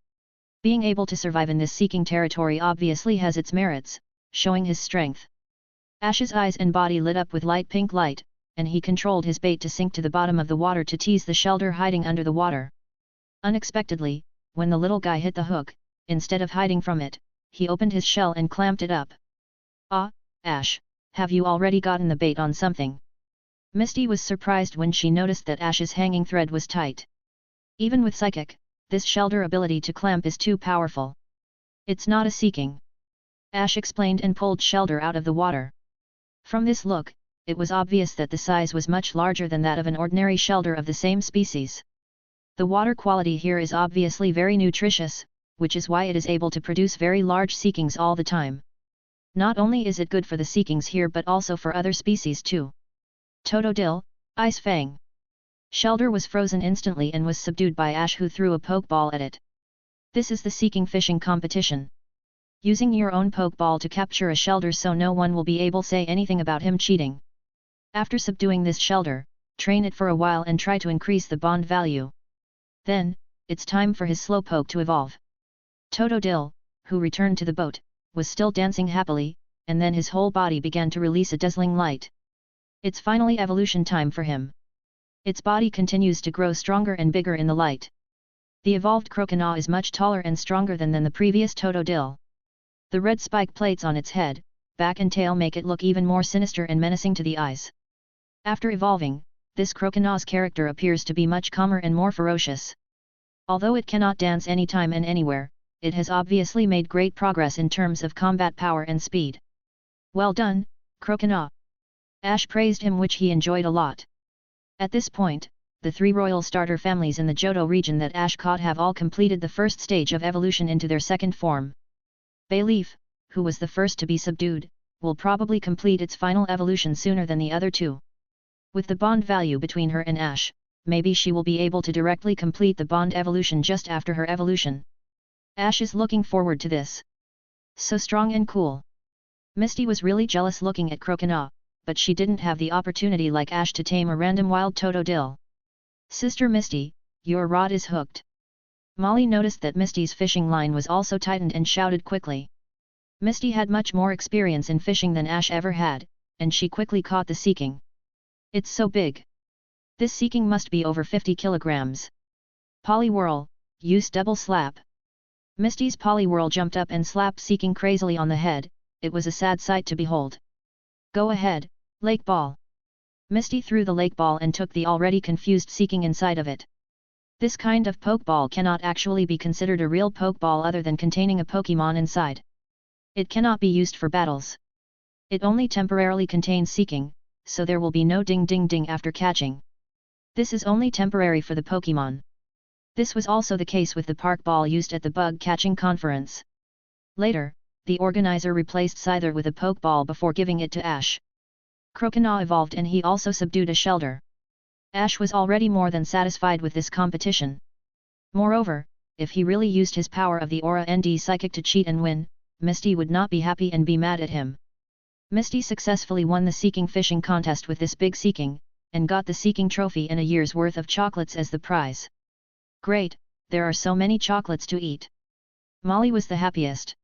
Being able to survive in this seeking territory obviously has its merits, showing his strength. Ash's eyes and body lit up with light pink light, and he controlled his bait to sink to the bottom of the water to tease the shelter hiding under the water. Unexpectedly, when the little guy hit the hook, instead of hiding from it, he opened his shell and clamped it up. Ah, Ash, have you already gotten the bait on something? Misty was surprised when she noticed that Ash's hanging thread was tight. Even with Psychic, this shelter ability to clamp is too powerful. It's not a seeking. Ash explained and pulled shelter out of the water. From this look, it was obvious that the size was much larger than that of an ordinary shelter of the same species. The water quality here is obviously very nutritious, which is why it is able to produce very large seekings all the time. Not only is it good for the seekings here but also for other species too. Totodile, Ice Fang. Shelter was frozen instantly and was subdued by Ash, who threw a pokeball at it. This is the seeking fishing competition. Using your own pokeball to capture a shelter so no one will be able to say anything about him cheating. After subduing this shelter, train it for a while and try to increase the bond value. Then, it's time for his Slowpoke to evolve. Totodile, who returned to the boat, was still dancing happily, and then his whole body began to release a dazzling light. It's finally evolution time for him. Its body continues to grow stronger and bigger in the light. The evolved Croconaw is much taller and stronger than the previous Totodile. The red spike plates on its head, back and tail make it look even more sinister and menacing to the eyes. After evolving, this Croconaw's character appears to be much calmer and more ferocious. Although it cannot dance anytime and anywhere, it has obviously made great progress in terms of combat power and speed. Well done, Croconaw! Ash praised him, which he enjoyed a lot. At this point, the 3 royal starter families in the Johto region that Ash caught have all completed the first stage of evolution into their second form. Bayleaf, who was the first to be subdued, will probably complete its final evolution sooner than the other 2. With the bond value between her and Ash, maybe she will be able to directly complete the bond evolution just after her evolution. Ash is looking forward to this. So strong and cool. Misty was really jealous looking at Croconaw, but she didn't have the opportunity like Ash to tame a random wild Totodile. Sister Misty, your rod is hooked. Molly noticed that Misty's fishing line was also tightened and shouted quickly. Misty had much more experience in fishing than Ash ever had, and she quickly caught the seeking. It's so big. This seeking must be over 50 kilograms. Poliwhirl, use double slap. Misty's Poliwhirl jumped up and slapped seeking crazily on the head. It was a sad sight to behold. Go ahead, Lake Ball. Misty threw the Lake Ball and took the already confused seeking inside of it. This kind of Pokeball cannot actually be considered a real Pokeball other than containing a Pokemon inside. It cannot be used for battles. It only temporarily contains seeking, so there will be no ding ding ding after catching. This is only temporary for the Pokemon. This was also the case with the Park Ball used at the bug catching conference. Later, the organizer replaced Scyther with a Pokeball before giving it to Ash. Croconaw evolved and he also subdued a shelter. Ash was already more than satisfied with this competition. Moreover, if he really used his power of the Aura ND Psychic to cheat and win, Misty would not be happy and be mad at him. Misty successfully won the Seeking Fishing contest with this big seeking, and got the Seeking trophy and a year's worth of chocolates as the prize. Great, there are so many chocolates to eat. Molly was the happiest.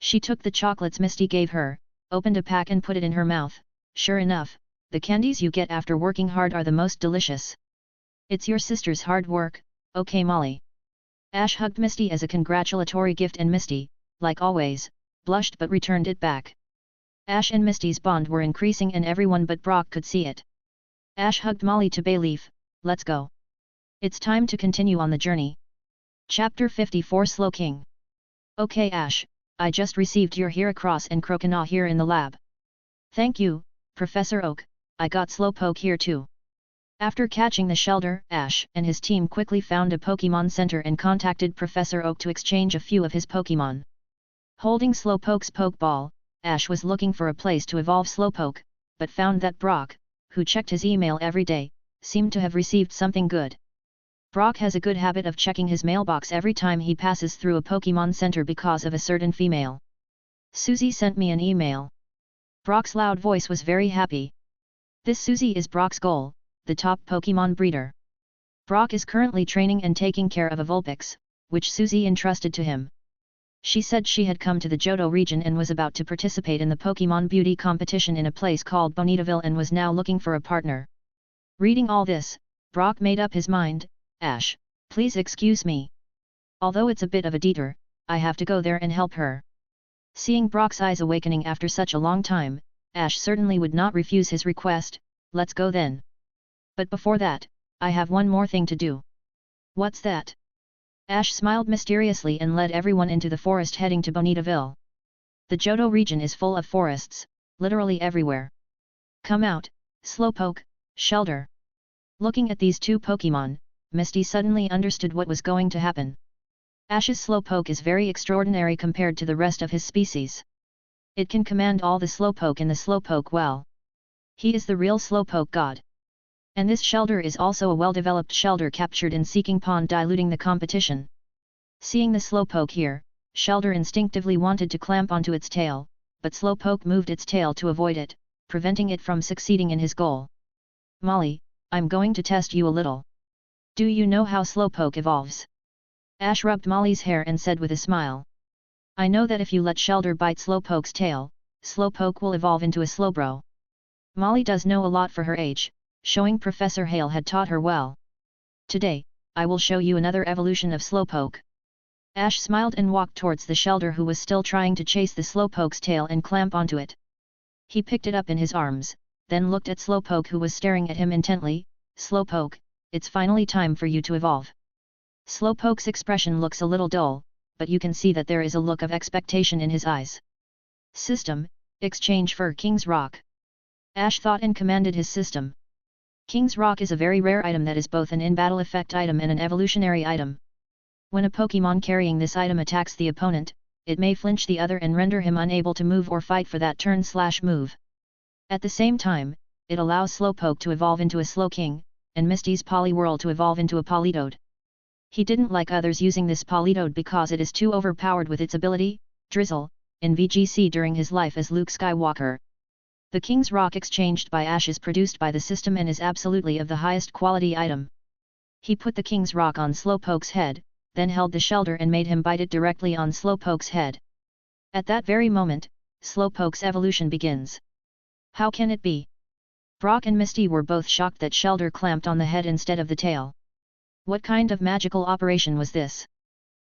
She took the chocolates Misty gave her, opened a pack and put it in her mouth. Sure enough, the candies you get after working hard are the most delicious. It's your sister's hard work, okay Molly. Ash hugged Misty as a congratulatory gift and Misty, like always, blushed but returned it back. Ash and Misty's bond were increasing and everyone but Brock could see it. Ash hugged Molly to Bayleaf, let's go. It's time to continue on the journey. Chapter 54 Slow King. Okay Ash, I just received your Heracross and Croconaw here in the lab. Thank you, Professor Oak, I got Slowpoke here too. After catching the shelter, Ash and his team quickly found a Pokémon Center and contacted Professor Oak to exchange a few of his Pokémon. Holding Slowpoke's Pokeball, Ash was looking for a place to evolve Slowpoke, but found that Brock, who checked his email every day, seemed to have received something good. Brock has a good habit of checking his mailbox every time he passes through a Pokémon Center because of a certain female. Susie sent me an email. Brock's loud voice was very happy. This Susie is Brock's goal, the top Pokémon breeder. Brock is currently training and taking care of a Vulpix, which Susie entrusted to him. She said she had come to the Johto region and was about to participate in the Pokémon beauty competition in a place called Bonitaville and was now looking for a partner. Reading all this, Brock made up his mind. Ash, please excuse me. Although it's a bit of a detour, I have to go there and help her. Seeing Brock's eyes awakening after such a long time, Ash certainly would not refuse his request. Let's go then. But before that, I have one more thing to do. What's that? Ash smiled mysteriously and led everyone into the forest heading to Bonitaville. The Johto region is full of forests, literally everywhere. Come out, Slowpoke, Shellder. Looking at these two Pokémon, Misty suddenly understood what was going to happen. Ash's Slowpoke is very extraordinary compared to the rest of his species. It can command all the Slowpoke in the Slowpoke well. He is the real Slowpoke god. And this Shellder is also a well-developed Shellder captured in Seeking Pond diluting the competition. Seeing the Slowpoke here, Shellder instinctively wanted to clamp onto its tail, but Slowpoke moved its tail to avoid it, preventing it from succeeding in his goal. Molly, I'm going to test you a little. Do you know how Slowpoke evolves? Ash rubbed Molly's hair and said with a smile. I know that if you let Shellder bite Slowpoke's tail, Slowpoke will evolve into a Slowbro. Molly does know a lot for her age, showing Professor Hale had taught her well. Today, I will show you another evolution of Slowpoke. Ash smiled and walked towards the Shellder who was still trying to chase the Slowpoke's tail and clamp onto it. He picked it up in his arms, then looked at Slowpoke who was staring at him intently. Slowpoke, it's finally time for you to evolve. Slowpoke's expression looks a little dull, but you can see that there is a look of expectation in his eyes. System, exchange for King's Rock. Ash thought and commanded his system. King's Rock is a very rare item that is both an in-battle effect item and an evolutionary item. When a Pokémon carrying this item attacks the opponent, it may flinch the other and render him unable to move or fight for that turn/move. At the same time, it allows Slowpoke to evolve into a Slowking, and Misty's Poliwhirl to evolve into a Politoed. He didn't like others using this Politoed because it is too overpowered with its ability, Drizzle, in VGC during his life as Luke Skywalker. The King's Rock exchanged by Ash is produced by the system and is absolutely of the highest quality item. He put the King's Rock on Slowpoke's head, then held the Shellder and made him bite it directly on Slowpoke's head. At that very moment, Slowpoke's evolution begins. How can it be? Brock and Misty were both shocked that Shellder clamped on the head instead of the tail. What kind of magical operation was this?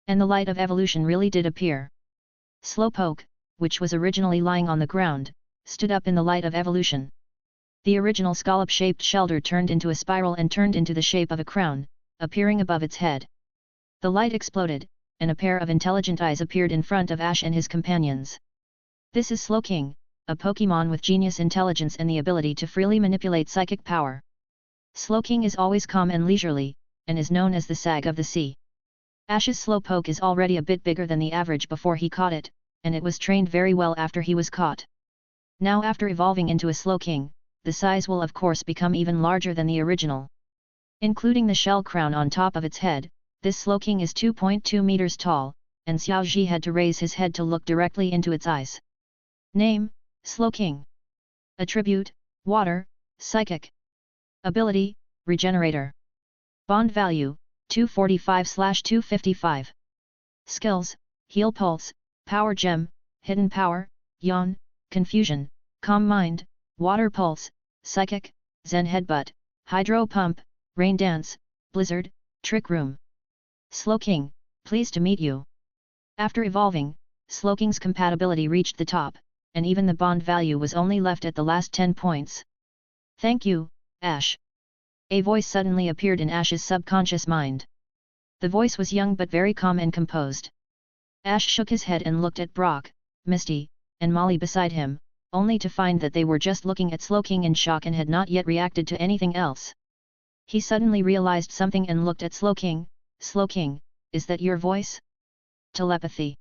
And the light of evolution really did appear. Slowpoke, which was originally lying on the ground, stood up in the light of evolution. The original scallop-shaped Shellder turned into a spiral and turned into the shape of a crown, appearing above its head. The light exploded, and a pair of intelligent eyes appeared in front of Ash and his companions. This is Slowking, a Pokémon with genius intelligence and the ability to freely manipulate psychic power. Slowking is always calm and leisurely, and is known as the Sag of the Sea. Ash's Slowpoke is already a bit bigger than the average before he caught it, and it was trained very well after he was caught. Now after evolving into a Slowking, the size will of course become even larger than the original. Including the shell crown on top of its head, this Slowking is 2.2 meters tall, and Xiaoji had to raise his head to look directly into its eyes. Name, Slowking. Attribute, Water, Psychic. Ability, Regenerator. Bond value, 245/255. Skills, Heal Pulse, Power Gem, Hidden Power, Yawn, Confusion, Calm Mind, Water Pulse, Psychic, Zen Headbutt, Hydro Pump, Rain Dance, Blizzard, Trick Room. Slowking, pleased to meet you. After evolving, Slowking's compatibility reached the top, and even the bond value was only left at the last 10 points. Thank you, Ash. A voice suddenly appeared in Ash's subconscious mind. The voice was young but very calm and composed. Ash shook his head and looked at Brock, Misty, and Molly beside him, only to find that they were just looking at Slowking in shock and had not yet reacted to anything else. He suddenly realized something and looked at Slowking. Slowking, is that your voice? Telepathy.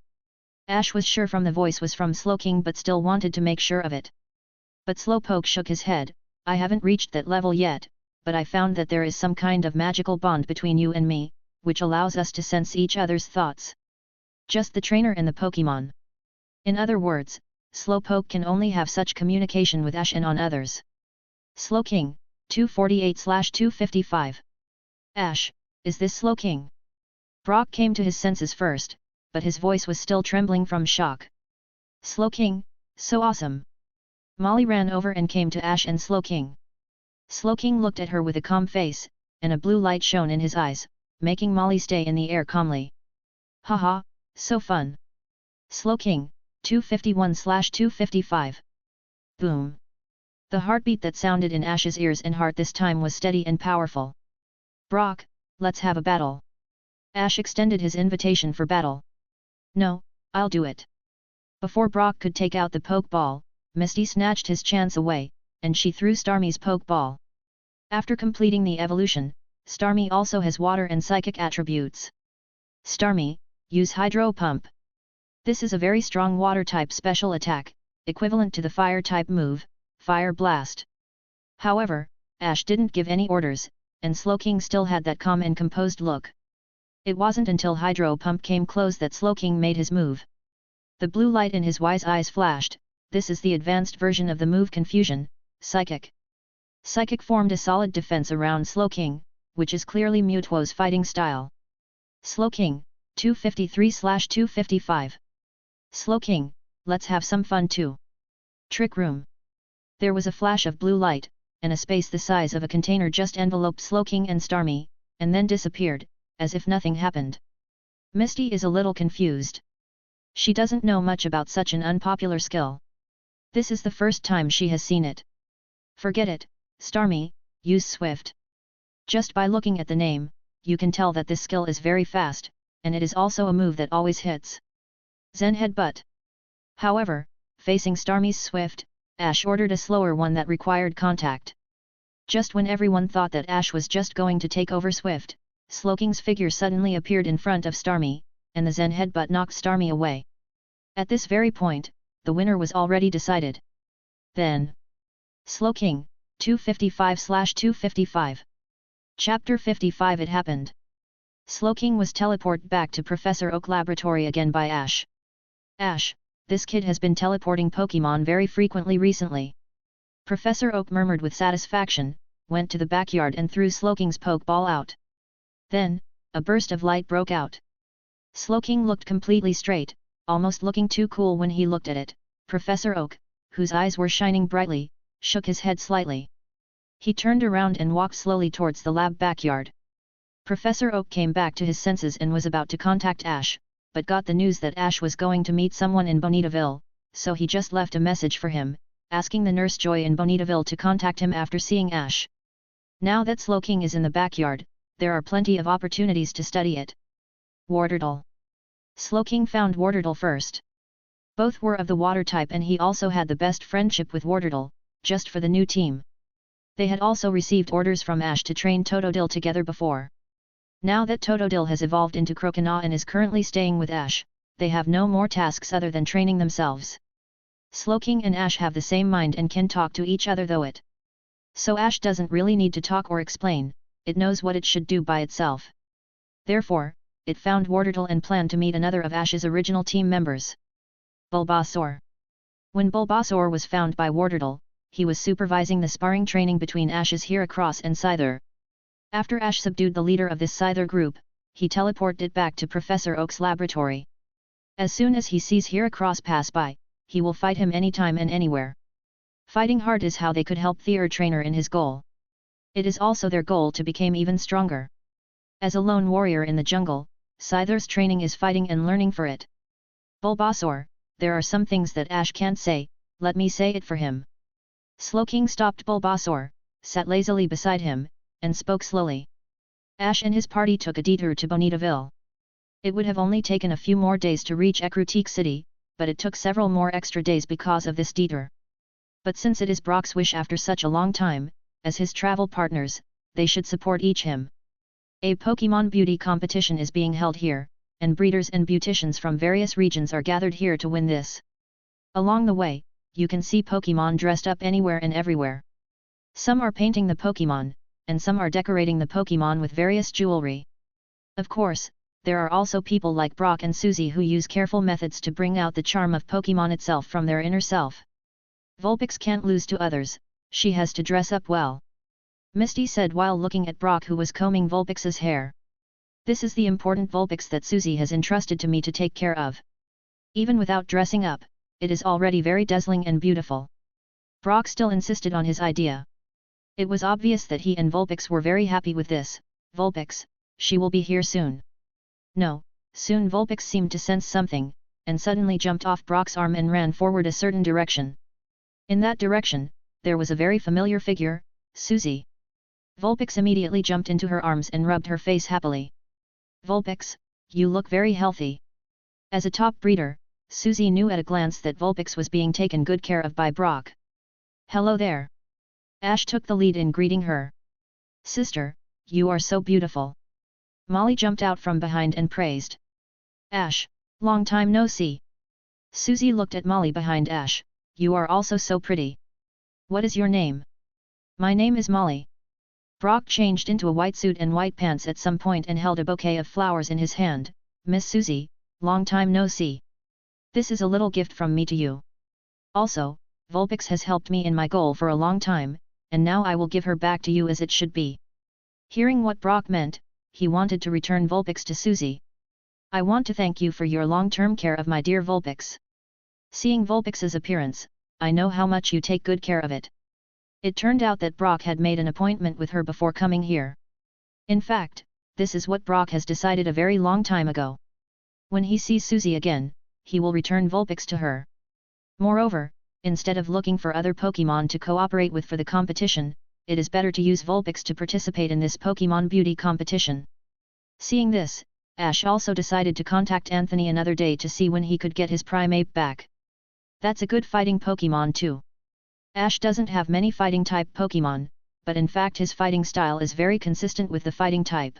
Ash was sure from the voice was from Slowking but still wanted to make sure of it. But Slowpoke shook his head. I haven't reached that level yet, but I found that there is some kind of magical bond between you and me, which allows us to sense each other's thoughts. Just the trainer and the Pokémon. In other words, Slowpoke can only have such communication with Ash and on others. Slowking, 248/255. Ash, is this Slowking? Brock came to his senses first, but his voice was still trembling from shock. Slowking, so awesome. Molly ran over and came to Ash and Slowking. Slowking looked at her with a calm face, and a blue light shone in his eyes, making Molly stay in the air calmly. Haha, so fun. Slowking, 251/255. Boom. The heartbeat that sounded in Ash's ears and heart this time was steady and powerful. Brock, let's have a battle. Ash extended his invitation for battle. No, I'll do it. Before Brock could take out the Pokeball, Misty snatched his chance away, and she threw Starmie's Pokeball. After completing the evolution, Starmie also has water and psychic attributes. Starmie, use Hydro Pump. This is a very strong water-type special attack, equivalent to the fire-type move, Fire Blast. However, Ash didn't give any orders, and Slowking still had that calm and composed look. It wasn't until Hydro Pump came close that Slowking made his move. The blue light in his wise eyes flashed. This is the advanced version of the move Confusion, Psychic. Psychic formed a solid defense around Slowking, which is clearly Mewtwo's fighting style. Slowking, 253/255. Slowking, let's have some fun too. Trick Room. There was a flash of blue light, and a space the size of a container just enveloped Slowking and Starmie, and then disappeared, as if nothing happened. Misty is a little confused. She doesn't know much about such an unpopular skill. This is the first time she has seen it. Forget it, Starmie, use Swift. Just by looking at the name, you can tell that this skill is very fast, and it is also a move that always hits. Zen Headbutt. However, facing Starmie's Swift, Ash ordered a slower one that required contact. Just when everyone thought that Ash was just going to take over Swift, Slowking's figure suddenly appeared in front of Starmie, and the Zen Headbutt knocked Starmie away. At this very point, the winner was already decided. Then, Slowking, 255/255. Chapter 55. It happened. Slowking was teleported back to Professor Oak Laboratory again by Ash. Ash, this kid has been teleporting Pokémon very frequently recently. Professor Oak murmured with satisfaction, went to the backyard and threw Slowking's Pokeball out. Then, a burst of light broke out. Slowking looked completely straight, almost looking too cool when he looked at it. Professor Oak, whose eyes were shining brightly, shook his head slightly. He turned around and walked slowly towards the lab backyard. Professor Oak came back to his senses and was about to contact Ash, but got the news that Ash was going to meet someone in Bonitaville, so he just left a message for him, asking the nurse Joy in Bonitaville to contact him after seeing Ash. Now that Slowking is in the backyard, there are plenty of opportunities to study it. Wartortle. Slowking found Wartortle first. Both were of the water type and he also had the best friendship with Wartortle, just for the new team. They had also received orders from Ash to train Totodile together before. Now that Totodile has evolved into Croconaw and is currently staying with Ash, they have no more tasks other than training themselves. Slowking and Ash have the same mind and can talk to each other though it. So Ash doesn't really need to talk or explain, it knows what it should do by itself. Therefore, it found Wartortle and planned to meet another of Ash's original team members. Bulbasaur. When Bulbasaur was found by Wartortle, he was supervising the sparring training between Ash's Heracross and Scyther. After Ash subdued the leader of this Scyther group, he teleported it back to Professor Oak's laboratory. As soon as he sees Heracross pass by, he will fight him anytime and anywhere. Fighting hard is how they could help Their Trainer in his goal. It is also their goal to become even stronger. As a lone warrior in the jungle, Scyther's training is fighting and learning for it. Bulbasaur, there are some things that Ash can't say, let me say it for him. Slowking stopped Bulbasaur, sat lazily beside him, and spoke slowly. Ash and his party took a detour to Bonitaville. It would have only taken a few more days to reach Ecruteak City, but it took several more extra days because of this detour. But since it is Brock's wish after such a long time, as his travel partners, they should support each him. A Pokémon beauty competition is being held here, and breeders and beauticians from various regions are gathered here to win this. Along the way, you can see Pokémon dressed up anywhere and everywhere. Some are painting the Pokémon, and some are decorating the Pokémon with various jewelry. Of course, there are also people like Brock and Susie who use careful methods to bring out the charm of Pokémon itself from their inner self. Vulpix can't lose to others, she has to dress up well. Misty said while looking at Brock, who was combing Vulpix's hair. This is the important Vulpix that Susie has entrusted to me to take care of. Even without dressing up, it is already very dazzling and beautiful. Brock still insisted on his idea. It was obvious that he and Vulpix were very happy with this. Vulpix, she will be here soon. No, soon Vulpix seemed to sense something, and suddenly jumped off Brock's arm and ran forward a certain direction. In that direction, there was a very familiar figure, Susie. Vulpix immediately jumped into her arms and rubbed her face happily. Vulpix, you look very healthy. As a top breeder, Susie knew at a glance that Vulpix was being taken good care of by Brock. Hello there. Ash took the lead in greeting her. Sister, you are so beautiful. Molly jumped out from behind and praised. Ash, long time no see. Susie looked at Molly behind Ash. You are also so pretty. What is your name? My name is Molly. Brock changed into a white suit and white pants at some point and held a bouquet of flowers in his hand. Miss Susie, long time no see. This is a little gift from me to you. Also, Vulpix has helped me in my goal for a long time, and now I will give her back to you as it should be. Hearing what Brock meant, he wanted to return Vulpix to Susie. I want to thank you for your long-term care of my dear Vulpix. Seeing Vulpix's appearance, I know how much you take good care of it. It turned out that Brock had made an appointment with her before coming here. In fact, this is what Brock has decided a very long time ago. When he sees Susie again, he will return Vulpix to her. Moreover, instead of looking for other Pokémon to cooperate with for the competition, it is better to use Vulpix to participate in this Pokémon beauty competition. Seeing this, Ash also decided to contact Anthony another day to see when he could get his Primeape back. That's a good fighting Pokémon too. Ash doesn't have many fighting type Pokémon, but in fact his fighting style is very consistent with the fighting type.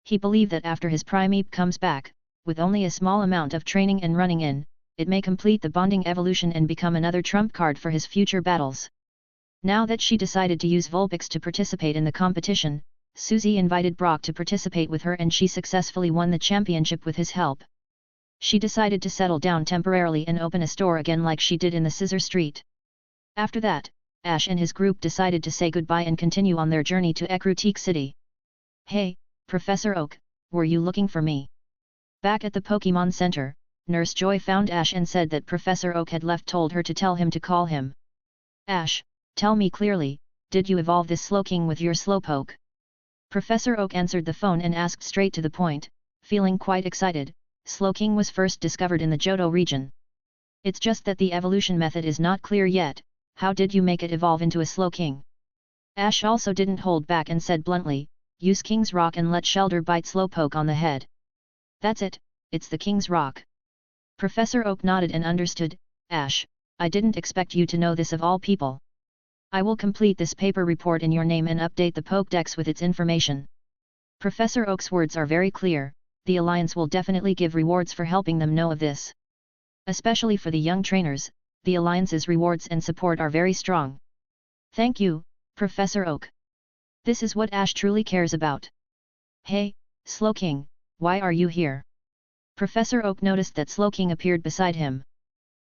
He believed that after his Primeape comes back, with only a small amount of training and running in, it may complete the bonding evolution and become another trump card for his future battles. Now that she decided to use Vulpix to participate in the competition, Susie invited Brock to participate with her and she successfully won the championship with his help. She decided to settle down temporarily and open a store again like she did in the Scissor Street. After that, Ash and his group decided to say goodbye and continue on their journey to Ecruteak City. Hey, Professor Oak, were you looking for me? Back at the Pokémon Center, Nurse Joy found Ash and said that Professor Oak had told her to tell him to call him. Ash, tell me clearly, did you evolve this Slowking with your Slowpoke? Professor Oak answered the phone and asked straight to the point, feeling quite excited. Slowking was first discovered in the Johto region. It's just that the evolution method is not clear yet. How did you make it evolve into a Slowking? Ash also didn't hold back and said bluntly, use King's Rock and let Shelter bite Slowpoke on the head. That's it, it's the King's Rock. Professor Oak nodded and understood. Ash, I didn't expect you to know this of all people. I will complete this paper report in your name and update the Pokédex with its information. Professor Oak's words are very clear, the Alliance will definitely give rewards for helping them know of this. Especially for the young trainers, the Alliance's rewards and support are very strong. Thank you, Professor Oak. This is what Ash truly cares about. Hey, Slowking, why are you here? Professor Oak noticed that Slowking appeared beside him.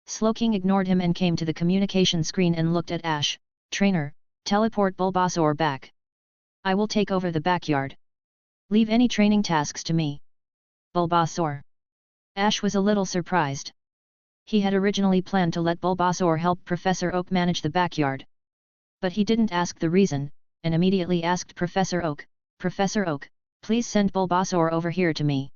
Slowking ignored him and came to the communication screen and looked at Ash. Trainer, teleport Bulbasaur back. I will take over the backyard. Leave any training tasks to me. Bulbasaur. Ash was a little surprised. He had originally planned to let Bulbasaur help Professor Oak manage the backyard. But he didn't ask the reason, and immediately asked Professor Oak, Professor Oak, please send Bulbasaur over here to me.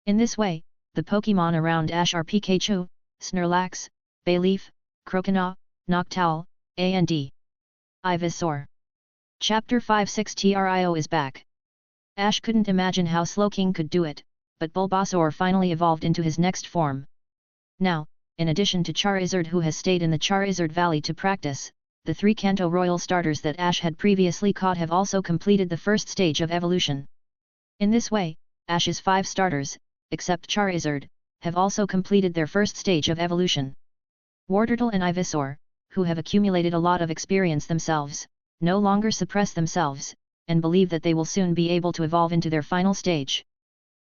In this way, the Pokémon around Ash are Pikachu, Snorlax, Bayleaf, Croconaw, Noctowl, and Ivysaur. Chapter 5-6 Trio is back. Ash couldn't imagine how Slowking could do it, but Bulbasaur finally evolved into his next form. Now, in addition to Charizard who has stayed in the Charizard Valley to practice, the 3 Kanto Royal starters that Ash had previously caught have also completed the first stage of evolution. In this way, Ash's 5 starters, except Charizard, have also completed their first stage of evolution. Wartortle and Ivysaur, who have accumulated a lot of experience themselves, no longer suppress themselves, and believe that they will soon be able to evolve into their final stage.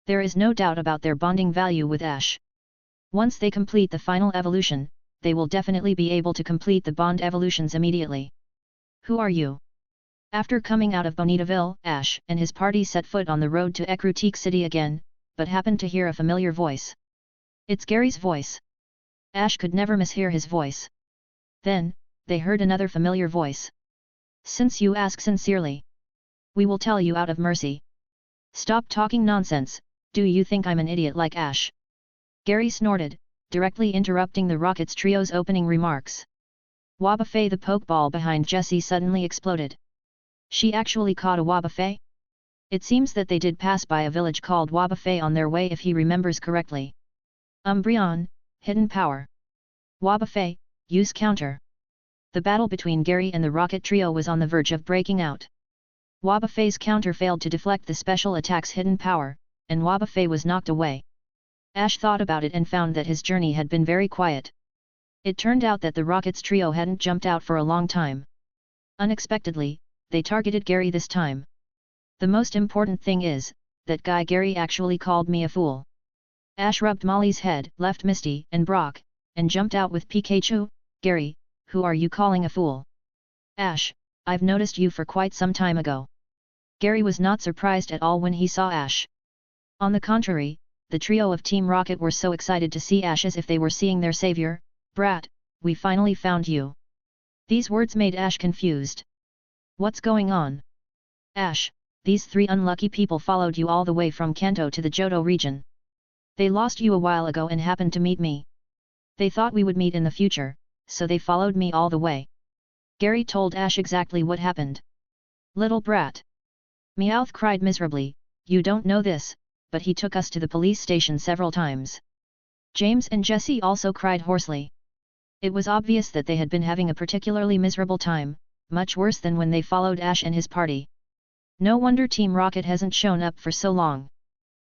There is no doubt about their bonding value with Ash. Once they complete the final evolution, they will definitely be able to complete the bond evolutions immediately. Who are you? After coming out of Bonitaville, Ash and his party set foot on the road to Ecruteak City again, but happened to hear a familiar voice. It's Gary's voice. Ash could never mishear his voice. Then, they heard another familiar voice. Since you ask sincerely, we will tell you out of mercy. Stop talking nonsense, do you think I'm an idiot like Ash? Gary snorted, directly interrupting the Rockets trio's opening remarks. Wobbuffet, the Pokeball behind Jessie, suddenly exploded. She actually caught a Wobbuffet? It seems that they did pass by a village called Wobbuffet on their way if he remembers correctly. Umbreon, hidden power. Wobbuffet, use counter. The battle between Gary and the Rocket Trio was on the verge of breaking out. Wobbuffet's counter failed to deflect the special attack's hidden power, and Wobbuffet was knocked away. Ash thought about it and found that his journey had been very quiet. It turned out that the Rockets Trio hadn't jumped out for a long time. Unexpectedly, they targeted Gary this time. The most important thing is, that guy Gary actually called me a fool. Ash rubbed Molly's head, left Misty and Brock, and jumped out with Pikachu. Gary, who are you calling a fool? Ash, I've noticed you for quite some time ago. Gary was not surprised at all when he saw Ash. On the contrary, the trio of Team Rocket were so excited to see Ash as if they were seeing their savior. Brat, we finally found you. These words made Ash confused. What's going on? Ash, these three unlucky people followed you all the way from Kanto to the Johto region. They lost you a while ago and happened to meet me. They thought we would meet in the future, so they followed me all the way. Gary told Ash exactly what happened. Little brat. Meowth cried miserably, you don't know this, but he took us to the police station several times. James and Jessie also cried hoarsely. It was obvious that they had been having a particularly miserable time, much worse than when they followed Ash and his party. No wonder Team Rocket hasn't shown up for so long.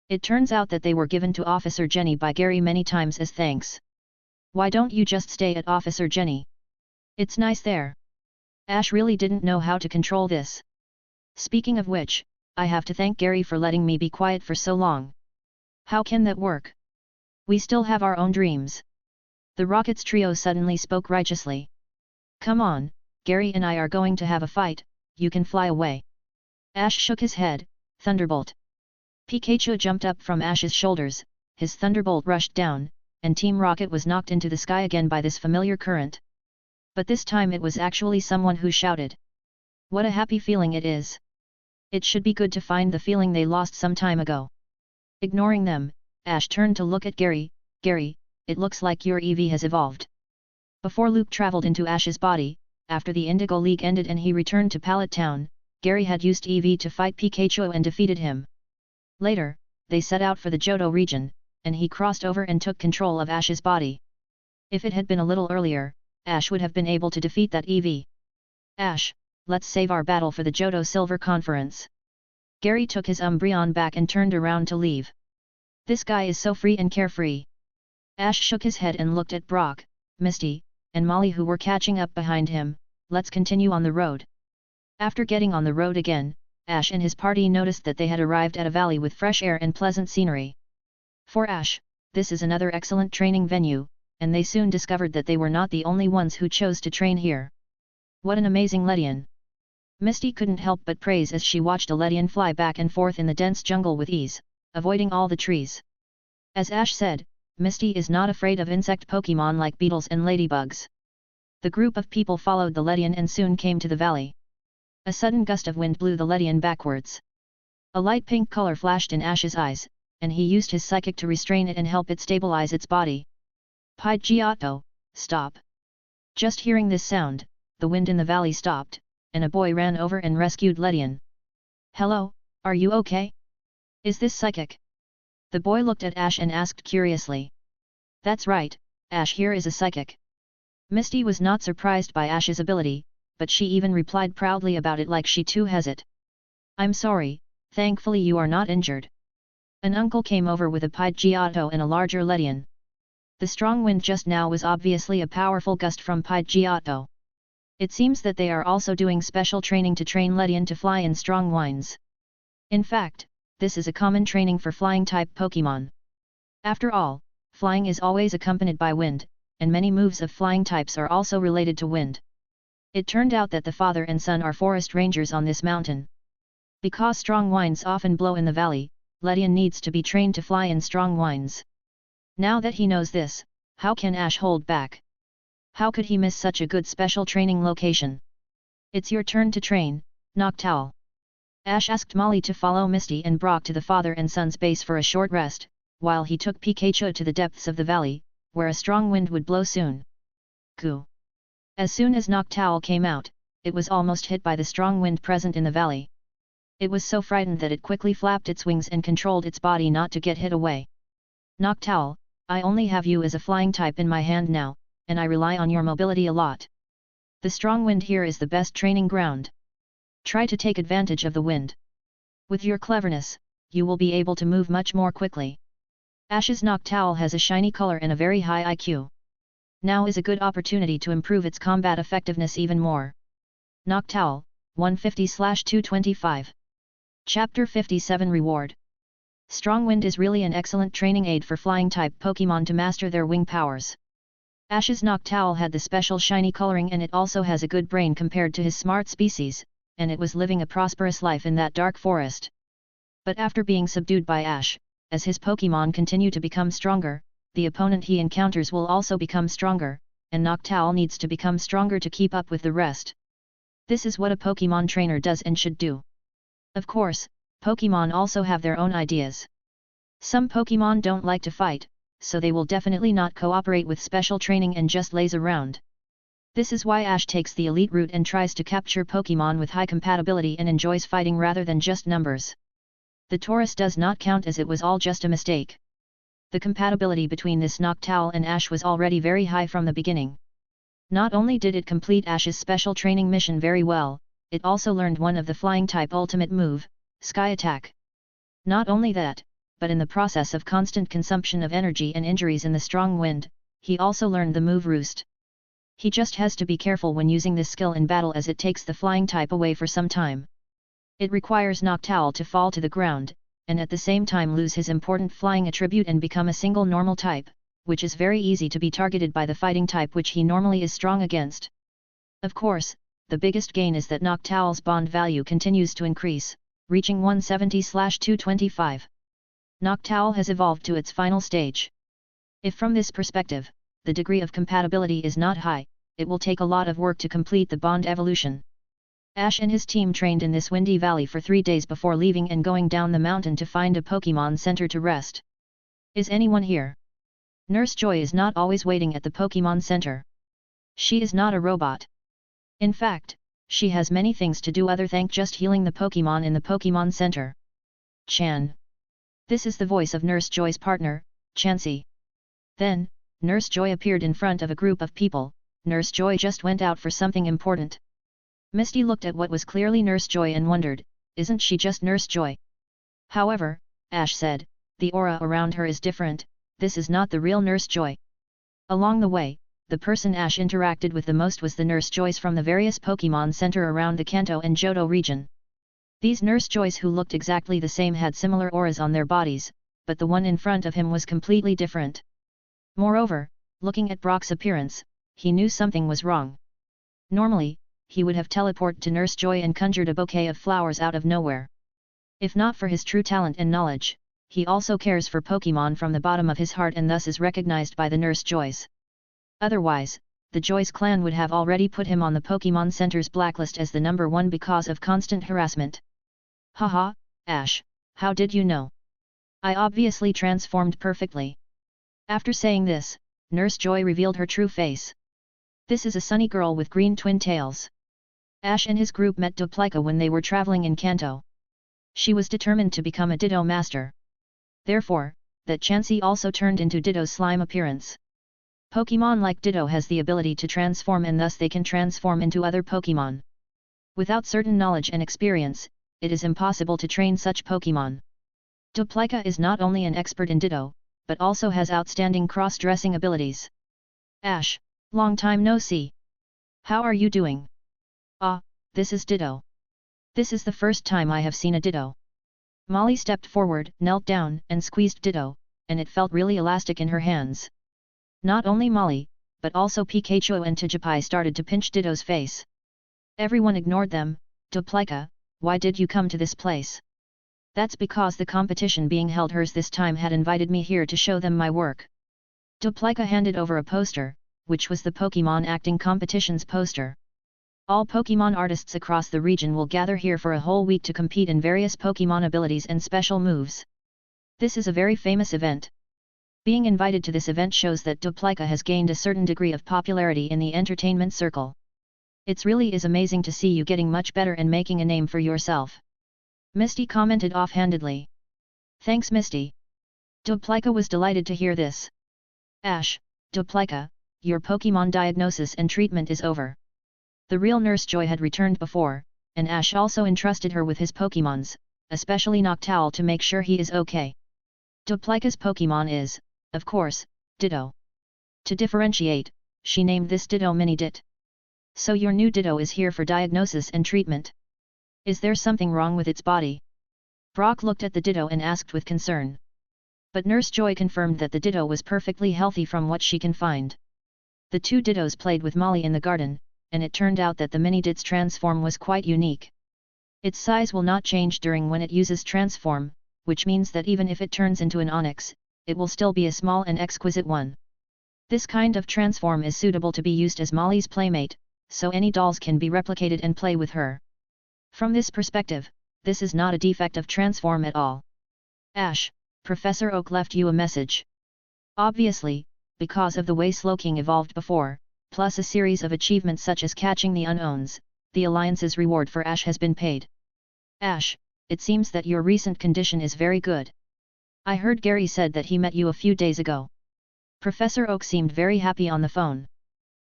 It turns out that they were given to Officer Jenny by Gary many times as thanks. Why don't you just stay at Officer Jenny? It's nice there. Ash really didn't know how to control this. Speaking of which, I have to thank Gary for letting me be quiet for so long. How can that work? We still have our own dreams. The Rockets trio suddenly spoke righteously. Come on, Gary and I are going to have a fight, you can fly away. Ash shook his head, Thunderbolt. Pikachu jumped up from Ash's shoulders, his Thunderbolt rushed down, and Team Rocket was knocked into the sky again by this familiar current. But this time it was actually someone who shouted. What a happy feeling it is. It should be good to find the feeling they lost some time ago. Ignoring them, Ash turned to look at Gary. Gary, it looks like your EV has evolved. Before Luke traveled into Ash's body, after the Indigo League ended and he returned to Pallet Town, Gary had used EV to fight Pikachu and defeated him. Later, they set out for the Johto region, and he crossed over and took control of Ash's body. If it had been a little earlier, Ash would have been able to defeat that EV. Ash, let's save our battle for the Johto Silver Conference. Gary took his Umbreon back and turned around to leave. This guy is so free and carefree. Ash shook his head and looked at Brock, Misty, and Molly who were catching up behind him. Let's continue on the road. After getting on the road again, Ash and his party noticed that they had arrived at a valley with fresh air and pleasant scenery. For Ash, this is another excellent training venue, and they soon discovered that they were not the only ones who chose to train here. What an amazing Ledian! Misty couldn't help but praise as she watched a Ledian fly back and forth in the dense jungle with ease, avoiding all the trees. As Ash said, Misty is not afraid of insect Pokémon like beetles and ladybugs. The group of people followed the Ledian and soon came to the valley. A sudden gust of wind blew the Ledian backwards. A light pink color flashed in Ash's eyes, and he used his psychic to restrain it and help it stabilize its body. Pidgeotto, stop! Just hearing this sound, the wind in the valley stopped, and a boy ran over and rescued Ledian. Hello, are you okay? Is this psychic? The boy looked at Ash and asked curiously. That's right, Ash here is a psychic. Misty was not surprised by Ash's ability, but she even replied proudly about it like she too has it. I'm sorry, thankfully you are not injured. An uncle came over with a Pidgeotto and a larger Ledian. The strong wind just now was obviously a powerful gust from Pidgeotto. It seems that they are also doing special training to train Ledian to fly in strong winds. In fact, this is a common training for flying-type Pokémon. After all, flying is always accompanied by wind, and many moves of flying types are also related to wind. It turned out that the father and son are forest rangers on this mountain. Because strong winds often blow in the valley, Ledian needs to be trained to fly in strong winds. Now that he knows this, how can Ash hold back? How could he miss such a good special training location? It's your turn to train, Noctowl. Ash asked Molly to follow Misty and Brock to the father and son's base for a short rest, while he took Pikachu to the depths of the valley, where a strong wind would blow soon. Goo! As soon as Noctowl came out, it was almost hit by the strong wind present in the valley. It was so frightened that it quickly flapped its wings and controlled its body not to get hit away. Noctowl, I only have you as a flying type in my hand now, and I rely on your mobility a lot. The strong wind here is the best training ground. Try to take advantage of the wind. With your cleverness, you will be able to move much more quickly. Ash's Noctowl has a shiny color and a very high IQ. Now is a good opportunity to improve its combat effectiveness even more. Noctowl, 150/225. Chapter 57 Reward. Strong wind is really an excellent training aid for flying-type Pokémon to master their wing powers. Ash's Noctowl had the special shiny coloring and it also has a good brain compared to his smart species, and it was living a prosperous life in that dark forest. But after being subdued by Ash, as his Pokémon continue to become stronger, the opponent he encounters will also become stronger, and Noctowl needs to become stronger to keep up with the rest. This is what a Pokémon trainer does and should do. Of course, Pokémon also have their own ideas. Some Pokémon don't like to fight, so they will definitely not cooperate with special training and just laze around. This is why Ash takes the elite route and tries to capture Pokémon with high compatibility and enjoys fighting rather than just numbers. The Taurus does not count as it was all just a mistake. The compatibility between this Noctowl and Ash was already very high from the beginning. Not only did it complete Ash's special training mission very well, it also learned one of the flying-type ultimate move, Sky Attack. Not only that, but in the process of constant consumption of energy and injuries in the strong wind, he also learned the move Roost. He just has to be careful when using this skill in battle as it takes the flying type away for some time. It requires Noctowl to fall to the ground, and at the same time lose his important flying attribute and become a single normal type, which is very easy to be targeted by the fighting type which he normally is strong against. Of course, the biggest gain is that Noctowl's bond value continues to increase, reaching 170/225. Noctowl has evolved to its final stage. If from this perspective, the degree of compatibility is not high, it will take a lot of work to complete the bond evolution. Ash and his team trained in this windy valley for 3 days before leaving and going down the mountain to find a Pokémon Center to rest. Is anyone here? Nurse Joy is not always waiting at the Pokémon Center. She is not a robot. In fact, she has many things to do other than just healing the Pokémon in the Pokémon Center. Chan. This is the voice of Nurse Joy's partner, Chansey. Then, Nurse Joy appeared in front of a group of people. Nurse Joy just went out for something important. Misty looked at what was clearly Nurse Joy and wondered, isn't she just Nurse Joy? However, Ash said, the aura around her is different, this is not the real Nurse Joy. Along the way, the person Ash interacted with the most was the Nurse Joys from the various Pokémon Center around the Kanto and Johto region. These Nurse Joys who looked exactly the same had similar auras on their bodies, but the one in front of him was completely different. Moreover, looking at Brock's appearance, he knew something was wrong. Normally, he would have teleported to Nurse Joy and conjured a bouquet of flowers out of nowhere. If not for his true talent and knowledge, he also cares for Pokémon from the bottom of his heart and thus is recognized by the Nurse Joys. Otherwise, the Joy's clan would have already put him on the Pokémon Center's blacklist as the number 1 because of constant harassment. Haha, Ash, how did you know? I obviously transformed perfectly. After saying this, Nurse Joy revealed her true face. This is a sunny girl with green twin tails. Ash and his group met Duplica when they were traveling in Kanto. She was determined to become a Ditto Master. Therefore, that Chansey also turned into Ditto's slime appearance. Pokémon like Ditto has the ability to transform and thus they can transform into other Pokémon. Without certain knowledge and experience, it is impossible to train such Pokémon. Duplica is not only an expert in Ditto, but also has outstanding cross-dressing abilities. Ash, long time no see. How are you doing? Ah, this is Ditto. This is the first time I have seen a Ditto. Molly stepped forward, knelt down, and squeezed Ditto, and it felt really elastic in her hands. Not only Molly, but also Pikachu and Tijapai started to pinch Ditto's face. Everyone ignored them. Duplica, why did you come to this place? That's because the competition being held hers this time had invited me here to show them my work. Duplica handed over a poster, which was the Pokémon acting competition's poster. All Pokémon artists across the region will gather here for a whole week to compete in various Pokémon abilities and special moves. This is a very famous event. Being invited to this event shows that Duplica has gained a certain degree of popularity in the entertainment circle. It really is amazing to see you getting much better and making a name for yourself. Misty commented offhandedly. Thanks Misty. Duplica was delighted to hear this. Ash, Duplica, your Pokémon diagnosis and treatment is over. The real Nurse Joy had returned before, and Ash also entrusted her with his Pokémons, especially Noctowl to make sure he is okay. Duplica's Pokémon is, of course, Ditto. To differentiate, she named this Ditto Mini Dit. So your new Ditto is here for diagnosis and treatment. Is there something wrong with its body? Brock looked at the Ditto and asked with concern. But Nurse Joy confirmed that the Ditto was perfectly healthy from what she can find. The two Dittos played with Molly in the garden, and it turned out that the Mini Dit's transform was quite unique. Its size will not change during when it uses transform, which means that even if it turns into an onyx, it will still be a small and exquisite one. This kind of transform is suitable to be used as Molly's playmate, so any dolls can be replicated and play with her. From this perspective, this is not a defect of transform at all. Ash, Professor Oak left you a message. Obviously, because of the way Slowking evolved before, plus a series of achievements such as catching the unknowns, the Alliance's reward for Ash has been paid. Ash, it seems that your recent condition is very good. I heard Gary said that he met you a few days ago. Professor Oak seemed very happy on the phone.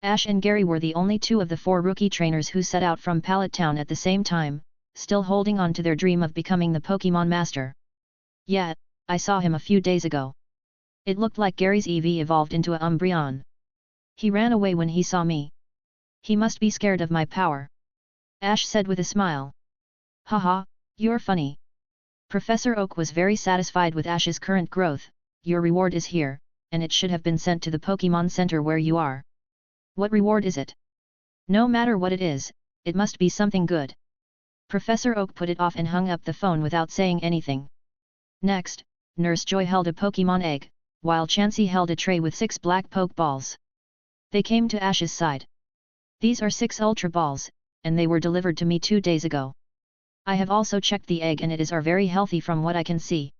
Ash and Gary were the only two of the 4 rookie trainers who set out from Pallet Town at the same time, still holding on to their dream of becoming the Pokémon Master. Yeah, I saw him a few days ago. It looked like Gary's EV evolved into a Umbreon. He ran away when he saw me. He must be scared of my power. Ash said with a smile. Haha, you're funny. Professor Oak was very satisfied with Ash's current growth. Your reward is here, and it should have been sent to the Pokémon Center where you are. What reward is it? No matter what it is, it must be something good. Professor Oak put it off and hung up the phone without saying anything. Next, Nurse Joy held a Pokémon egg, while Chansey held a tray with 6 black Pokeballs. They came to Ash's side. These are 6 Ultra Balls, and they were delivered to me 2 days ago. I have also checked the egg and it is very healthy from what I can see.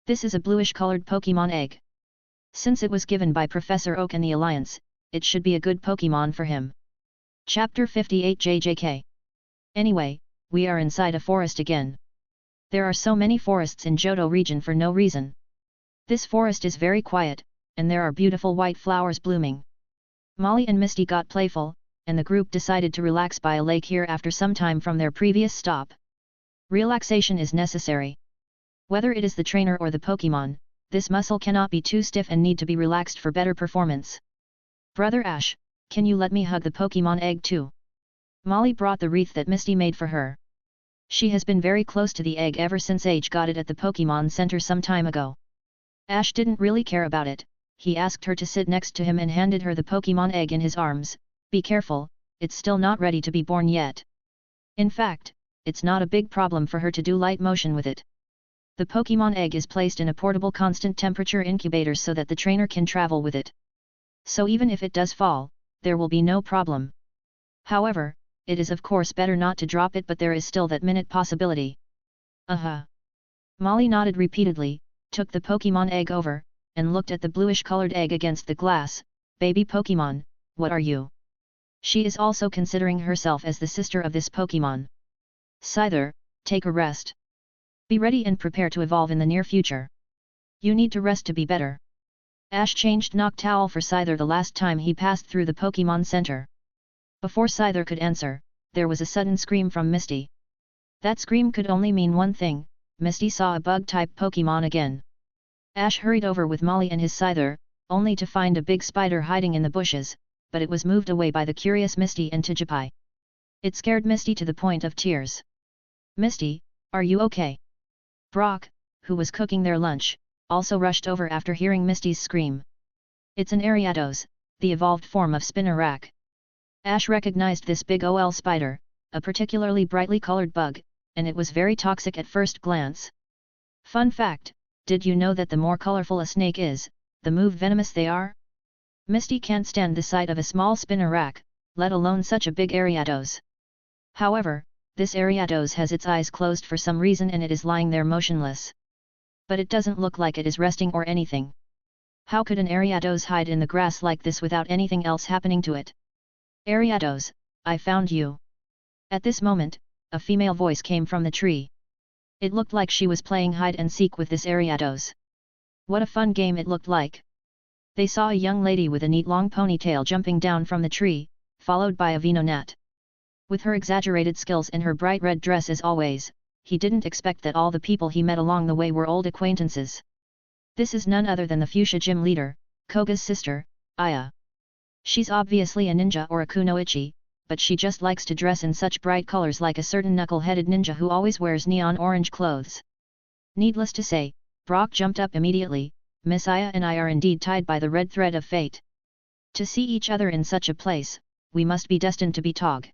This is a bluish-colored Pokémon egg. Since it was given by Professor Oak and the Alliance, it should be a good Pokémon for him. Chapter 58 JJK. Anyway, we are inside a forest again. There are so many forests in Johto region for no reason. This forest is very quiet, and there are beautiful white flowers blooming. Molly and Misty got playful, and the group decided to relax by a lake here after some time from their previous stop. Relaxation is necessary. Whether it is the trainer or the Pokémon, this muscle cannot be too stiff and need to be relaxed for better performance. Brother Ash, can you let me hug the Pokémon egg too? Molly brought the wreath that Misty made for her. She has been very close to the egg ever since Age got it at the Pokémon Center some time ago. Ash didn't really care about it. He asked her to sit next to him and handed her the Pokémon egg in his arms. Be careful, it's still not ready to be born yet. In fact, it's not a big problem for her to do light motion with it. The Pokémon egg is placed in a portable constant temperature incubator so that the trainer can travel with it. So even if it does fall, there will be no problem. However, it is of course better not to drop it, but there is still that minute possibility. Molly nodded repeatedly, took the Pokémon egg over, and looked at the bluish-colored egg against the glass. Baby Pokémon, what are you? She is also considering herself as the sister of this Pokémon. Scyther, take a rest. Be ready and prepare to evolve in the near future. You need to rest to be better. Ash changed Noctowl for Scyther the last time he passed through the Pokémon Center. Before Scyther could answer, there was a sudden scream from Misty. That scream could only mean one thing: Misty saw a bug-type Pokémon again. Ash hurried over with Molly and his Scyther, only to find a big spider hiding in the bushes. but it was moved away by the curious Misty and Tijipai. It scared Misty to the point of tears. "Misty, are you okay?" Brock, who was cooking their lunch, also rushed over after hearing Misty's scream. "It's an Ariados, the evolved form of Spinarak." Ash recognized this big OL spider, a particularly brightly colored bug, and it was very toxic at first glance. Fun fact, did you know that the more colorful a snake is, the more venomous they are? Misty can't stand the sight of a small Spinarak, let alone such a big Ariados. However, this Ariados has its eyes closed for some reason and it is lying there motionless. But it doesn't look like it is resting or anything. How could an Ariados hide in the grass like this without anything else happening to it? "Ariados, I found you." At this moment, a female voice came from the tree. It looked like she was playing hide and seek with this Ariados. What a fun game it looked like. They saw a young lady with a neat long ponytail jumping down from the tree, followed by a Venonat. With her exaggerated skills and her bright red dress as always, he didn't expect that all the people he met along the way were old acquaintances. This is none other than the Fuchsia Gym leader, Koga's sister, Aya. She's obviously a ninja or a kunoichi, but she just likes to dress in such bright colors like a certain knuckle-headed ninja who always wears neon orange clothes. Needless to say, Brock jumped up immediately. "Miss Aya and I are indeed tied by the red thread of fate. To see each other in such a place, we must be destined to be tog."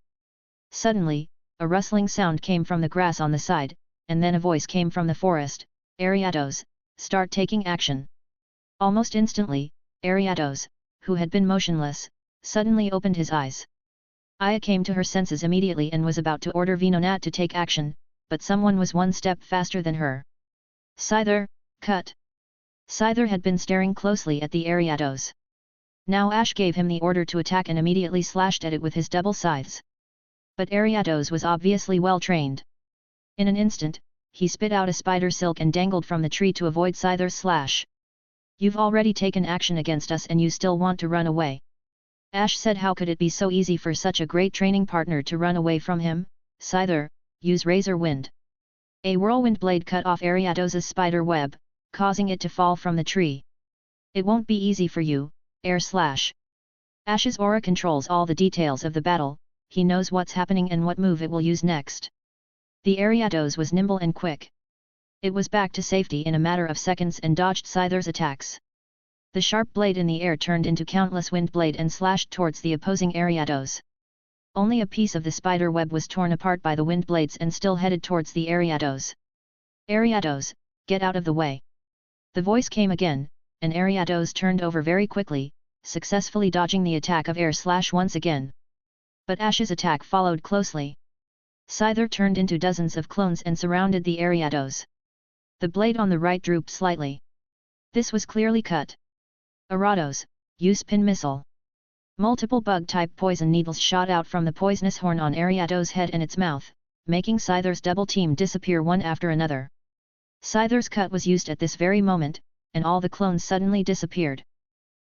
Suddenly, a rustling sound came from the grass on the side, and then a voice came from the forest. "Ariados, start taking action." Almost instantly, Ariados, who had been motionless, suddenly opened his eyes. Aya came to her senses immediately and was about to order Venonat to take action, but someone was one step faster than her. "Scyther, cut!" Scyther had been staring closely at the Ariados. Now Ash gave him the order to attack and immediately slashed at it with his double scythes. But Ariados was obviously well trained. In an instant, he spit out a spider silk and dangled from the tree to avoid Scyther's slash. "You've already taken action against us and you still want to run away?" Ash said. How could it be so easy for such a great training partner to run away from him? "Scyther, use Razor Wind." A whirlwind blade cut off Ariados's spider web, causing it to fall from the tree. "It won't be easy for you, Air Slash." Ash's aura controls all the details of the battle, he knows what's happening and what move it will use next. The Ariados was nimble and quick. It was back to safety in a matter of seconds and dodged Scyther's attacks. The sharp blade in the air turned into countless wind blade and slashed towards the opposing Ariados. Only a piece of the spider web was torn apart by the wind blades and still headed towards the Ariados. "Ariados, get out of the way." The voice came again, and Ariados turned over very quickly, successfully dodging the attack of Air Slash once again. But Ash's attack followed closely. Scyther turned into dozens of clones and surrounded the Ariados. The blade on the right drooped slightly. This was clearly cut. "Arados, use Pin Missile." Multiple bug-type poison needles shot out from the poisonous horn on Ariados' head and its mouth, making Scyther's double team disappear one after another. Scyther's cut was used at this very moment, and all the clones suddenly disappeared.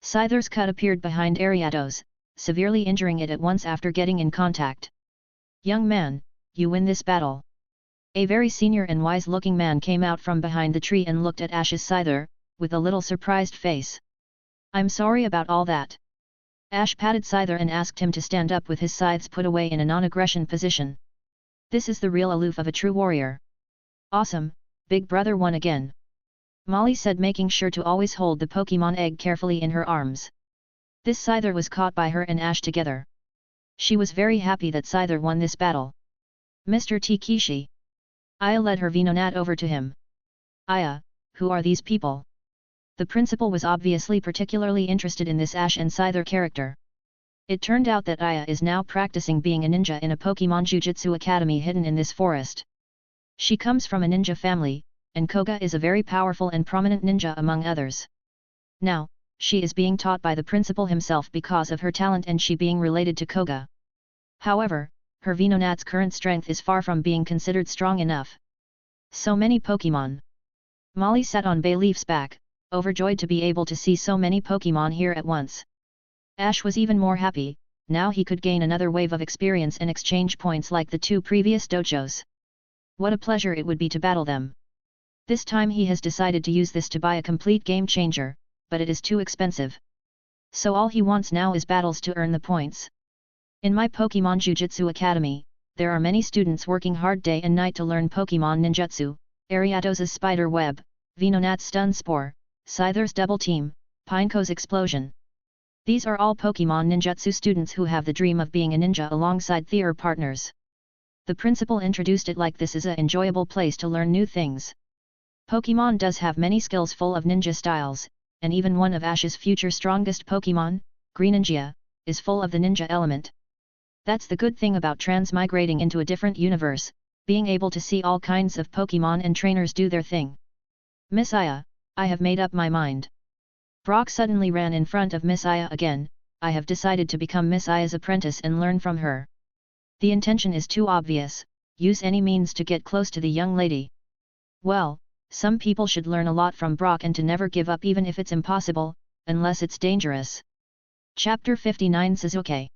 Scyther's cut appeared behind Ariados, severely injuring it at once after getting in contact. "Young man, you win this battle." A very senior and wise-looking man came out from behind the tree and looked at Ash's Scyther, with a little surprised face. "I'm sorry about all that." Ash patted Scyther and asked him to stand up with his scythes put away in a non-aggression position. "This is the real aloof of a true warrior." "Awesome, Big Brother won again," Molly said, making sure to always hold the Pokémon egg carefully in her arms. This Scyther was caught by her and Ash together. She was very happy that Scyther won this battle. "Mr. Tikishi." Aya led her Venonat over to him. "Aya, who are these people?" The principal was obviously particularly interested in this Ash and Scyther character. It turned out that Aya is now practicing being a ninja in a Pokémon Jujutsu Academy hidden in this forest. She comes from a ninja family, and Koga is a very powerful and prominent ninja among others. Now, she is being taught by the principal himself because of her talent and she being related to Koga. However, her Venonat's current strength is far from being considered strong enough. So many Pokémon. Molly sat on Bayleaf's back, overjoyed to be able to see so many Pokémon here at once. Ash was even more happy, now he could gain another wave of experience and exchange points like the two previous dojos. What a pleasure it would be to battle them. This time he has decided to use this to buy a complete game changer, but it is too expensive. So all he wants now is battles to earn the points. In my Pokemon Jujutsu Academy, there are many students working hard day and night to learn Pokemon Ninjutsu, Ariatos's Spider Web, Venonat's Stun Spore, Scyther's Double Team, Pineco's Explosion. These are all Pokemon Ninjutsu students who have the dream of being a ninja alongside their partners. The principal introduced it like this is an enjoyable place to learn new things. Pokemon does have many skills full of ninja styles, and even one of Ash's future strongest Pokemon, Greninja, is full of the ninja element. That's the good thing about transmigrating into a different universe, being able to see all kinds of Pokemon and trainers do their thing. Miss Aya, I have made up my mind. Brock suddenly ran in front of Miss Aya again. I have decided to become Miss Aya's apprentice and learn from her. The intention is too obvious, use any means to get close to the young lady. Well, some people should learn a lot from Brock and to never give up even if it's impossible, unless it's dangerous. Chapter 59 Suzuki.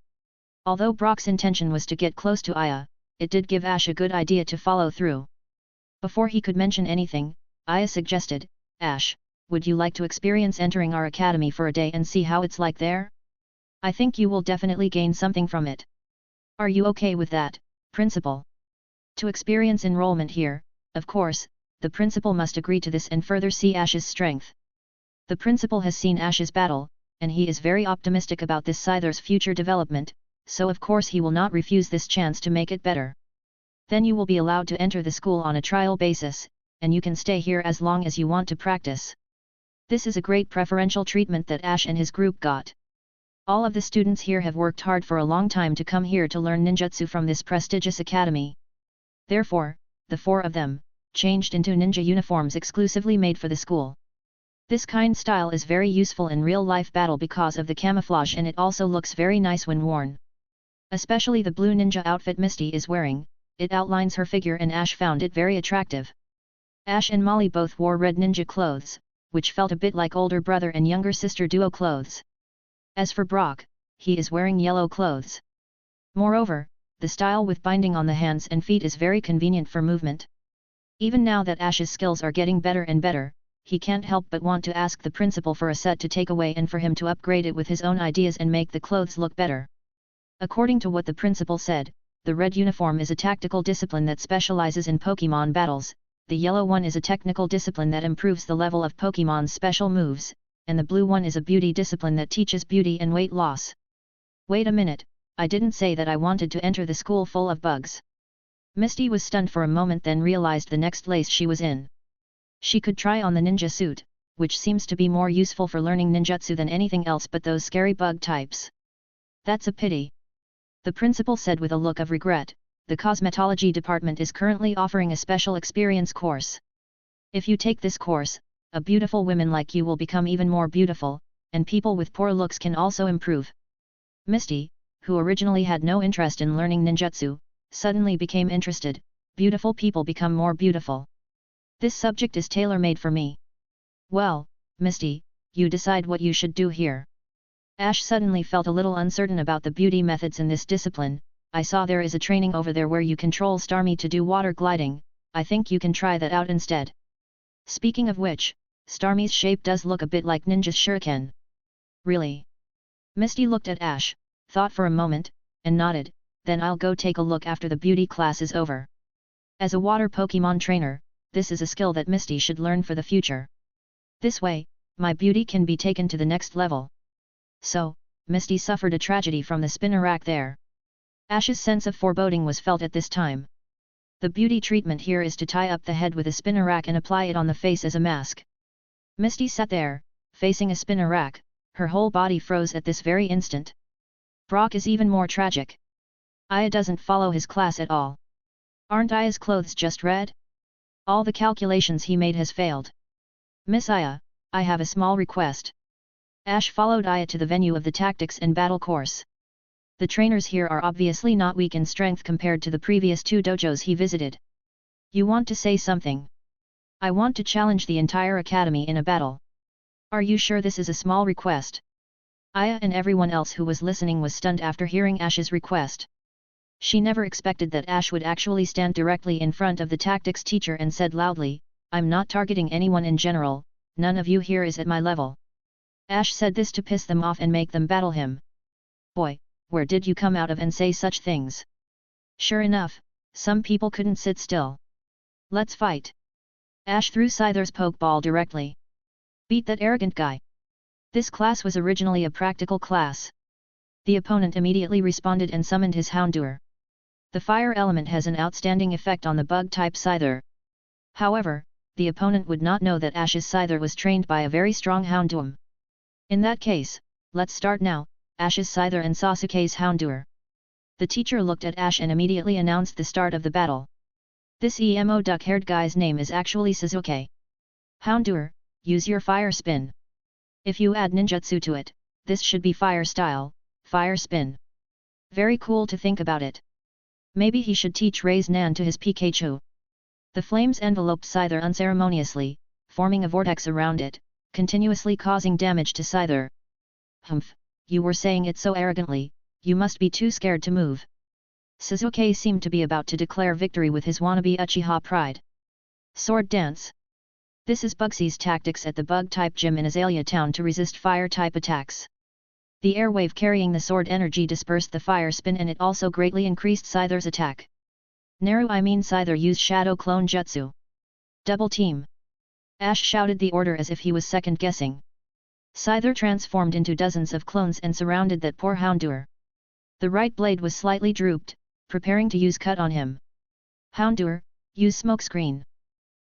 Although Brock's intention was to get close to Aya, it did give Ash a good idea to follow through. Before he could mention anything, Aya suggested, Ash, would you like to experience entering our academy for a day and see how it's like there? I think you will definitely gain something from it. Are you okay with that, Principal? To experience enrollment here, of course, the Principal must agree to this and further see Ash's strength. The Principal has seen Ash's battle, and he is very optimistic about this Scyther's future development, so of course he will not refuse this chance to make it better. Then you will be allowed to enter the school on a trial basis, and you can stay here as long as you want to practice. This is a great preferential treatment that Ash and his group got. All of the students here have worked hard for a long time to come here to learn ninjutsu from this prestigious academy. Therefore, the 4 of them, changed into ninja uniforms exclusively made for the school. This kind style is very useful in real-life battle because of the camouflage, and it also looks very nice when worn. Especially the blue ninja outfit Misty is wearing, it outlines her figure and Ash found it very attractive. Ash and Molly both wore red ninja clothes, which felt a bit like older brother and younger sister duo clothes. As for Brock, he is wearing yellow clothes. Moreover, the style with binding on the hands and feet is very convenient for movement. Even now that Ash's skills are getting better and better, he can't help but want to ask the principal for a set to take away and for him to upgrade it with his own ideas and make the clothes look better. According to what the principal said, the red uniform is a tactical discipline that specializes in Pokemon battles, the yellow one is a technical discipline that improves the level of Pokemon's special moves, and the blue one is a beauty discipline that teaches beauty and weight loss. Wait a minute, I didn't say that I wanted to enter the school full of bugs. Misty was stunned for a moment, then realized the next place she was in. She could try on the ninja suit, which seems to be more useful for learning ninjutsu than anything else but those scary bug types. That's a pity. The principal said with a look of regret. The cosmetology department is currently offering a special experience course. If you take this course, a beautiful woman like you will become even more beautiful, and people with poor looks can also improve. Misty, who originally had no interest in learning ninjutsu, suddenly became interested. Beautiful people become more beautiful. This subject is tailor-made for me. Well, Misty, you decide what you should do here. Ash suddenly felt a little uncertain about the beauty methods in this discipline. I saw there is a training over there where you control Starmie to do water gliding. I think you can try that out instead. Speaking of which, Starmie's shape does look a bit like Ninja's shuriken. Really? Misty looked at Ash, thought for a moment, and nodded. Then I'll go take a look after the beauty class is over. As a water Pokemon trainer, this is a skill that Misty should learn for the future. This way, my beauty can be taken to the next level. So, Misty suffered a tragedy from the spinnerack there. Ash's sense of foreboding was felt at this time. The beauty treatment here is to tie up the head with a spinnerack and apply it on the face as a mask. Misty sat there, facing a spinnerack, her whole body froze at this very instant. Brock is even more tragic. Aya doesn't follow his class at all. Aren't Aya's clothes just red? All the calculations he made has failed. Miss Aya, I have a small request. Ash followed Aya to the venue of the tactics and battle course. The trainers here are obviously not weak in strength compared to the previous 2 dojos he visited. You want to say something? I want to challenge the entire academy in a battle. Are you sure this is a small request? Aya and everyone else who was listening was stunned after hearing Ash's request. She never expected that Ash would actually stand directly in front of the tactics teacher and said loudly, I'm not targeting anyone in general, none of you here is at my level. Ash said this to piss them off and make them battle him. Boy, where did you come out of and say such things? Sure enough, some people couldn't sit still. Let's fight. Ash threw Scyther's Pokeball directly. Beat that arrogant guy. This class was originally a practical class. The opponent immediately responded and summoned his Houndour. The fire element has an outstanding effect on the bug-type Scyther. However, the opponent would not know that Ash's Scyther was trained by a very strong Houndour. In that case, let's start now, Ash's Scyther and Sasuke's Houndour. The teacher looked at Ash and immediately announced the start of the battle. This emo duck-haired guy's name is actually Sasuke. Houndour, use your fire spin. If you add ninjutsu to it, this should be fire style, fire spin. Very cool to think about it. Maybe he should teach Raise Nan to his Pikachu. The flames enveloped Scyther unceremoniously, forming a vortex around it, continuously causing damage to Scyther. Humph, you were saying it so arrogantly, you must be too scared to move. Sasuke seemed to be about to declare victory with his wannabe Uchiha pride. Sword Dance. This is Bugsy's tactics at the Bug-type gym in Azalea Town to resist fire-type attacks. The airwave carrying the sword energy dispersed the fire spin and it also greatly increased Scyther's attack. Scyther used Shadow Clone Jutsu. Double Team. Ash shouted the order as if he was second-guessing. Scyther transformed into dozens of clones and surrounded that poor Houndour. The right blade was slightly drooped, preparing to use cut on him. Houndour, use Smokescreen.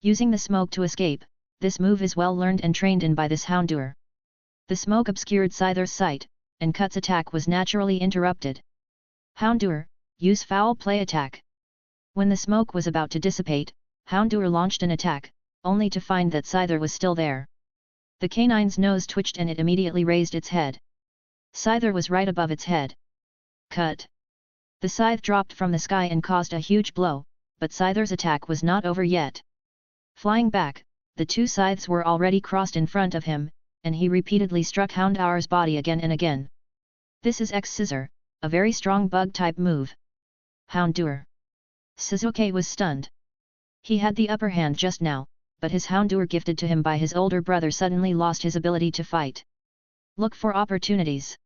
Using the smoke to escape, this move is well learned and trained in by this Houndour. The smoke obscured Scyther's sight, and Cut's attack was naturally interrupted. Houndour, use Foul Play attack. When the smoke was about to dissipate, Houndour launched an attack, only to find that Scyther was still there. The canine's nose twitched and it immediately raised its head. Scyther was right above its head. Cut. The scythe dropped from the sky and caused a huge blow, but Scyther's attack was not over yet. Flying back, the two scythes were already crossed in front of him, and he repeatedly struck Houndour's body again and again. This is X-Scissor, a very strong bug-type move. Houndour. Sasuke was stunned. He had the upper hand just now, but his Houndour gifted to him by his older brother suddenly lost his ability to fight. Look for opportunities.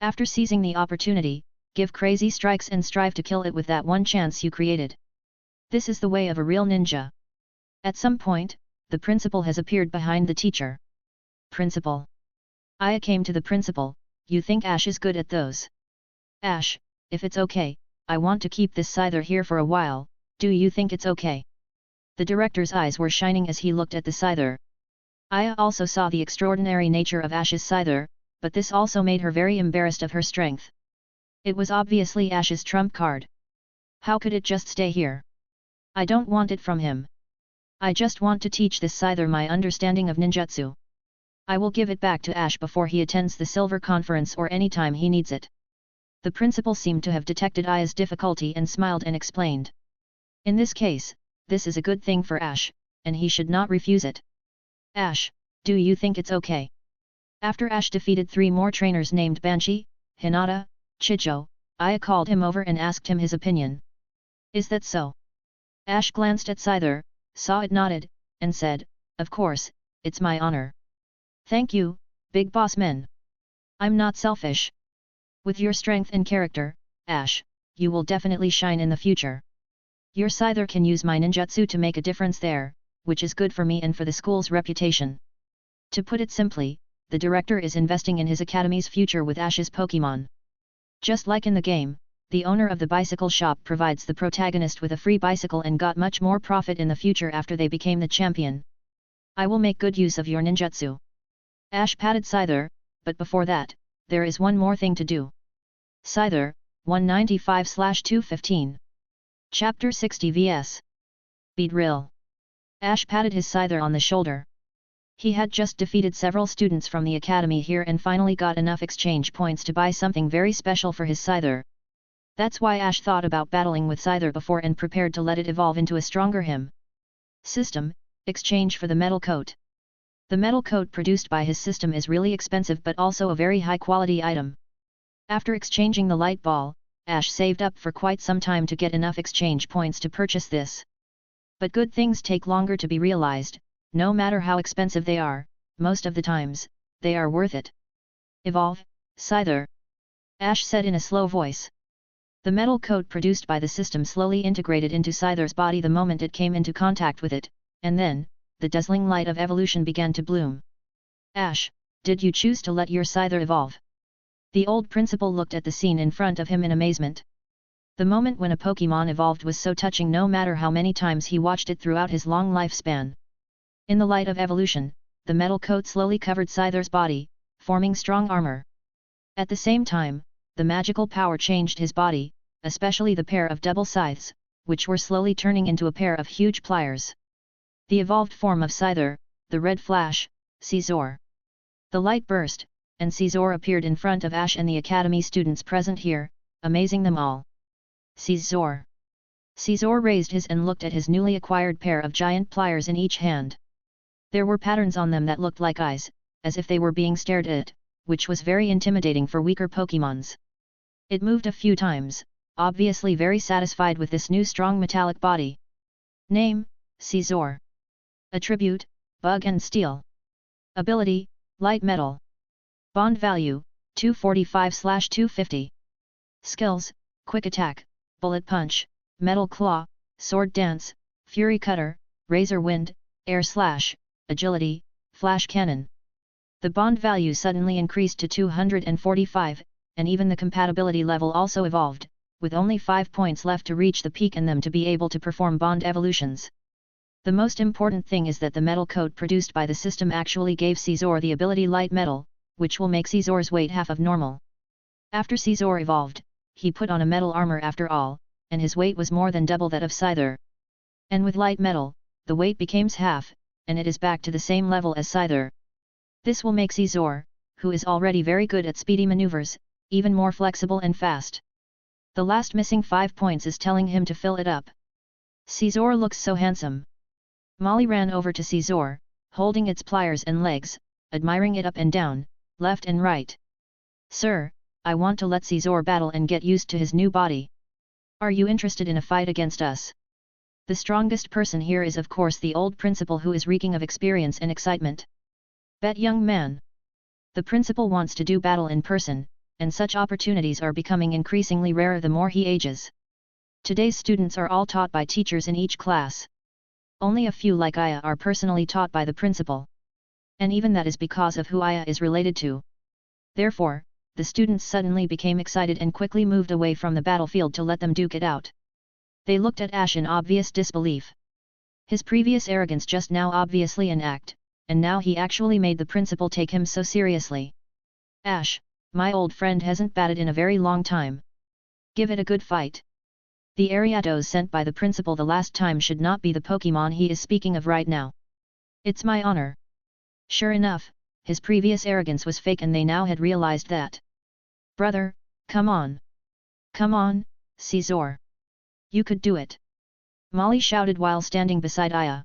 After seizing the opportunity, give crazy strikes and strive to kill it with that one chance you created. This is the way of a real ninja. At some point, the principal has appeared behind the teacher. Principal. I came to the principal, you think Ash is good at those? Ash, if it's okay, I want to keep this Scyther here for a while, do you think it's okay? The director's eyes were shining as he looked at the Scyther. Aya also saw the extraordinary nature of Ash's Scyther, but this also made her very embarrassed of her strength. It was obviously Ash's trump card. How could it just stay here? I don't want it from him. I just want to teach this Scyther my understanding of ninjutsu. I will give it back to Ash before he attends the Silver Conference or any time he needs it. The principal seemed to have detected Aya's difficulty and smiled and explained. In this case, this is a good thing for Ash, and he should not refuse it. Ash, do you think it's okay? After Ash defeated 3 more trainers named Banshee, Hinata, Chijo, Aya called him over and asked him his opinion. Is that so? Ash glanced at Scyther, saw it nodded, and said, of course, it's my honor. Thank you, Big Boss Man. I'm not selfish. With your strength and character, Ash, you will definitely shine in the future. Your Scyther can use my ninjutsu to make a difference there, which is good for me and for the school's reputation. To put it simply, the director is investing in his academy's future with Ash's Pokémon. Just like in the game, the owner of the bicycle shop provides the protagonist with a free bicycle and got much more profit in the future after they became the champion. I will make good use of your ninjutsu. Ash patted Scyther, but before that, there is one more thing to do. Scyther, 195/215. Chapter 60 vs. Beedrill. Ash patted his Scyther on the shoulder. He had just defeated several students from the academy here and finally got enough exchange points to buy something very special for his Scyther. That's why Ash thought about battling with Scyther before and prepared to let it evolve into a stronger him. System, exchange for the metal coat. The metal coat produced by his system is really expensive but also a very high quality item. After exchanging the light ball, Ash saved up for quite some time to get enough exchange points to purchase this. But good things take longer to be realized, no matter how expensive they are. Most of the times, they are worth it. Evolve, Scyther. Ash said in a slow voice. The metal coat produced by the system slowly integrated into Scyther's body the moment it came into contact with it, and then, the dazzling light of evolution began to bloom. Ash, did you choose to let your Scyther evolve? The old principal looked at the scene in front of him in amazement. The moment when a Pokémon evolved was so touching no matter how many times he watched it throughout his long lifespan. In the light of evolution, the metal coat slowly covered Scyther's body, forming strong armor. At the same time, the magical power changed his body, especially the pair of double scythes, which were slowly turning into a pair of huge pliers. The evolved form of Scyther, the red flash, Scizor. The light burst, and Scizor appeared in front of Ash and the academy students present here, amazing them all. Scizor. Scizor raised his and looked at his newly acquired pair of giant pliers in each hand. There were patterns on them that looked like eyes, as if they were being stared at, which was very intimidating for weaker Pokémons. It moved a few times, obviously very satisfied with this new strong metallic body. Name, Scizor. Attribute, Bug and Steel. Ability, Light Metal. Bond value, 245/250. Skills, Quick Attack, Bullet Punch, Metal Claw, Sword Dance, Fury Cutter, Razor Wind, Air Slash, Agility, Flash Cannon. The bond value suddenly increased to 245, and even the compatibility level also evolved, with only 5 points left to reach the peak and them to be able to perform bond evolutions. The most important thing is that the metal coat produced by the system actually gave Scizor the ability Light Metal, which will make Scizor's weight half of normal. After Scizor evolved, he put on a metal armor after all, and his weight was more than double that of Scyther. And with Light Metal, the weight becomes half, and it is back to the same level as Scyther. This will make Scizor, who is already very good at speedy maneuvers, even more flexible and fast. The last missing 5 points is telling him to fill it up. Scizor looks so handsome. Molly ran over to Scizor, holding its pliers and legs, admiring it up and down, left and right. Sir, I want to let Scizor battle and get used to his new body. Are you interested in a fight against us? The strongest person here is of course the old principal, who is reeking of experience and excitement. Bet, young man. The principal wants to do battle in person, and such opportunities are becoming increasingly rarer the more he ages. Today's students are all taught by teachers in each class. Only a few like Aya are personally taught by the principal. And even that is because of who Aya is related to. Therefore, the students suddenly became excited and quickly moved away from the battlefield to let them duke it out. They looked at Ash in obvious disbelief. His previous arrogance just now obviously an act, and now he actually made the principal take him so seriously. Ash, my old friend hasn't batted in a very long time. Give it a good fight. The Ariados sent by the principal the last time should not be the Pokémon he is speaking of right now. It's my honor. Sure enough, his previous arrogance was fake and they now had realized that. Brother, come on. Come on, Scizor. You could do it. Molly shouted while standing beside Aya.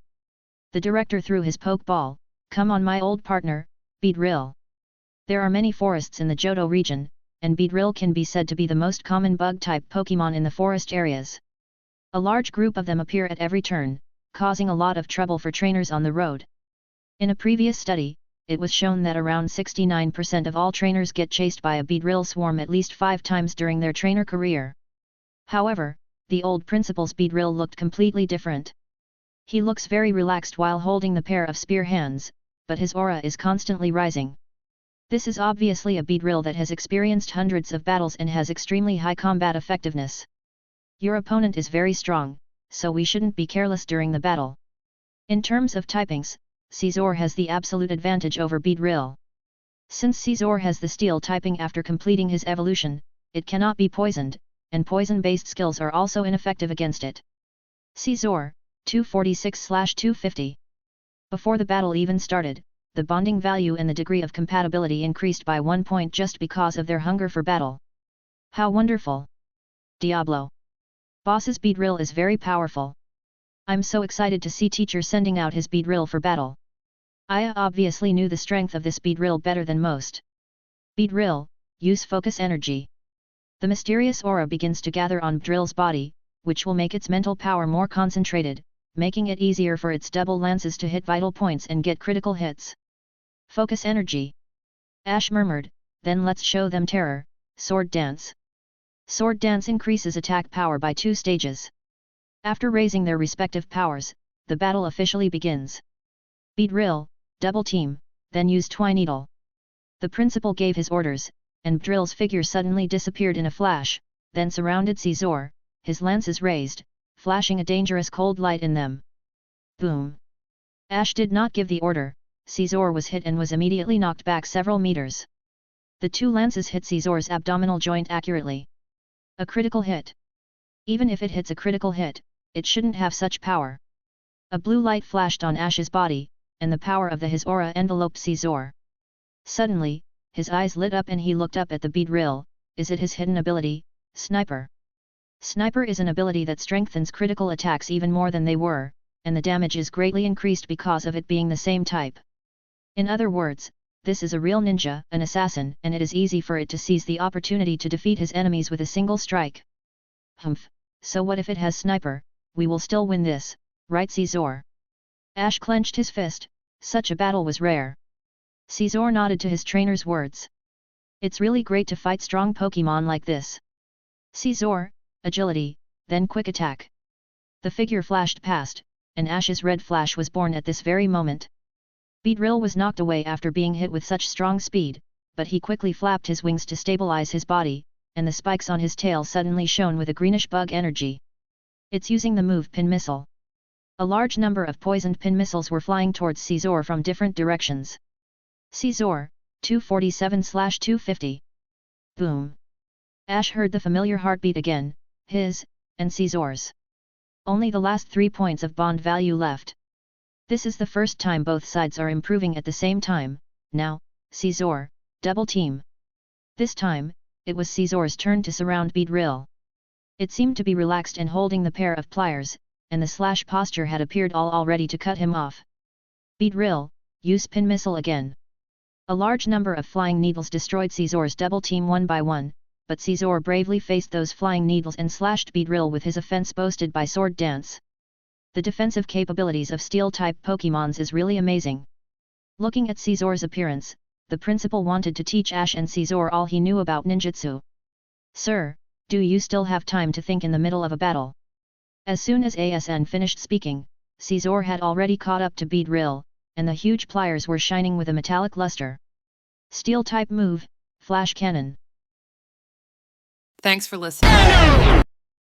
The director threw his Pokeball. Come on, my old partner, Beedrill. There are many forests in the Johto region, and Beedrill can be said to be the most common bug-type Pokémon in the forest areas. A large group of them appear at every turn, causing a lot of trouble for trainers on the road. In a previous study, it was shown that around 69% of all trainers get chased by a Beedrill swarm at least 5 times during their trainer career. However, the old principal's Beedrill looked completely different. He looks very relaxed while holding the pair of spear hands, but his aura is constantly rising. This is obviously a Beedrill that has experienced hundreds of battles and has extremely high combat effectiveness. Your opponent is very strong, so we shouldn't be careless during the battle. In terms of typings, Scizor has the absolute advantage over Beedrill. Since Scizor has the steel typing after completing his evolution, it cannot be poisoned, and poison-based skills are also ineffective against it. Scizor, 246/250. Before the battle even started, the bonding value and the degree of compatibility increased by 1 point just because of their hunger for battle. How wonderful! Diablo! Boss's Beedrill is very powerful. I'm so excited to see teacher sending out his Beedrill for battle. Aya obviously knew the strength of this Beedrill better than most. Beedrill, use focus energy. The mysterious aura begins to gather on Beedrill's body, which will make its mental power more concentrated, making it easier for its double lances to hit vital points and get critical hits. Focus energy. Ash murmured, then let's show them terror, Sword Dance. Sword Dance increases attack power by 2 stages. After raising their respective powers, the battle officially begins. Beedrill, double team, then use Twineedle. The principal gave his orders, and Beedrill's figure suddenly disappeared in a flash, then surrounded Caesar, his lances raised, flashing a dangerous cold light in them. Boom! Ash did not give the order, Caesar was hit and was immediately knocked back several meters. The 2 lances hit Caesar's abdominal joint accurately. A critical hit. Even if it hits a critical hit, it shouldn't have such power. A blue light flashed on Ash's body, and the power of his aura enveloped Caesar. Suddenly, his eyes lit up and he looked up at the Beedrill. Is it his hidden ability, Sniper? Sniper is an ability that strengthens critical attacks even more than they were, and the damage is greatly increased because of it being the same type. In other words, this is a real ninja, an assassin, and it is easy for it to seize the opportunity to defeat his enemies with a single strike. Humph, so what if it has Sniper? We will still win this, right Caesar? Ash clenched his fist, such a battle was rare. Caesar nodded to his trainer's words. It's really great to fight strong Pokémon like this. Caesar, agility, then quick attack. The figure flashed past, and Ash's red flash was born at this very moment. Beedrill was knocked away after being hit with such strong speed, but he quickly flapped his wings to stabilize his body, and the spikes on his tail suddenly shone with a greenish bug energy. It's using the move Pin Missile. A large number of poisoned pin missiles were flying towards Caesar from different directions. Caesar, 247/250. Boom! Ash heard the familiar heartbeat again, his, and Caesar's. Only the last 3 points of bond value left. This is the first time both sides are improving at the same time. Now, Caesar, double team. This time, it was Caesar's turn to surround Beedrill. It seemed to be relaxed and holding the pair of pliers, and the slash posture had appeared all ready to cut him off. Beedrill, use Pin Missile again. A large number of flying needles destroyed Caesar's double team one by one, but Caesar bravely faced those flying needles and slashed Beedrill with his offense boasted by Sword Dance. The defensive capabilities of Steel-type Pokémons is really amazing. Looking at Caesar's appearance, the principal wanted to teach Ash and Caesar all he knew about ninjutsu. Sir, do you still have time to think in the middle of a battle? As soon as ASN finished speaking, Caesar had already caught up to Beedrill, and the huge pliers were shining with a metallic luster. Steel-type move, Flash Cannon. Thanks for listening.